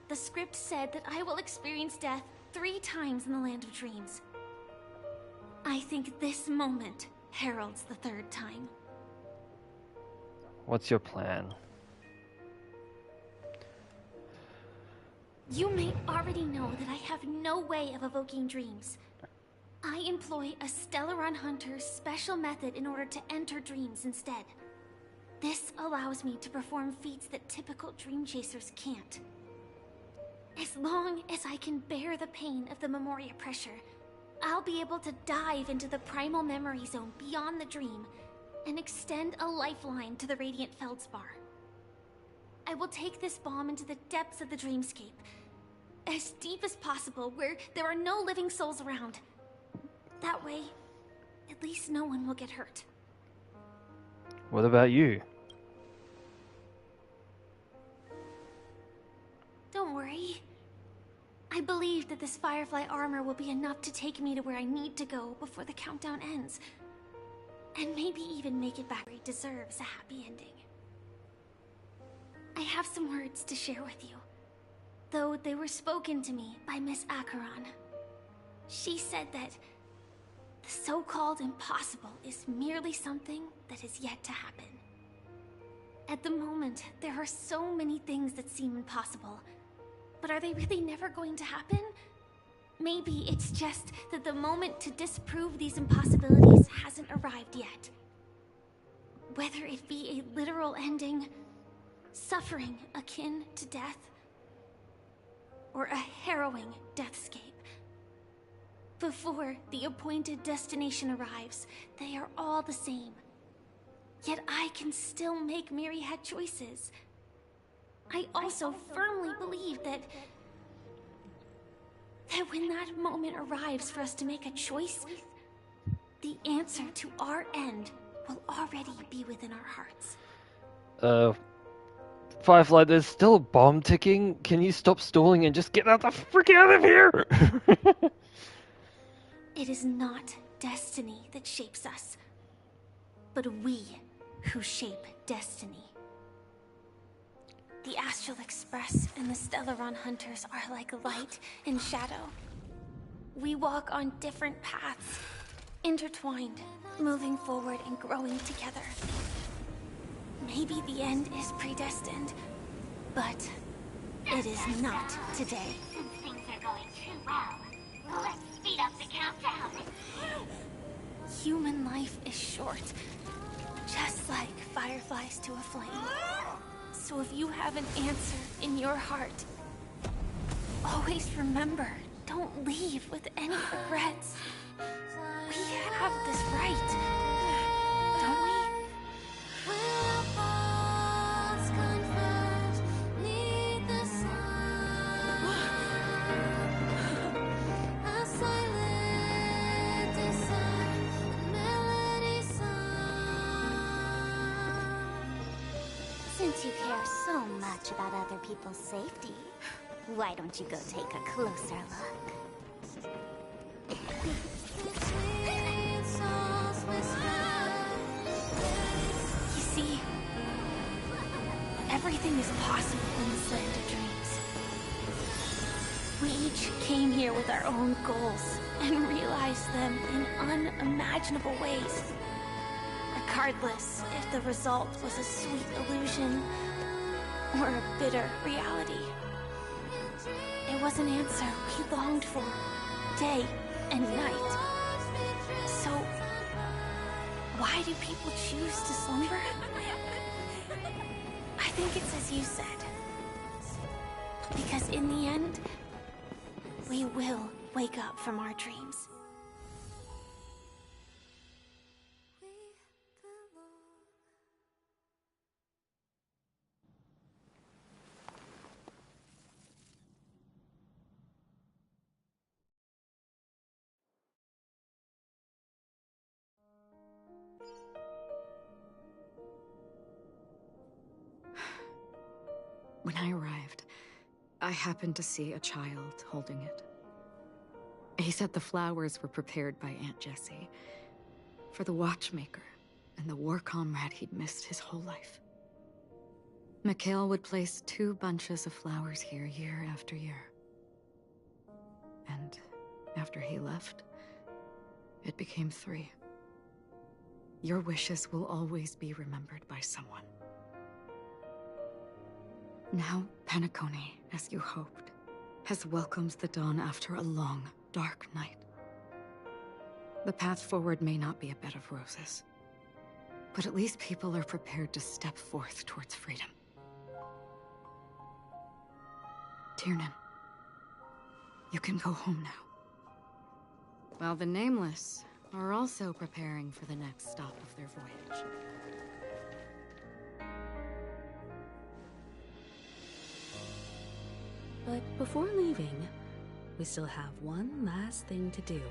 The script said that I will experience death 3 times in the Land of Dreams. I think this moment heralds the 3rd time. What's your plan? You may already know that I have no way of evoking dreams. I employ a Stellaron Hunter's special method in order to enter dreams instead. This allows me to perform feats that typical dream chasers can't. As long as I can bear the pain of the Memoria pressure, I'll be able to dive into the primal memory zone beyond the dream and extend a lifeline to the Radiant Feldspar. I will take this bomb into the depths of the dreamscape, as deep as possible where there are no living souls around. That way, at least no one will get hurt. What about you? Don't worry. I believe that this Firefly armor will be enough to take me to where I need to go before the countdown ends. And maybe even make it back where it deserves a happy ending. I have some words to share with you, though they were spoken to me by Miss Acheron. She said that the so-called impossible is merely something that is yet to happen. At the moment, there are so many things that seem impossible, but are they really never going to happen? Maybe it's just that the moment to disprove these impossibilities hasn't arrived yet. Whether it be a literal ending, suffering akin to death, or a harrowing deathscape. Before the appointed destination arrives, they are all the same. Yet I can still make myriad choices. I also firmly believe that when that moment arrives for us to make a choice, the answer to our end will already be within our hearts. Firefly, there's still a bomb ticking. Can you stop stalling and just get out the frick out of here? It is not destiny that shapes us, but we who shape destiny. The Astral Express and the Stellaron Hunters are like light and shadow. We walk on different paths, intertwined, moving forward and growing together. Maybe the end is predestined, but it is not today. going too well. Let's speed up the countdown. Human life is short, just like fireflies to a flame. So if you have an answer in your heart, always remember, don't leave with any regrets. We have this right, don't we? Since you care so much about other people's safety, why don't you go take a closer look? You see, everything is possible in this land of dreams. We each came here with our own goals and realized them in unimaginable ways. Regardless if the result was a sweet illusion or a bitter reality. It was an answer we longed for, day and night. So, why do people choose to slumber? I think it's as you said. Because in the end, we will wake up from our dreams. When I arrived, I happened to see a child holding it. He said the flowers were prepared by Aunt Jessie for the watchmaker and the war comrade he'd missed his whole life. Mikhail would place 2 bunches of flowers here year after year. And after he left, it became 3. Your wishes will always be remembered by someone. Now, Penacony, as you hoped, has welcomed the dawn after a long, dark night. The path forward may not be a bed of roses, but at least people are prepared to step forth towards freedom. Tiernan, you can go home now. While the Nameless are also preparing for the next stop of their voyage. But before leaving, we still have one last thing to do.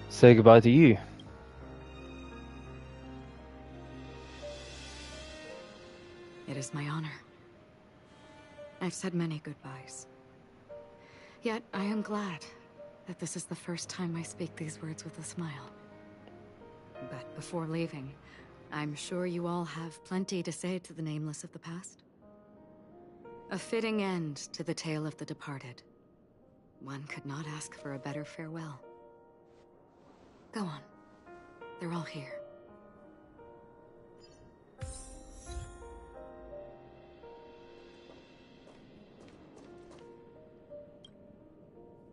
Say goodbye to you. It is my honor. I've said many goodbyes. Yet I am glad that this is the first time I speak these words with a smile. But before leaving, I'm sure you all have plenty to say to the Nameless of the past. A fitting end to the tale of the departed. One could not ask for a better farewell. Go on. They're all here.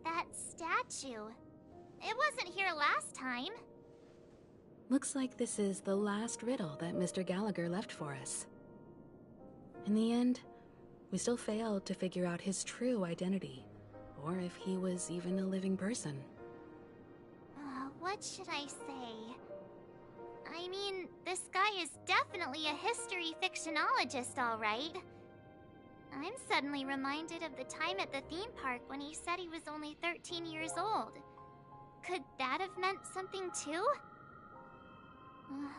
That statue. It wasn't here last time. Looks like this is the last riddle that Mr. Gallagher left for us. In the end, we still failed to figure out his true identity, or if he was even a living person. What should I say? I mean, this guy is definitely a history fictionologist, all right. I'm suddenly reminded of the time at the theme park when he said he was only 13 years old. Could that have meant something too?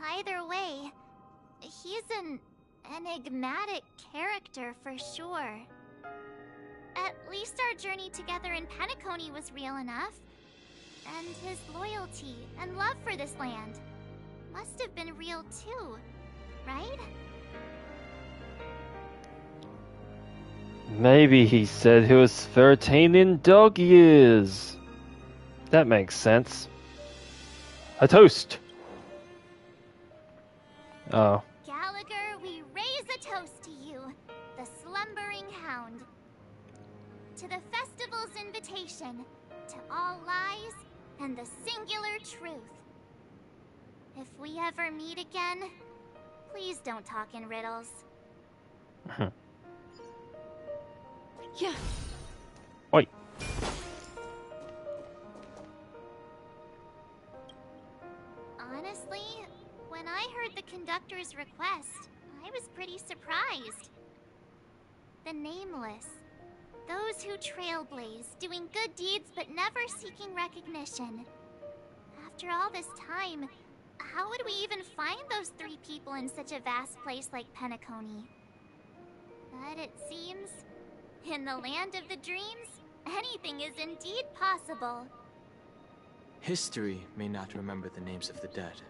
Either way, he's an enigmatic character for sure. At least our journey together in Penacony was real enough. And his loyalty and love for this land must have been real too, right? Maybe he said he was 13 in dog years. That makes sense. A toast! Oh. Gallagher, we raise a toast to you. to the festival's invitation, to all lies and the singular truth. If we ever meet again, please don't talk in riddles. Yeah. Oi. Honestly, when I heard the conductor's request, I was pretty surprised. The Nameless. Those who trailblaze, doing good deeds but never seeking recognition. After all this time, how would we even find those 3 people in such a vast place like Penacony? But it seems, in the land of the dreams, anything is indeed possible. History may not remember the names of the dead,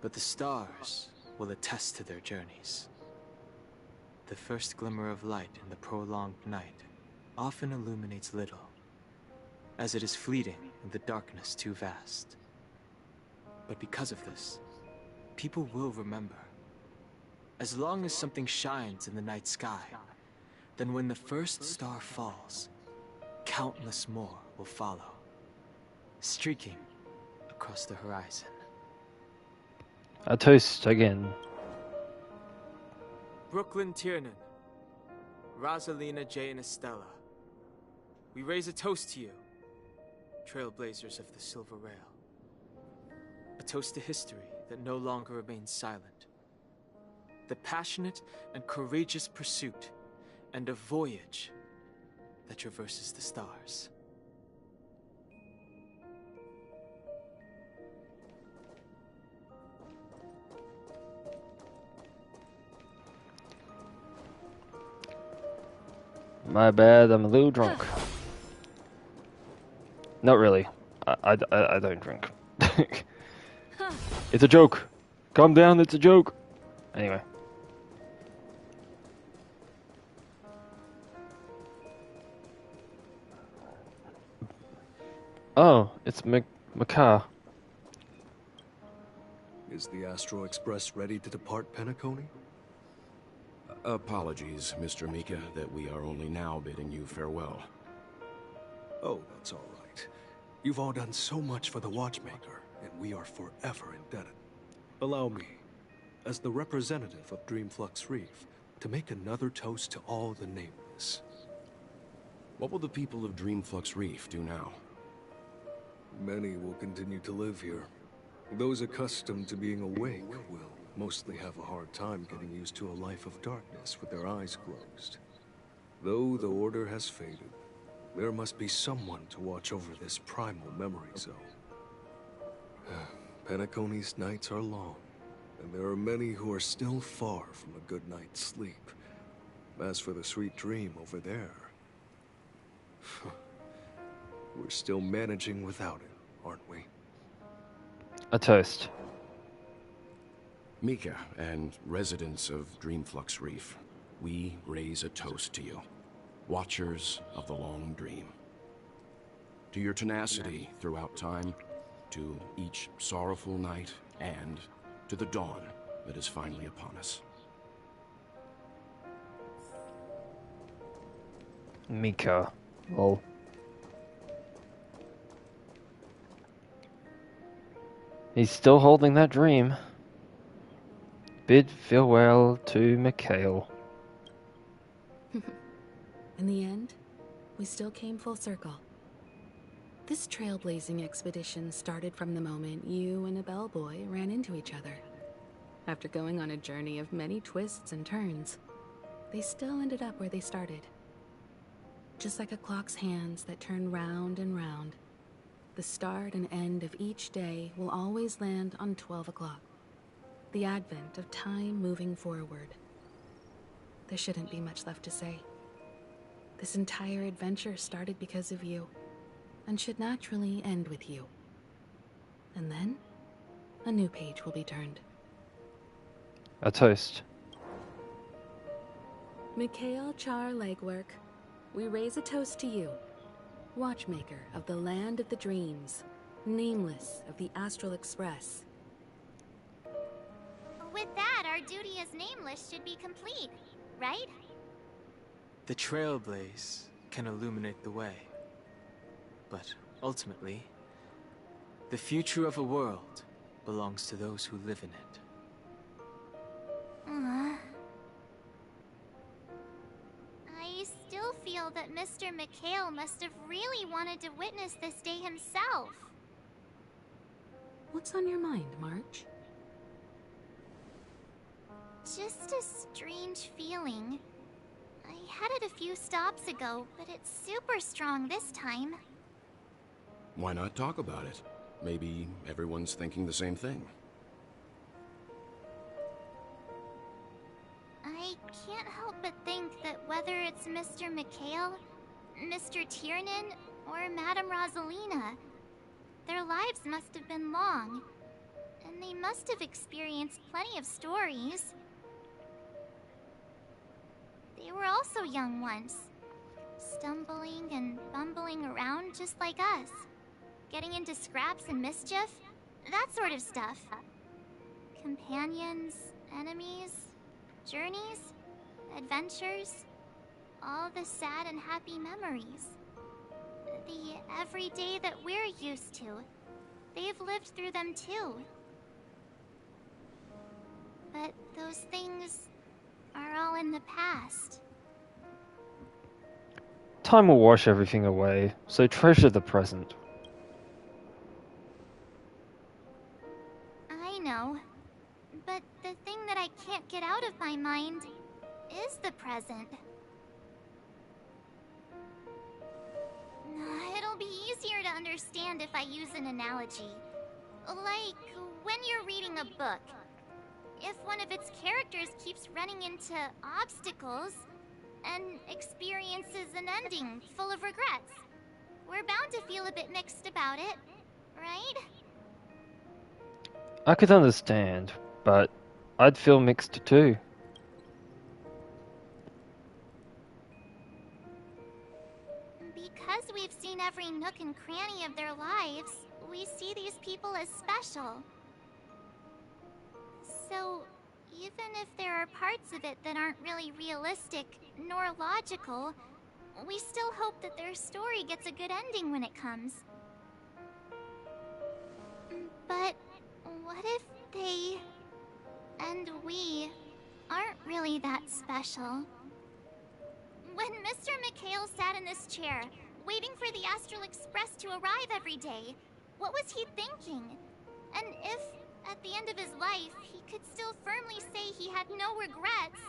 but the stars will attest to their journeys. The first glimmer of light in the prolonged night often illuminates little, as it is fleeting in the darkness too vast. But because of this, people will remember. As long as something shines in the night sky, then when the first star falls, countless more will follow, streaking across the horizon. A toast again. Brooklyn Tiernan, Rosalina J. and Estella, we raise a toast to you, trailblazers of the Silver Rail. A toast to history that no longer remains silent. The passionate and courageous pursuit, and a voyage that traverses the stars. My bad, I'm a little drunk. Not really. I don't drink. It's a joke. Calm down, it's a joke. Anyway. Oh, it's Mika. Is the Astro Express ready to depart Penacony? Apologies, Mr. Mika, that we are only now bidding you farewell. Oh, that's all right. You've all done so much for the Watchmaker, and we are forever indebted. Allow me, as the representative of Dreamflux Reef, to make another toast to all the nameless. What will the people of Dreamflux Reef do now? Many will continue to live here. Those accustomed to being awake will mostly have a hard time getting used to a life of darkness with their eyes closed. Though the order has faded, there must be someone to watch over this primal memory zone. Penacony's nights are long, and there are many who are still far from a good night's sleep. As for the sweet dream over there, we're still managing without it, aren't we? A toast. Mika and residents of Dreamflux Reef, we raise a toast to you, watchers of the long dream. To your tenacity throughout time, to each sorrowful night, and to the dawn that is finally upon us. Mika. Lol. He's still holding that dream. Bid farewell to Mikhail. In the end, we still came full circle. This trailblazing expedition started from the moment you and a bellboy ran into each other. After going on a journey of many twists and turns, they still ended up where they started. Just like a clock's hands that turn round and round, the start and end of each day will always land on 12 o'clock. The advent of time moving forward. There shouldn't be much left to say. This entire adventure started because of you, and should naturally end with you. And then, a new page will be turned. A toast. Mikhail Char Legwork, we raise a toast to you, Watchmaker of the Land of the Dreams, Nameless of the Astral Express. With that, our duty as Nameless should be complete, right? The trailblaze can illuminate the way. But ultimately, the future of a world belongs to those who live in it. I still feel that Mr. McHale must have really wanted to witness this day himself. What's on your mind, March? Just a strange feeling. I had it a few stops ago, but it's super strong this time. Why not talk about it? Maybe everyone's thinking the same thing. I can't help but think that whether it's Mr. McHale, Mr. Tiernan, or Madame Rosalina, their lives must have been long, and they must have experienced plenty of stories. They were also young once, stumbling and bumbling around just like us, getting into scraps and mischief, that sort of stuff. Companions, enemies, journeys, adventures, all the sad and happy memories. The everyday that we're used to, they've lived through them too. But those things are all in the past. Time will wash everything away, so treasure the present. I know, but the thing that I can't get out of my mind is the present. It'll be easier to understand if I use an analogy. Like when you're reading a book. If one of its characters keeps running into obstacles and experiences an ending full of regrets, we're bound to feel a bit mixed about it, right? I could understand, but I'd feel mixed too. Because we've seen every nook and cranny of their lives, we see these people as special. So, even if there are parts of it that aren't really realistic nor logical, we still hope that their story gets a good ending when it comes. But what if they and we aren't really that special? When Mr. McHale sat in this chair, waiting for the Astral Express to arrive every day, what was he thinking? And if, at the end of his life, he could still firmly say he had no regrets,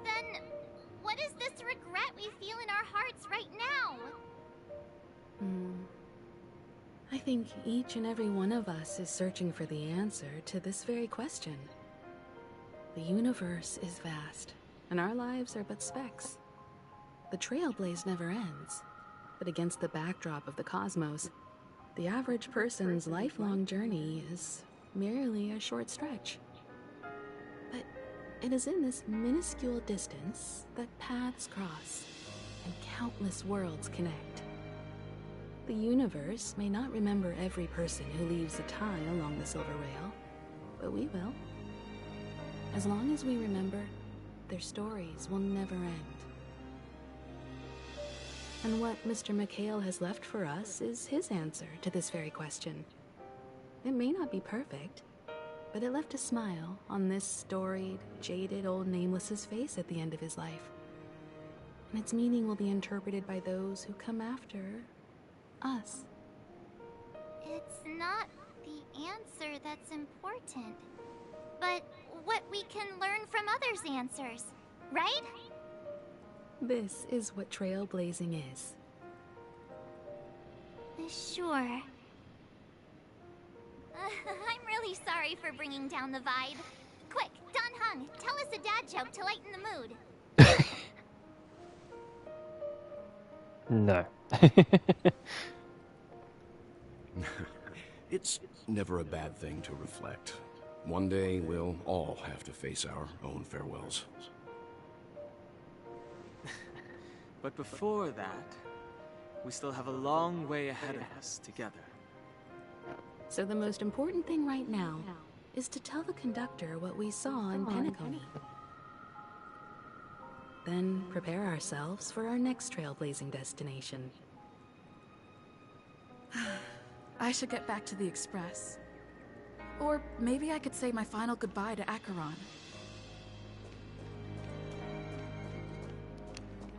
then what is this regret we feel in our hearts right now? I think each and every one of us is searching for the answer to this very question. The universe is vast, and our lives are but specks. The trailblaze never ends, but against the backdrop of the cosmos, the average person's lifelong journey is merely a short stretch. But it is in this minuscule distance that paths cross and countless worlds connect. The universe may not remember every person who leaves a tie along the silver rail, but we will. As long as we remember, their stories will never end. And what Mr. McHale has left for us is his answer to this very question. It may not be perfect, but it left a smile on this storied, jaded old Nameless's face at the end of his life. And its meaning will be interpreted by those who come after us. It's not the answer that's important, but what we can learn from others' answers, right? This is what trailblazing is. Sure. I'm really sorry for bringing down the vibe. Quick, Don Hung, tell us a dad joke to lighten the mood. No. It's never a bad thing to reflect. One day, we'll all have to face our own farewells. But before that, we still have a long way ahead of us together. So the most important thing right now is to tell the conductor what we saw in Penacony. then prepare ourselves for our next trailblazing destination. I should get back to the Express. Or maybe I could say my final goodbye to Acheron.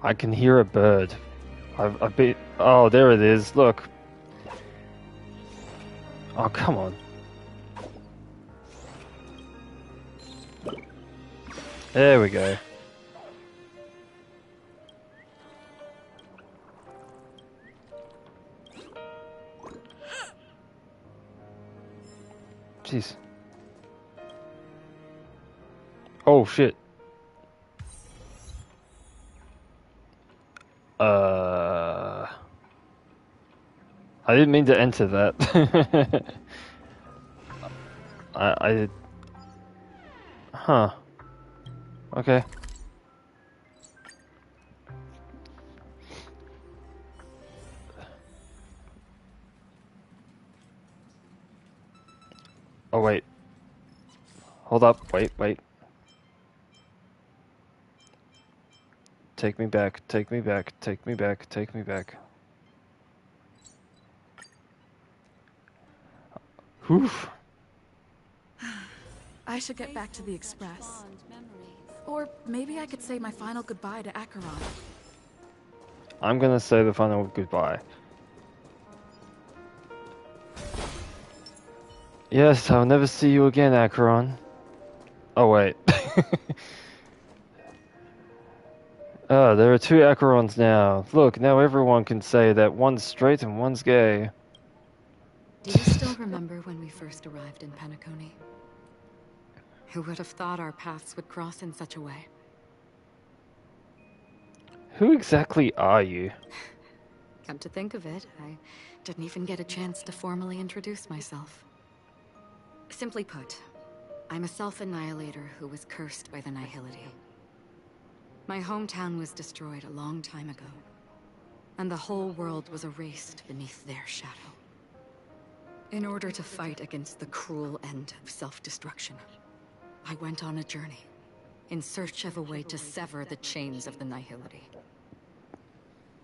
I can hear a bird. I've been... Oh, there it is. Look. Oh, come on. There we go. Jeez. Oh, shit. I didn't mean to enter that. I Huh. Okay. Oh, wait. Hold up. Wait. Take me back. Take me back. Take me back. Take me back. Whew. I should get back to the Express. Or maybe I could say my final goodbye to Acheron. I'm gonna say the final goodbye. Yes, I'll never see you again, Acheron. Oh, wait. There are 2 Acherons now. Look, now everyone can say that one's straight and one's gay. Do you still remember when we first arrived in Penacony? Who would have thought our paths would cross in such a way? Who exactly are you? Come to think of it, I didn't even get a chance to formally introduce myself. Simply put, I'm a self-annihilator who was cursed by the Nihility. My hometown was destroyed a long time ago, and the whole world was erased beneath their shadow. In order to fight against the cruel end of self-destruction, I went on a journey, in search of a way to sever the chains of the Nihility.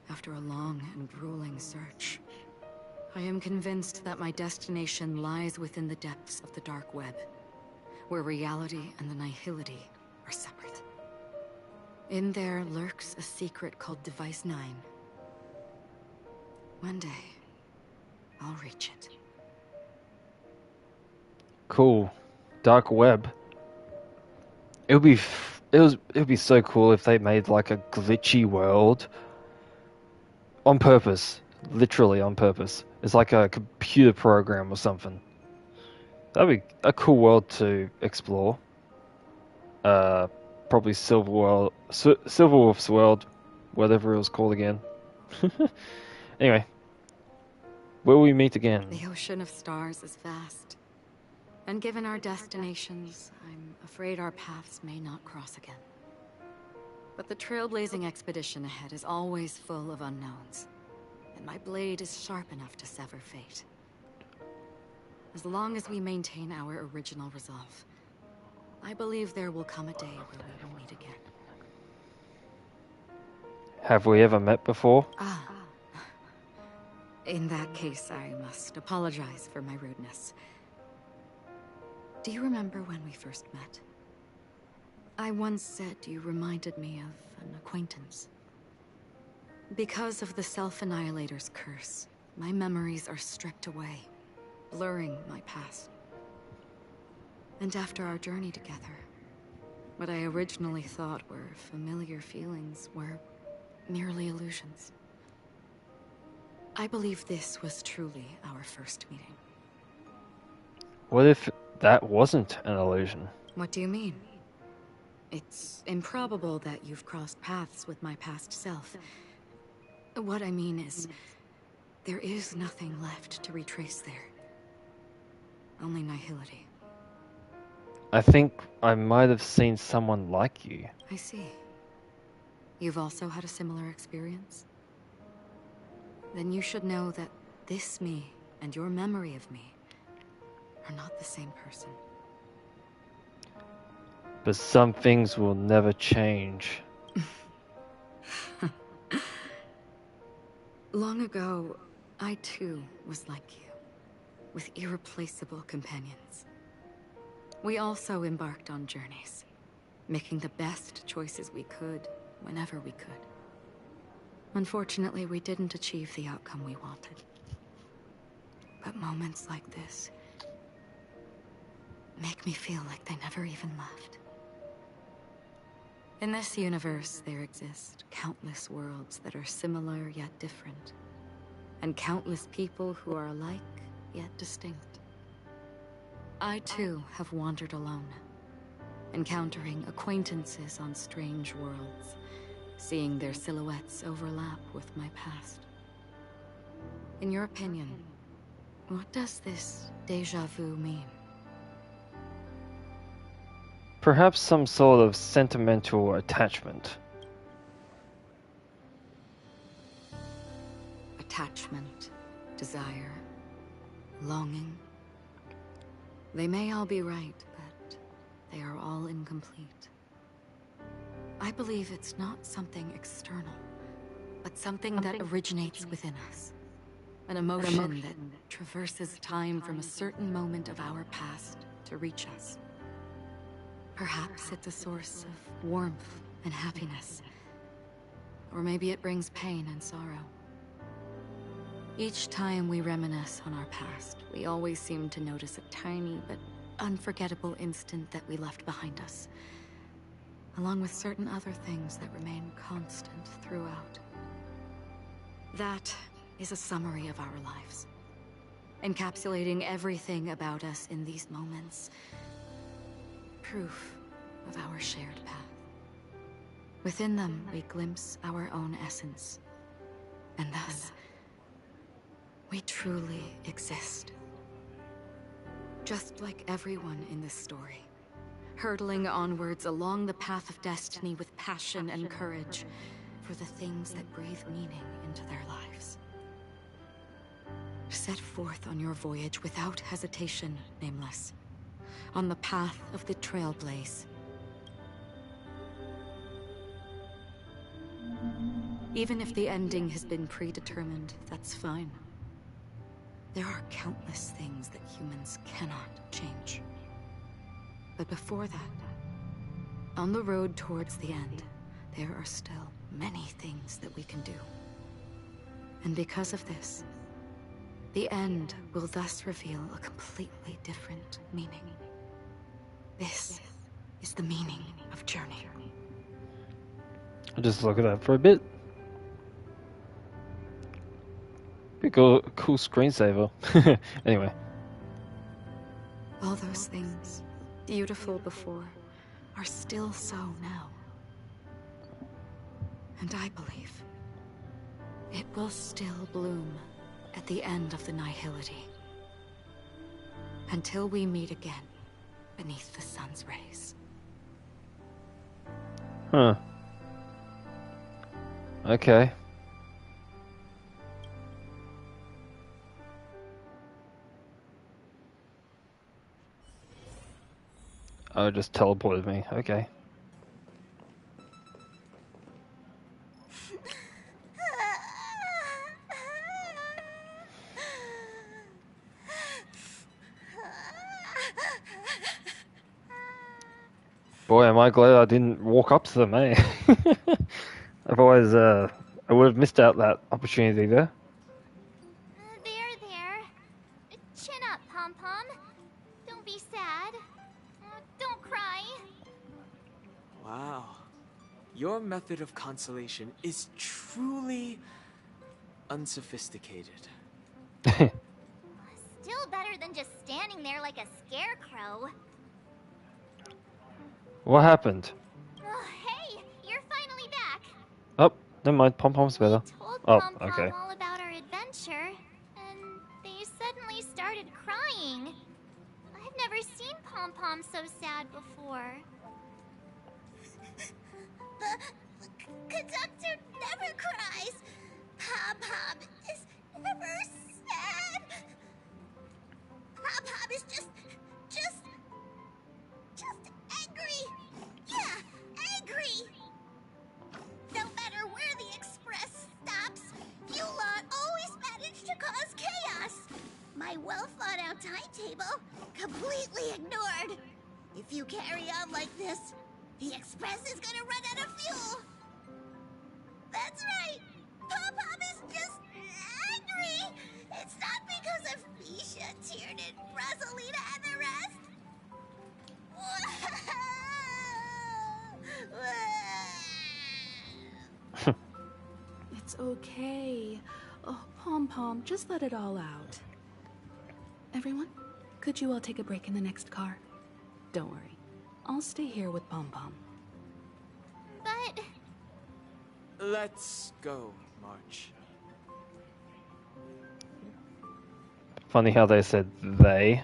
After a long and grueling search, I am convinced that my destination lies within the depths of the dark web, where reality and the Nihility are separate. In there lurks a secret called Device 9. One day, I'll reach it. Cool. Dark web. It would be so cool if they made like a glitchy world on purpose, literally on purpose. It's like a computer program or something. That'd be a cool world to explore. Probably Silverwolf's world, whatever it was called again. Anyway, will we meet again? The ocean of stars is vast, and given our destinations, I'm afraid our paths may not cross again. But the trailblazing expedition ahead is always full of unknowns, and my blade is sharp enough to sever fate. As long as we maintain our original resolve, I believe there will come a day where we will meet again. Have we ever met before? In that case, I must apologize for my rudeness. Do you remember when we first met? I once said you reminded me of an acquaintance. Because of the Self-Annihilator's curse, my memories are stripped away, blurring my past. And after our journey together, what I originally thought were familiar feelings were merely illusions. I believe this was truly our first meeting. What if that wasn't an illusion? What do you mean? It's improbable that you've crossed paths with my past self. What I mean is, there is nothing left to retrace there. Only nihility. I think I might have seen someone like you. I see. You've also had a similar experience? Then you should know that this me and your memory of me are not the same person. But some things will never change. Long ago, I too was like you, with irreplaceable companions. We also embarked on journeys, making the best choices we could, whenever we could. Unfortunately, we didn't achieve the outcome we wanted. But moments like this make me feel like they never even left. In this universe, there exist countless worlds that are similar yet different, and countless people who are alike yet distinct. I too have wandered alone, encountering acquaintances on strange worlds, seeing their silhouettes overlap with my past. In your opinion, what does this déjà vu mean? Perhaps some sort of sentimental attachment. Attachment, desire, longing. They may all be right, but they are all incomplete. I believe it's not something external, but something that originates within us. An emotion that traverses time from a certain moment of our past to reach us. Perhaps it's a source of warmth and happiness. Or maybe it brings pain and sorrow. Each time we reminisce on our past, we always seem to notice a tiny but unforgettable instant that we left behind us, along with certain other things that remain constant throughout. That is a summary of our lives, encapsulating everything about us in these moments. Proof of our shared path. Within them, we glimpse our own essence, and thus, we truly exist. Just like everyone in this story, hurtling onwards along the path of destiny with passion and courage for the things that breathe meaning into their lives. Set forth on your voyage without hesitation, Nameless, on the path of the Trailblaze. Even if the ending has been predetermined, that's fine. There are countless things that humans cannot change. But before that, on the road towards the end, there are still many things that we can do. And because of this, the end will thus reveal a completely different meaning. This is the meaning of Journey. I'll just look at that for a bit. Be cool screensaver. Anyway. All those things, beautiful before, are still so now. And I believe it will still bloom at the end of the nihility. Until we meet again beneath the sun's rays. Huh. Okay. Oh, it just teleported me. Okay. Boy, am I glad I didn't walk up to them, eh? Otherwise, I would have missed out that opportunity there. There. Chin up, Pom-Pom. Don't be sad. Don't cry. Wow. Your method of consolation is truly unsophisticated. Still better than just standing there like a scarecrow. What happened? Hey, you're finally back. Oh, never mind. Pom-Pom's better. Oh, Pom-Pom okay. all about our adventure, and they suddenly started crying. I've never seen Pom-Pom so sad before. The conductor never cries. Pom-Pom is never sad. Pom-Pom is just angry. Yeah, angry. No matter where my well-thought-out timetable completely ignored. If you carry on like this, the Express is gonna run out of fuel. That's right. Pom-Pom is just angry. It's not because of Misha, Tiernan, Brazelina, and the rest. It's okay. Oh, Pom-Pom, just let it all out. Everyone, could you all take a break in the next car? Don't worry. I'll stay here with Pom-Pom. But... Let's go, March. Funny how they said they.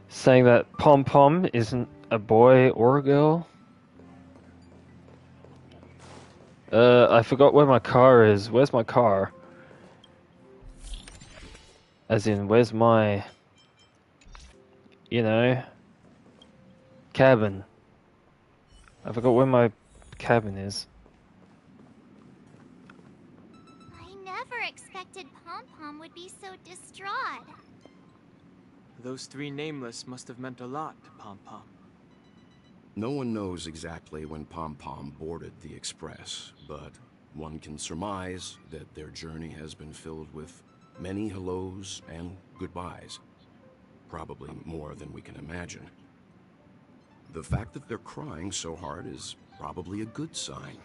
Saying that Pom Pom isn't a boy or a girl. I forgot where my car is. Where's my car? As in, where's my... You know... cabin. I forgot where my cabin is. I never expected Pom-Pom would be so distraught. Those three nameless must have meant a lot to Pom-Pom. No one knows exactly when Pom-Pom boarded the Express, but one can surmise that their journey has been filled with many hellos and goodbyes. Probably more than we can imagine. The fact that they're crying so hard is probably a good sign.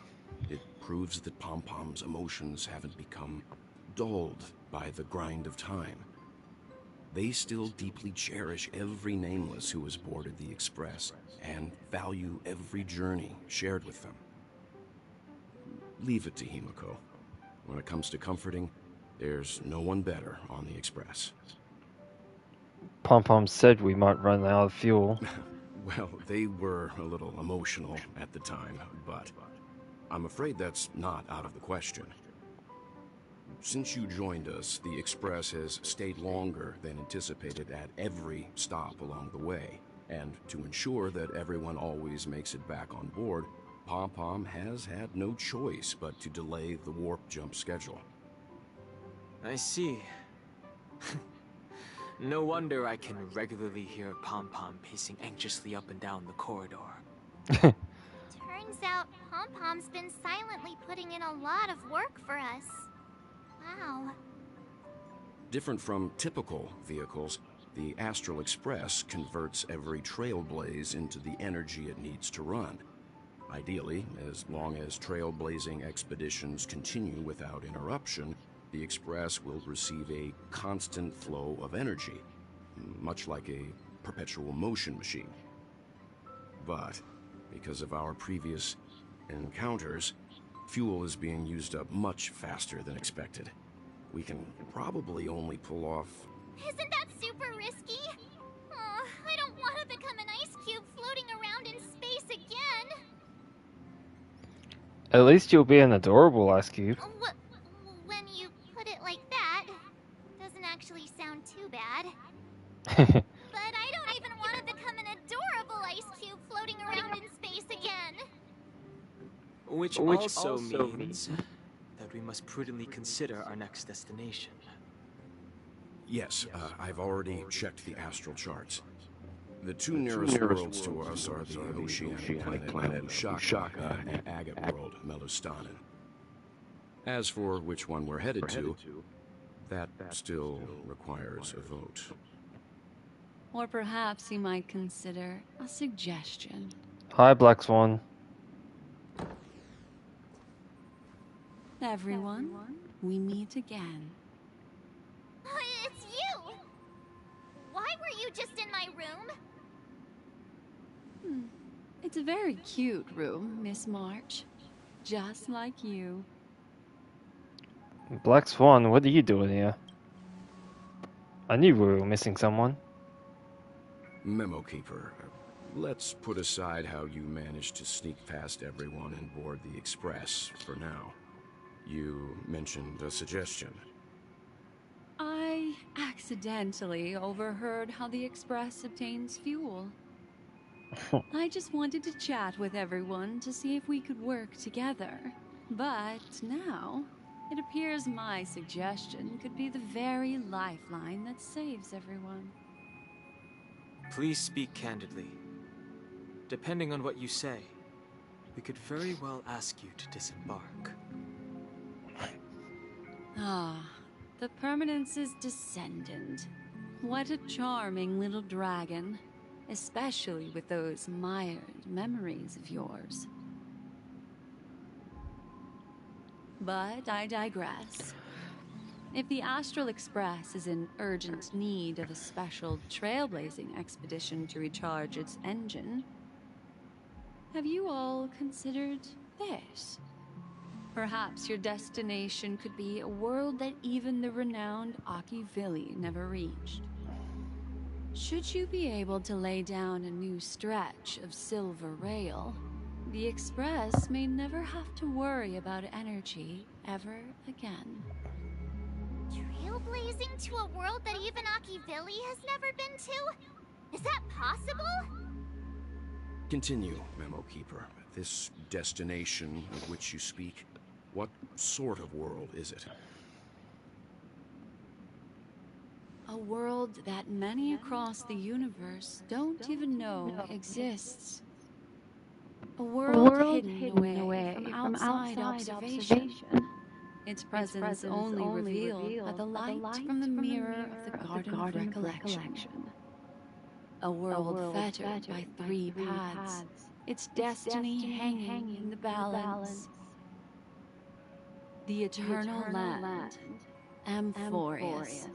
It proves that Pom-Pom's emotions haven't become dulled by the grind of time. They still deeply cherish every nameless who has boarded the Express and value every journey shared with them. Leave it to Himiko. When it comes to comforting, there's no one better on the Express. Pom Pom said we might run out of fuel. Well, they were a little emotional at the time, but I'm afraid that's not out of the question. Since you joined us, the Express has stayed longer than anticipated at every stop along the way. And to ensure that everyone always makes it back on board, Pom Pom has had no choice but to delay the warp jump schedule. I see. No wonder I can regularly hear Pom Pom pacing anxiously up and down the corridor. Turns out Pom-Pom's been silently putting in a lot of work for us. Wow. Different from typical vehicles, the Astral Express converts every trailblaze into the energy it needs to run. Ideally, as long as trailblazing expeditions continue without interruption, the Express will receive a constant flow of energy, much like a perpetual motion machine. But, because of our previous encounters, fuel is being used up much faster than expected. We can probably only pull off... Isn't that super risky? Oh, I don't want to become an ice cube floating around in space again. At least you'll be an adorable ice cube. When you put it like that, doesn't actually sound too bad. But I don't even want to become an adorable ice cube floating around in space again. Which also means that we must prudently consider our next destination. Yes, I've already checked the astral charts. The two nearest worlds to us are the oceanic planet Melushaka and agate world Melustanen. As for which one we're headed to, that still requires a vote. Or perhaps you might consider a suggestion. Hi, Black Swan. Everyone, we meet again. It's you! Why were you just in my room? It's a very cute room, Miss March. Just like you. Black Swan, what are you doing here? I knew we were missing someone. Memo Keeper, let's put aside how you managed to sneak past everyone and board the Express for now. You mentioned a suggestion. I accidentally overheard how the Express obtains fuel. I just wanted to chat with everyone to see if we could work together. But now, It appears my suggestion could be the very lifeline that saves everyone. Please speak candidly. Depending on what you say, we could very well ask you to disembark. Ah, the Permanence's descendant. What a charming little dragon, especially with those mired memories of yours. But I digress. If the Astral Express is in urgent need of a special trailblazing expedition to recharge its engine, have you all considered this? Perhaps your destination could be a world that even the renowned Akivili never reached. Should you be able to lay down a new stretch of silver rail, the Express may never have to worry about energy ever again. Trailblazing to a world that even Akivili has never been to? Is that possible? Continue, Memo Keeper. This destination of which you speak, what sort of world is it? A world that many across the universe don't even know exists. A world hidden away from outside observation. Its presence only revealed by the light from the mirror of the Garden of Recollection. A world fettered by three paths, its destiny hanging in the balance. The eternal land, Amphorius.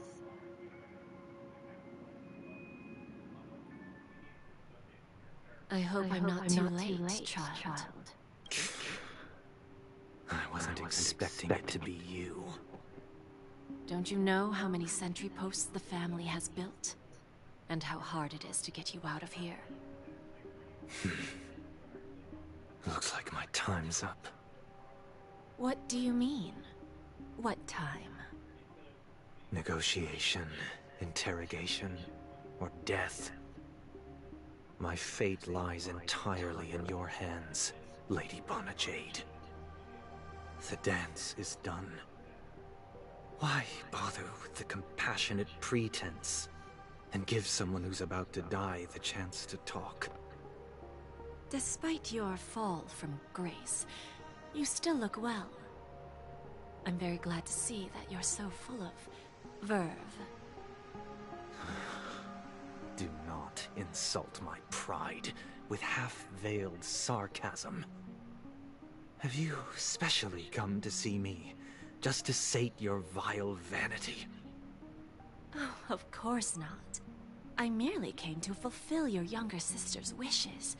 I hope I'm not too late, child. I wasn't expecting it to be you. Don't you know how many sentry posts the family has built? And how hard it is to get you out of here? Looks like my time's up. What do you mean? What time? Negotiation, interrogation, or death. My fate lies entirely in your hands, Lady Bonajade. The dance is done. Why bother with the compassionate pretense and give someone who's about to die the chance to talk? Despite your fall from grace, you still look well. I'm very glad to see that you're so full of verve. Do not insult my pride with half-veiled sarcasm. Have you specially come to see me just to sate your vile vanity? Oh, of course not. I merely came to fulfill your younger sister's wishes.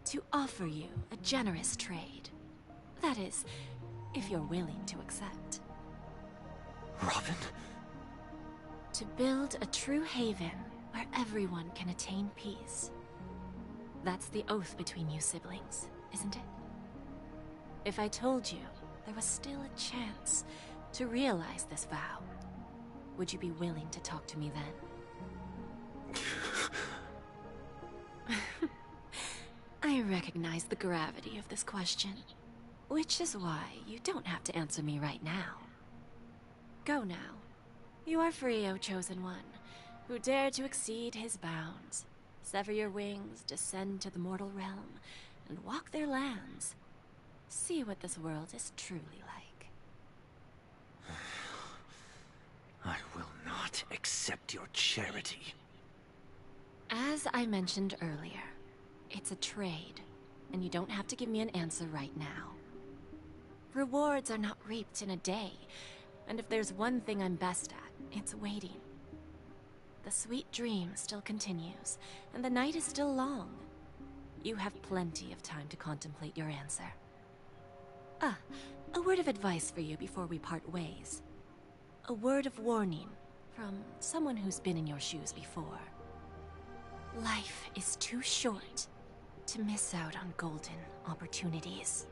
To offer you a generous trade. That is, if you're willing to accept. Robin? To build a true haven where everyone can attain peace. That's the oath between you siblings, isn't it? If I told you there was still a chance to realize this vow, would you be willing to talk to me then? I recognize the gravity of this question, which is why you don't have to answer me right now. Go now. You are free, O Chosen One, who dare to exceed his bounds, sever your wings, descend to the mortal realm, and walk their lands. See what this world is truly like. I will not accept your charity. As I mentioned earlier, it's a trade, and you don't have to give me an answer right now. Rewards are not reaped in a day, and if there's one thing I'm best at, it's waiting. The sweet dream still continues, and the night is still long. You have plenty of time to contemplate your answer. Ah, a word of advice for you before we part ways. A word of warning from someone who's been in your shoes before. Life is too short to miss out on golden opportunities.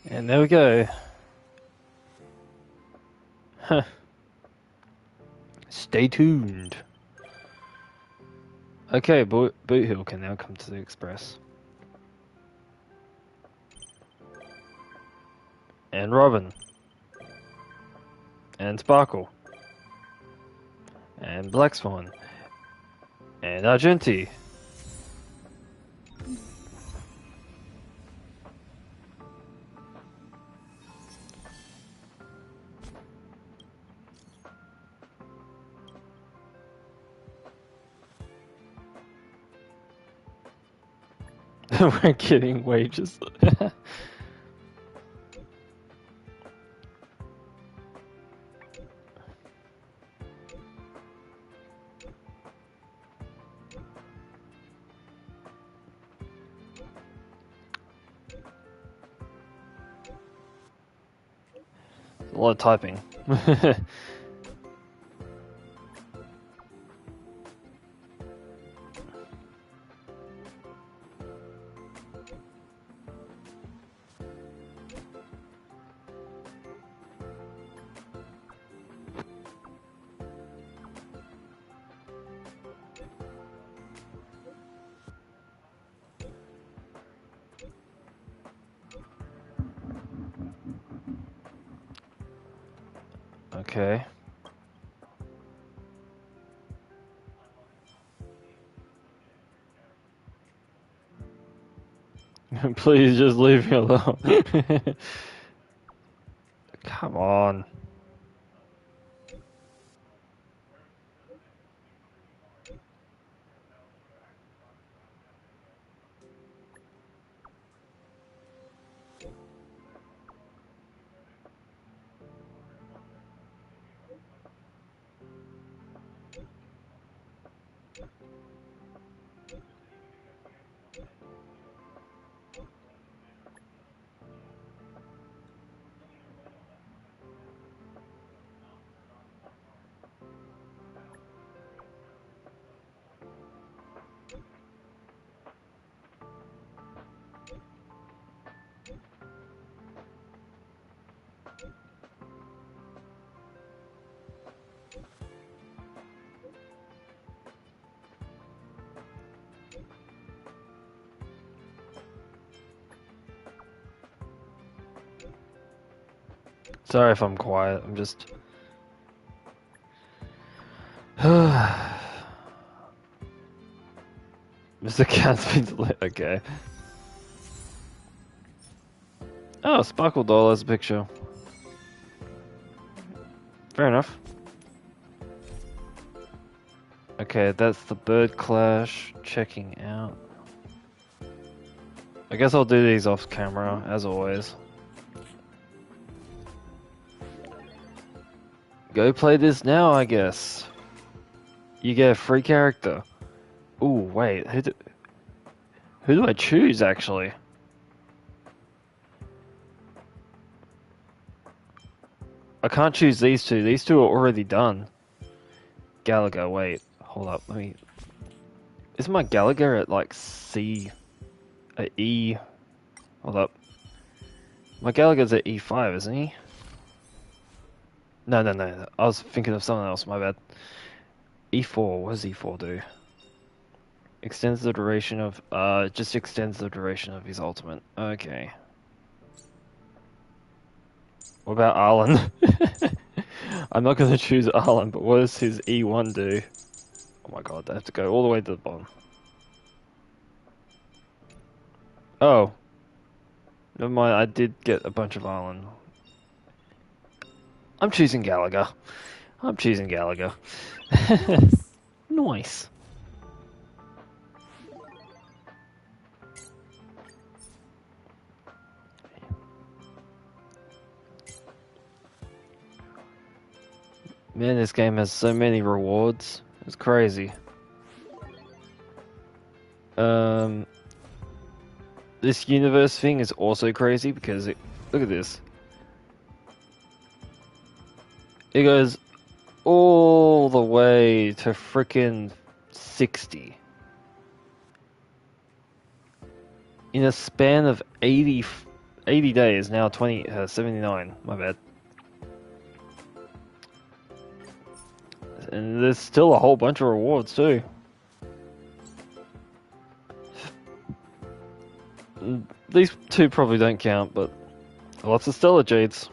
And there we go. Huh. Stay tuned. Okay, Boot Hill can now come to the Express. And Robin. And Sparkle. And Black Swan. And Argenti. We're getting wages. A lot of typing. Okay. Please just leave me alone. Come on. Sorry if I'm quiet, I'm just... Mr. Cat's been delayed, okay. Oh, Sparkle Doll has a picture. Fair enough. Okay, that's the Bird Clash checking out. I guess I'll do these off camera, as always. Go play this now, I guess. You get a free character. Ooh, wait, who do I choose, actually? I can't choose these two. These two are already done. Gallagher, wait. Hold up, let me... Isn't my Gallagher at, like, C... at E... Hold up. My Gallagher's at E5, isn't he? No. I was thinking of something else, my bad. E4, what does E4 do? Extends the duration of... just extends the duration of his ultimate. Okay. What about Arlen? I'm not gonna choose Arlen, but what does his E1 do? Oh my god, I have to go all the way to the bottom. Oh. Never mind, I did get a bunch of Arlen. I'm choosing Gallagher. I'm choosing Gallagher. Nice. Man, this game has so many rewards. It's crazy. This universe thing is also crazy because look at this. It goes all the way to frickin' 60. In a span of 80 days, now 79, my bad. And there's still a whole bunch of rewards too. These two probably don't count, but Lots of Stellar Jades.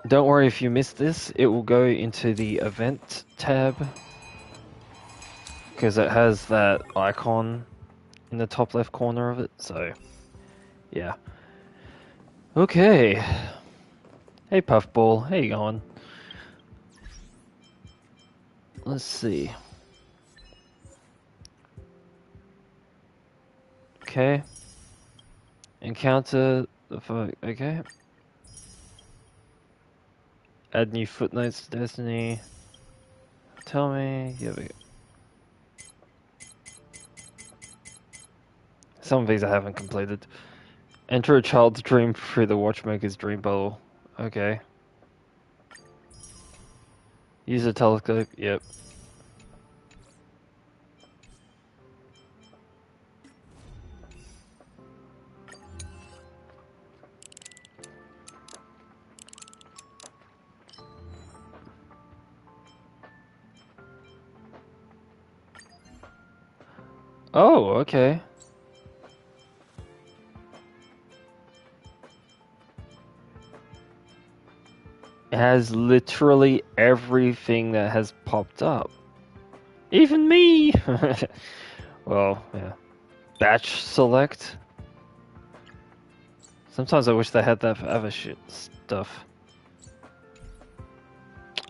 Don't worry if you missed this, it will go into the event tab. Because it has that icon in the top left corner of it, so yeah. Okay. Hey Puffball, how you going? Let's see. Okay. Encounter the okay. Add new footnotes to Destiny. Tell me. Yeah, we go. Some of these I haven't completed. Enter a child's dream through the watchmaker's dream bottle. Okay. Use a telescope. Yep. Oh, okay. It has literally everything that has popped up. Even me! Well, yeah. Batch select? Sometimes I wish they had that for other shit stuff.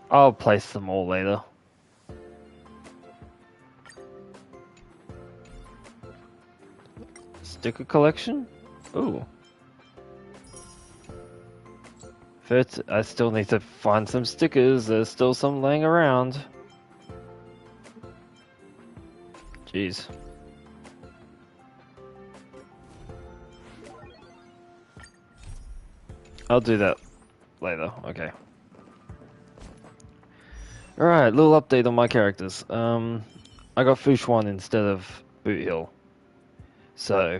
I'll place them all later. Sticker collection? Ooh. First, I still need to find some stickers. There's still some laying around. Jeez. I'll do that later. Okay. Alright, little update on my characters. I got Fushwan instead of Boot Hill. So,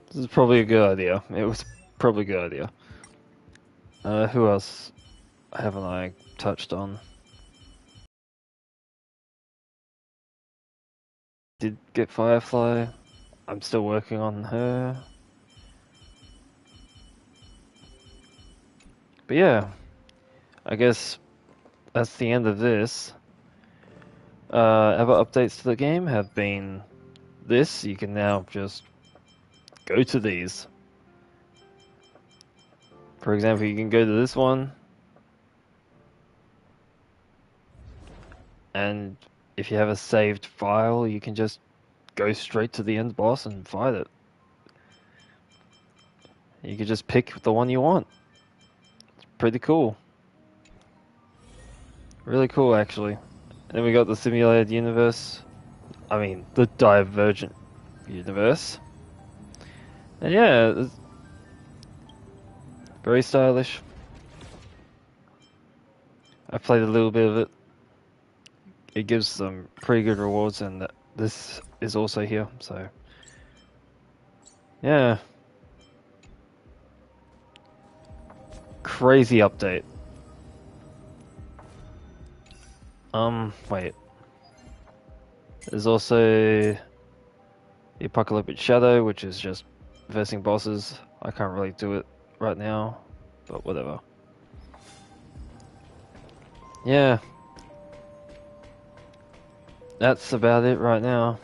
this is probably a good idea. It was probably a good idea. Who else haven't I touched on? Did get Firefly. I'm still working on her. But yeah, I guess that's the end of this. Other updates to the game have been this. You can now just go to these. For example, you can go to this one, and if you have a saved file, you can just go straight to the end boss and fight it. You can just pick the one you want. It's pretty cool. Really cool, actually. And then we got the simulated universe. I mean, the divergent universe. And yeah, it's very stylish. I played a little bit of it. It gives some pretty good rewards, and this is also here, so yeah. Crazy update. Wait. There's also the Apocalyptic Shadow, which is just versing bosses. I can't really do it right now, but whatever. Yeah. That's about it right now.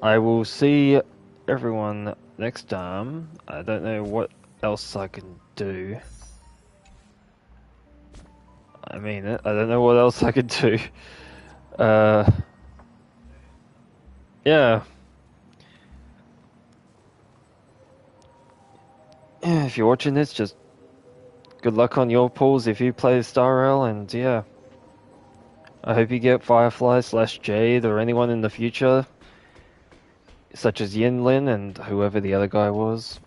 I will see everyone next time. I don't know what else I can do. I mean it. I don't know what else I can do. Yeah. Yeah, if you're watching this, just good luck on your pulls if you play Star Rail, and yeah. I hope you get Firefly / Jade or anyone in the future, such as Yinlin and whoever the other guy was.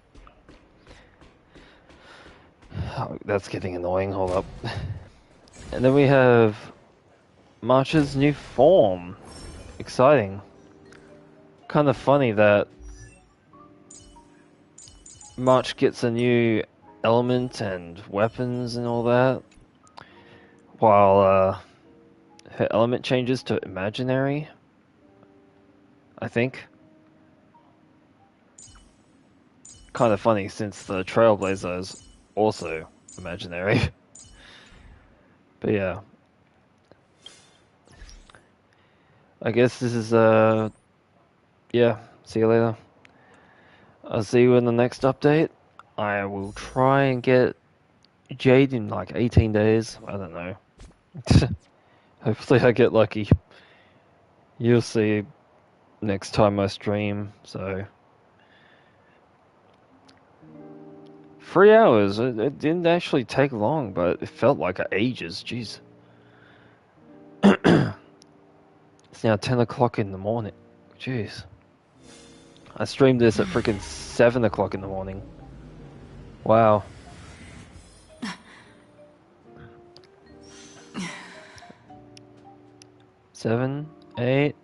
Oh, that's getting annoying, hold up. And then we have March's new form. Exciting. Kind of funny that March gets a new element and weapons and all that, while her element changes to imaginary, I think. kind of funny since the Trailblazer is also imaginary. But yeah. I guess this is, yeah, see you later. I'll see you in the next update. I will try and get Jade in like 18 days. I don't know. Hopefully I get lucky. You'll see next time I stream, so... 3 hours. It didn't actually take long, but it felt like ages. Jeez. It's now 10 o'clock in the morning. Jeez. I streamed this at freaking 7 o'clock in the morning. Wow. 7, 8...